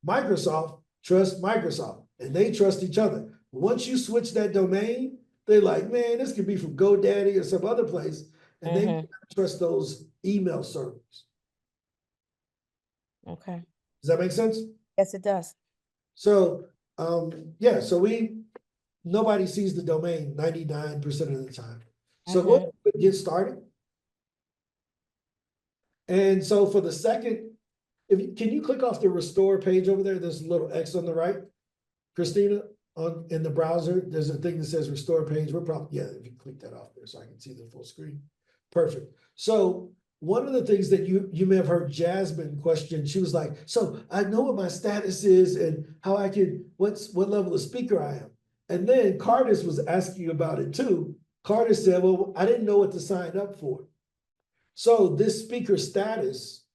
Microsoft trusts Microsoft, and they trust each other. Once you switch that domain, they're like, man, this could be from GoDaddy or some other place, and they trust those email servers. Okay. Does that make sense? Yes, it does. So, yeah, so nobody sees the domain 99% of the time. So what get started? And so for the second, can you click off the restore page over there? There's a little X on the right. Christina, in the browser, there's a thing that says restore page. We're probably, yeah, if you click that off there so I can see the full screen. Perfect. So one of the things that you may have heard Jasmine question, she was like, so I know what my status is and how I can, what level of speaker I am. And then Cardis was asking about it too. Cardis said, well, I didn't know what to sign up for. So this speaker status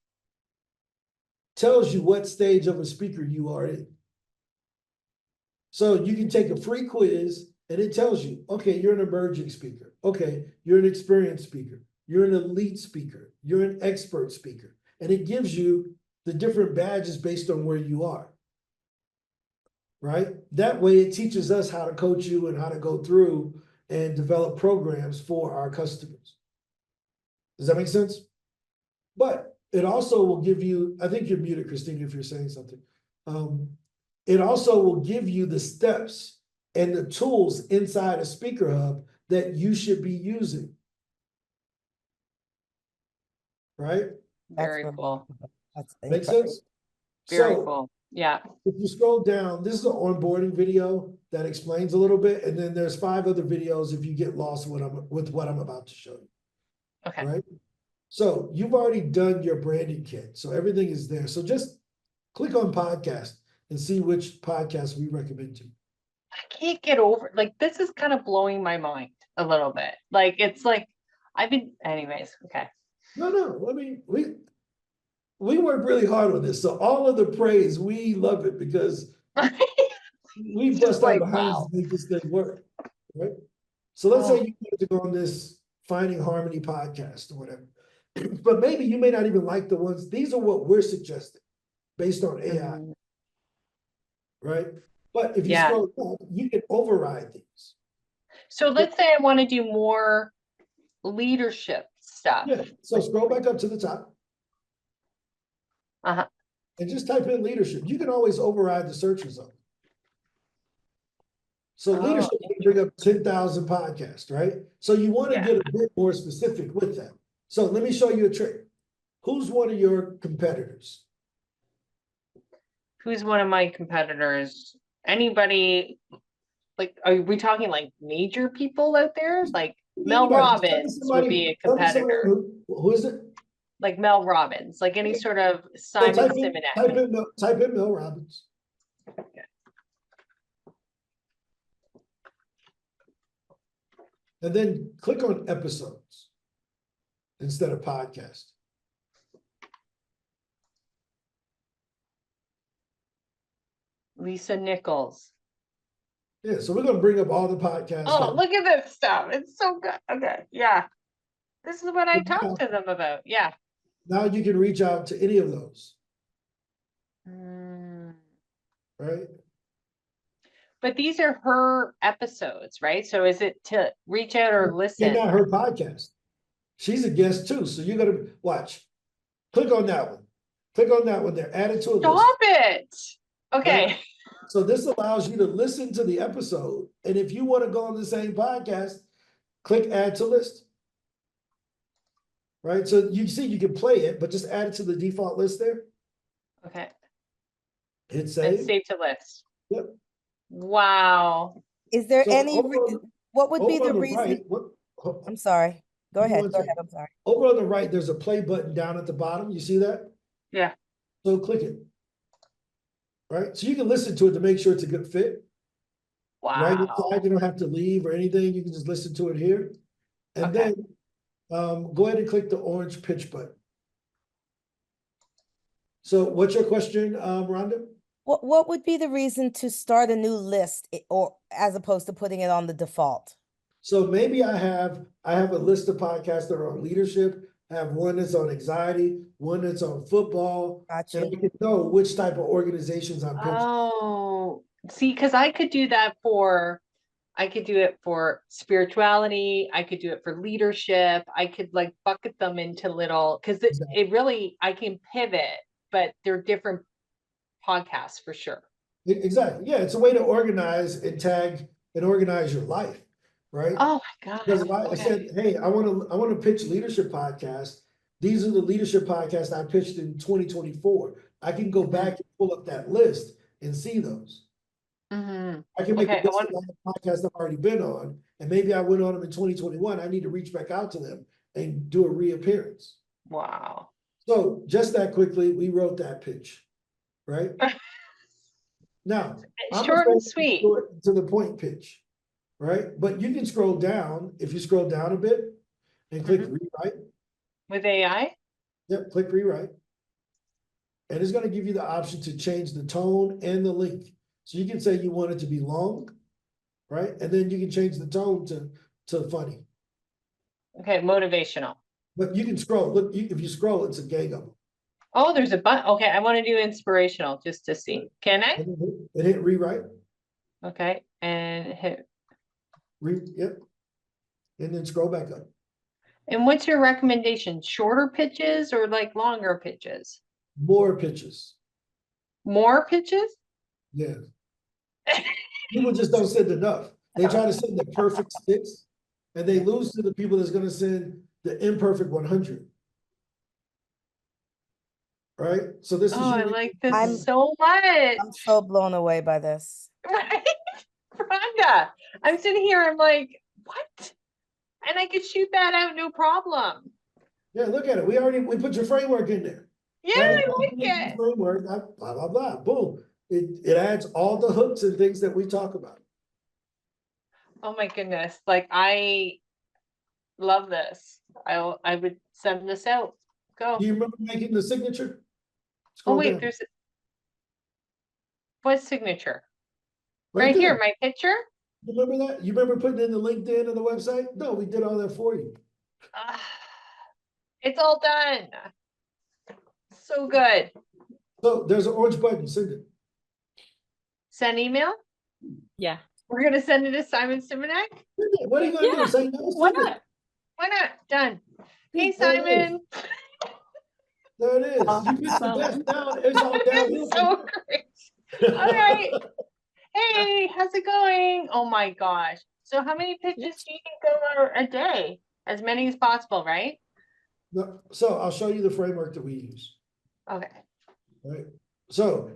tells you what stage of a speaker you are in. So you can take a free quiz and it tells you, okay, you're an emerging speaker. Okay, you're an experienced speaker. You're an elite speaker. You're an expert speaker. And it gives you the different badges based on where you are. Right? That way it teaches us how to coach you and how to go through and develop programs for our customers. Does that make sense? But it also will give you, I think you're muted, Christina, if you're saying something. It also will give you the steps and the tools inside of SpeakerHub that you should be using. Right? Very cool. Makes sense? Very cool. Yeah. If you scroll down, this is an onboarding video that explains a little bit, and then there's 5 other videos if you get lost with what I'm about to show you. Okay. Right? So you've already done your branding kit, so everything is there. So just click on podcast and see which podcast we recommend to you. I can't get over, like, this is kind of blowing my mind a little bit. Like, it's like, anyways, okay. No, I mean, we work really hard on this. So all of the praise, we love it because we bust our behinds to make this thing work, right? So let's say you wanted to go on this Finding Harmony podcast or whatever, but maybe you may not even like the ones. These are what we're suggesting based on AI, right? But if you scroll down, you can override these. So let's say I want to do more leadership stuff. Yeah, so scroll back up to the top. And just type in leadership. You can always override the search result. So leadership can bring up 10,000 podcasts, right? So you want to get a bit more specific with that. So let me show you a trick. Who's one of your competitors? Who's one of my competitors? Anybody, like, are we talking like major people out there? Like Mel Robbins would be a competitor. Who is it? Like Mel Robbins, like any sort of Simon Sinek. Type in Mel Robbins. Okay. And then click on episodes instead of podcast. Lisa Nichols. Yeah, so we're going to bring up all the podcasts. Oh, look at this stuff. It's so good. Okay, yeah. This is what I talked to them about. Yeah. Now you can reach out to any of those. Right? But these are her episodes, right? So is it to reach out or listen? They're not her podcast. She's a guest too. So you're going to watch. Click on that one. Click on that one there. Add it to a list. Stop it. Okay. Right? So this allows you to listen to the episode. And if you want to go on the same podcast, click add to list. Right? So you see you can play it, but just add it to the default list there. Okay. Hit save. And save to list. Yep. Wow. Is there any, what would be the reason? I'm sorry. Go ahead. I'm sorry. Over on the right, there's a play button down at the bottom. You see that? Yeah. So click it. Right? So you can listen to it to make sure it's a good fit. Wow. Right inside, you don't have to leave or anything. You can just listen to it here. And then go ahead and click the orange pitch button. So what's your question, Rhonda? What would be the reason to start a new list or as opposed to putting it on the default? So maybe I have a list of podcasts that are on leadership. I have one that's on anxiety, one that's on football. Gotcha. And I can know which type of organizations I'm pitching. Oh, see, because I could do that I could do it for spirituality. I could do it for leadership. I could like bucket them into little, because it really, I can pivot, but they're different podcasts for sure. Exactly. Yeah, it's a way to organize and tag and organize your life, right? Oh my God. Because if I said, hey, I want to pitch leadership podcast, these are the leadership podcasts I pitched in 2024. I can go back and pull up that list and see those. Mm-hmm. I can make Okay, a list of all the podcasts I've already been on, and maybe I went on them in 2021. I need to reach back out to them and do a reappearance. Wow. So just that quickly, we wrote that pitch, right? Now, I'm Short and sweet. to the point pitch, right? But you can scroll down, if you scroll down a bit and click rewrite. With AI? Yep, click rewrite. And it's going to give you the option to change the tone and the link. So you can say you want it to be long, right? And then you can change the tone to funny. Okay, motivational. But you can scroll. Look, if you scroll, it's a gang of them. Oh, there's a button. Okay, I want to do inspirational just to see. Can I? And hit rewrite. Okay, and hit. Yep. And then scroll back up. And what's your recommendation? Shorter pitches or like longer pitches? More pitches. More pitches? Yeah. People just don't send enough. They try to send the perfect 6, and they lose to the people that's going to send the imperfect 100. Right? So this is. Oh, I like this so much. I'm so blown away by this. Right? Rhonda, I'm sitting here, I'm like, what? And I could shoot that out, no problem. Yeah, look at it. We put your framework in there. Yeah, I like it. Framework, blah, blah, blah, boom. It adds all the hooks and things that we talk about. Oh my goodness. Like, I love this. I would send this out. Go. Do you remember making the signature? Oh wait, there's what signature? Right there. here, my picture. You remember that? You remember putting in the LinkedIn and the website? No, we did all that for you. It's all done. So good. So there's an orange button. Send it. Send email? Yeah. We're gonna send it to Simon Simonek? What are you gonna do? Say no? Why not? Why not? Done. Hey Simon. There it is. You get the best down. It's all downhill. So great. All right. Hey, how's it going? Oh my gosh. So how many pitches do you think go a day? As many as possible, right? No, so I'll show you the framework that we use. Okay. Right. So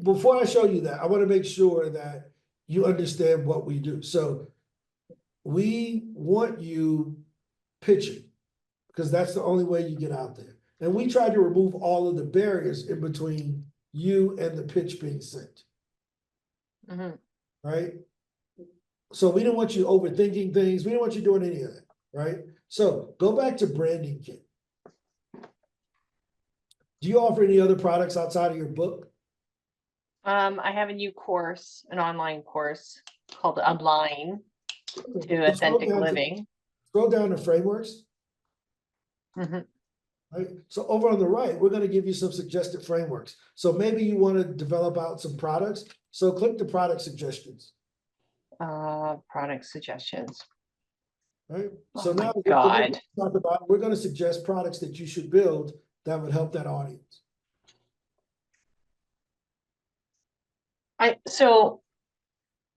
before I show you that, I want to make sure that you understand what we do. So we want you pitching because that's the only way you get out there. And we try to remove all of the barriers in between you and the pitch being sent. Right? So we don't want you overthinking things. We don't want you doing any of that. Right? So go back to Branding Kit. Do you offer any other products outside of your book? I have a new course, an online course called Align to Authentic Living. Scroll down to frameworks. Right? So over on the right, we're going to give you some suggested frameworks. So maybe you want to develop out some products. So click the product suggestions. Product suggestions. Right. Oh so now we're going to suggest products that you should build that would help that audience.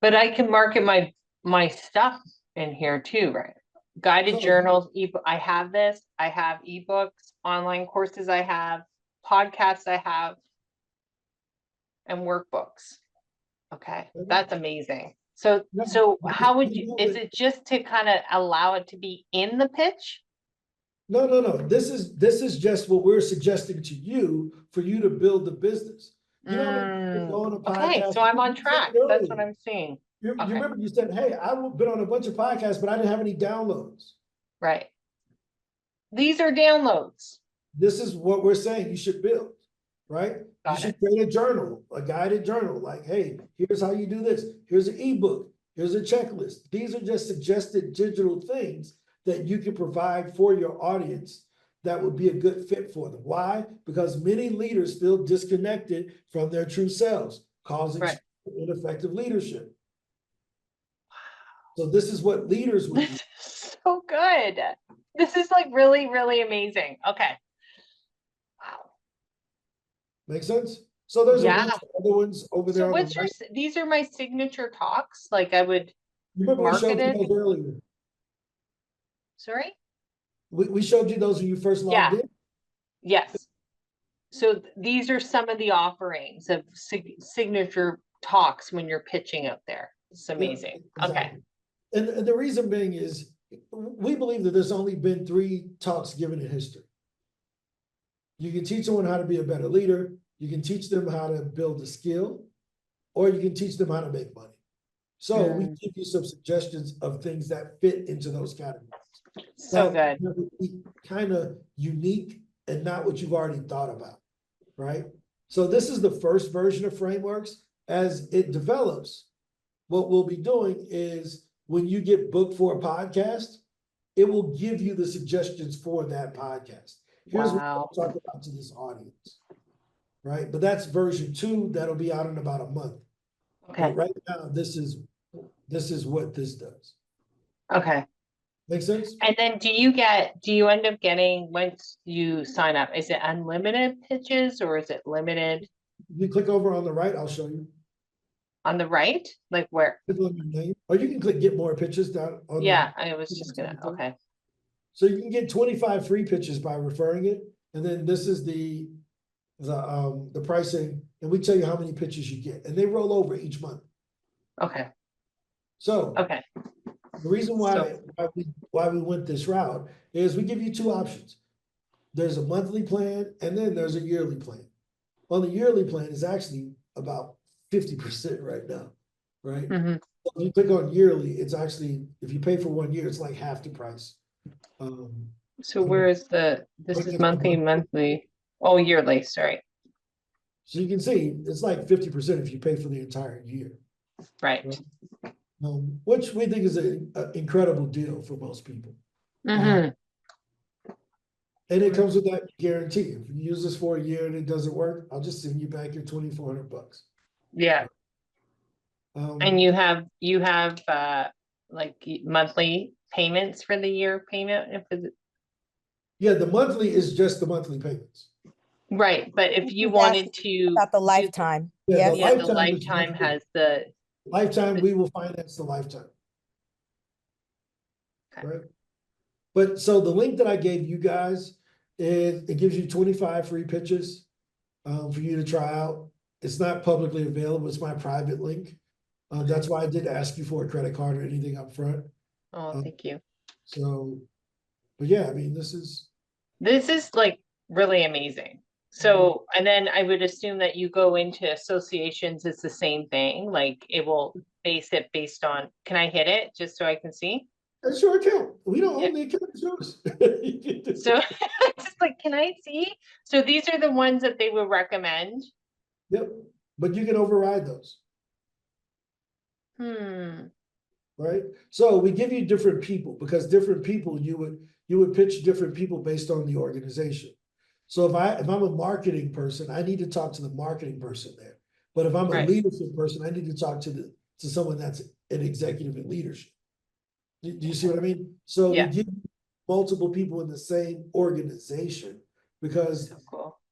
But I can market my stuff in here too, right? Guided journals, ebook. I have this. I have ebooks, online courses. I have podcasts. I have, and workbooks. Okay, that's amazing. So how would you? Is it just to kind of allow it to be in the pitch? No. This is just what we're suggesting to you for you to build the business. You know, go on a podcast. Okay, so I'm on track. That's what I'm seeing. You remember you said, hey, I've been on a bunch of podcasts, but I didn't have any downloads. Right. These are downloads. This is what we're saying you should build, right? You should create a journal, a guided journal. Like, hey, here's how you do this. Here's an ebook. Here's a checklist. These are just suggested digital things that you can provide for your audience that would be a good fit for them. Why? Because many leaders feel disconnected from their true selves, causing ineffective leadership. So this is what leaders would do. So good. This is like really, really amazing. Okay. Wow. Make sense? So there's a bunch of other ones over there. So what's your, these are my signature talks. Like I would market it earlier. Sorry? We showed you those when you first logged in. Yes. So these are some of the offerings of signature talks when you're pitching out there. It's amazing. Yeah, exactly. Okay. And the reason being is we believe that there's only been 3 talks given in history. You can teach someone how to be a better leader, you can teach them how to build a skill, or you can teach them how to make money. So we give you some suggestions of things that fit into those categories. So good. Kind of unique and not what you've already thought about, right? So this is the first version of frameworks. As it develops, what we'll be doing is when you get booked for a podcast, it will give you the suggestions for that podcast. Here's what I'll talk about to this audience, right? But that's version 2 that'll be out in about a month. Okay. But right now, this is what this does. Okay. Make sense? And then do you end up getting, once you sign up, is it unlimited pitches or is it limited? You click over on the right, I'll show you. On the right? Like where? Click on your name, or you can click get more pitches down on I was just gonna, okay. So you can get 25 free pitches by referring it. And then this is the pricing, and we tell you how many pitches you get, and they roll over each month. Okay. So okay. The reason why we went this route is we give you 2 options. There's a monthly plan and then there's a yearly plan. On the yearly plan is actually about 50% right now, right? Mm-hmm. So if you click on yearly, it's actually, if you pay for 1 year, it's like half the price. So where is this is monthly, oh, yearly, sorry. So you can see it's like 50% if you pay for the entire year. Right. Which we think is an incredible deal for most people. Mm-hmm. And it comes with that guarantee. If you use this for a year and it doesn't work, I'll just send you back your $2,400. Yeah. And you have like monthly payments for the year payment? Yeah, the monthly is just the monthly payments. Right, but if you wanted to about the lifetime, Yeah, yes, the lifetime has the lifetime. We will finance the lifetime. Okay. Right. But so the link that I gave you guys, it gives you 25 free pitches for you to try out. It's not publicly available. It's my private link. That's why I did ask you for a credit card or anything up front. Oh, thank you. So, but yeah, I mean, this is like really amazing. So, and then I would assume that you go into associations, it's the same thing, like it will base it based on, can I hit it just so I can see? Sure can. We don't own the account, it's yours. So just like, can I see? So these are the ones that they would recommend. Yep, but you can override those. Right? So we give you different people because different people you would pitch different people based on the organization. So if I'm a marketing person, I need to talk to the marketing person there. But if I'm a leadership person, I need to talk to someone that's an executive in leadership. Do you see what I mean? So we give multiple people in the same organization because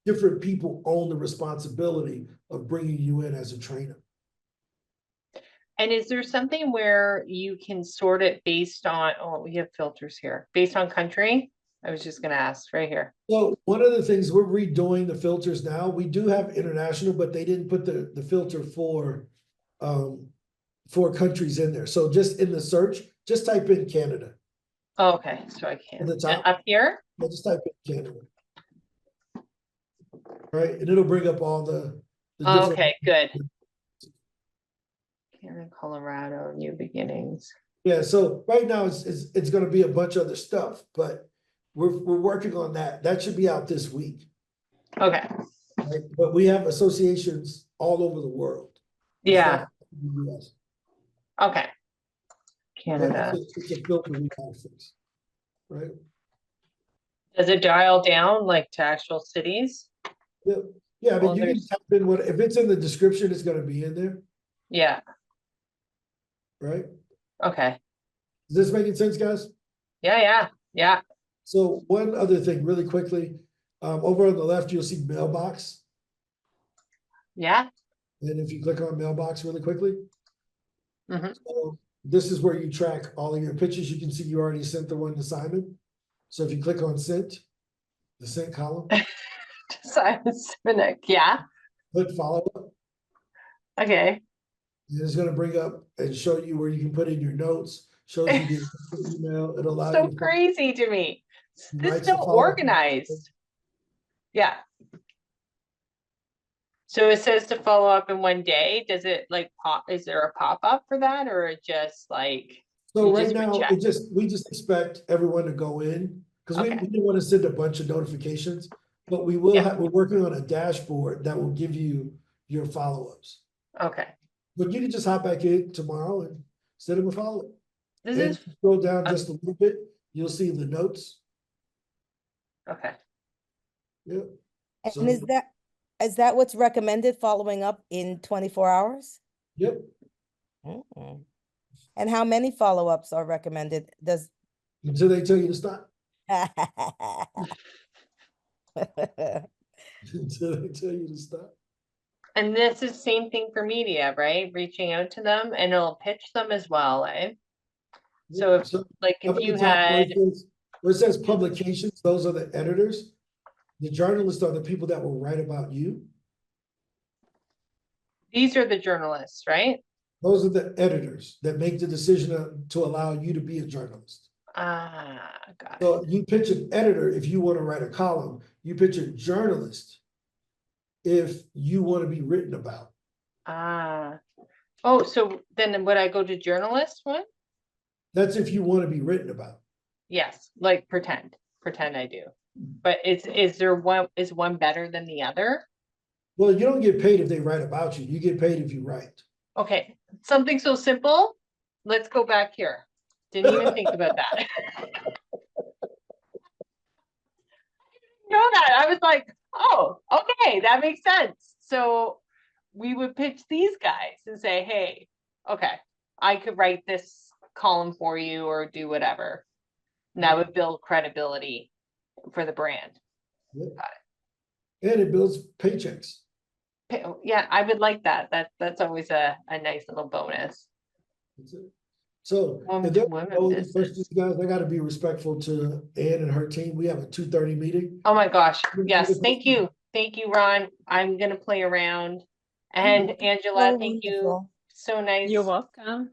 different people own the responsibility of bringing you in as a trainer. And is there something where you can sort it based on, oh, we have filters here, based on country? I was just gonna ask right here. So one of the things we're redoing the filters now, we do have international, but they didn't put the filter for countries in there. So just in the search, just type in Canada. Oh, okay, so I can. At the top, up here? Yeah, just type in Canada. Right, and it'll bring up all the different. Okay, good. Canada, Colorado, New Beginnings. Yeah, so right now it's going to be a bunch of other stuff, but we're working on that. That should be out this week. Okay. Right? But we have associations all over the world. Yeah. In the US. Okay. Canada. It's a filter we have fixed, right? Does it dial down like to actual cities? Yeah, I mean, you can type in what if it's in the description, it's going to be in there. Yeah. Right. Okay. Is this making sense, guys? Yeah. So one other thing really quickly, over on the left, you'll see mailbox. Yeah. And if you click on mailbox really quickly, so this is where you track all of your pitches. You can see you already sent the one to Simon. So if you click on sent, the sent column. Yeah. Click follow up. Okay. And it's going to bring up and show you where you can put in your notes. Shows you the email. It'll allow So you to crazy to me. This write is so some follow-up. organized. Yeah. So it says to follow up in 1 day. Does it like pop? Is there a pop up for that, or it just like? So you right just now, reject? we just expect everyone to go in because we Okay. didn't want to send a bunch of notifications, but we will Yeah. we're working on a dashboard that will give you your follow-ups. Okay. But you can just hop back in tomorrow and send them a follow-up. This And is scroll down just a little bit, you'll see the notes. okay. Yep. And So, is that what's recommended, following up in 24 hours? yep. Mm. And how many follow-ups are recommended? Does Until they tell you to stop. Until they tell you to stop. And this is same thing for media, right? Reaching out to them, and it'll pitch them as well, eh? So if like Up if at you the top had where it says publications, those are the editors. The journalists are the people that will write about you. these are the journalists, right? Those are the editors that make the decision to allow you to be a journalist. Ah, got it. So you pitch an editor if you want to write a column. You pitch a journalist if you want to be written about. Ah. Oh, so then would I go to journalist one? That's if you want to be written about. Yes, like pretend I do. But is one better than the other? Well, you don't get paid if they write about you. You get paid if you write. Okay, something so simple. Let's go back here. Didn't even think about that. Know that. I was like, oh, okay, that makes sense. So we would pitch these guys and say, hey, okay, I could write this column for you or do whatever. And that would build credibility for the brand. Yep. And it builds paychecks. Yeah, I would like that. That's always a nice little bonus. That's it. So if there are no other questions, guys, I got to be respectful to Ann and her team. We have a 2:30 meeting. Oh my gosh. Yes. Thank you. Thank you, Ron. I'm going to play around. And Angela, thank you. So nice. You're welcome.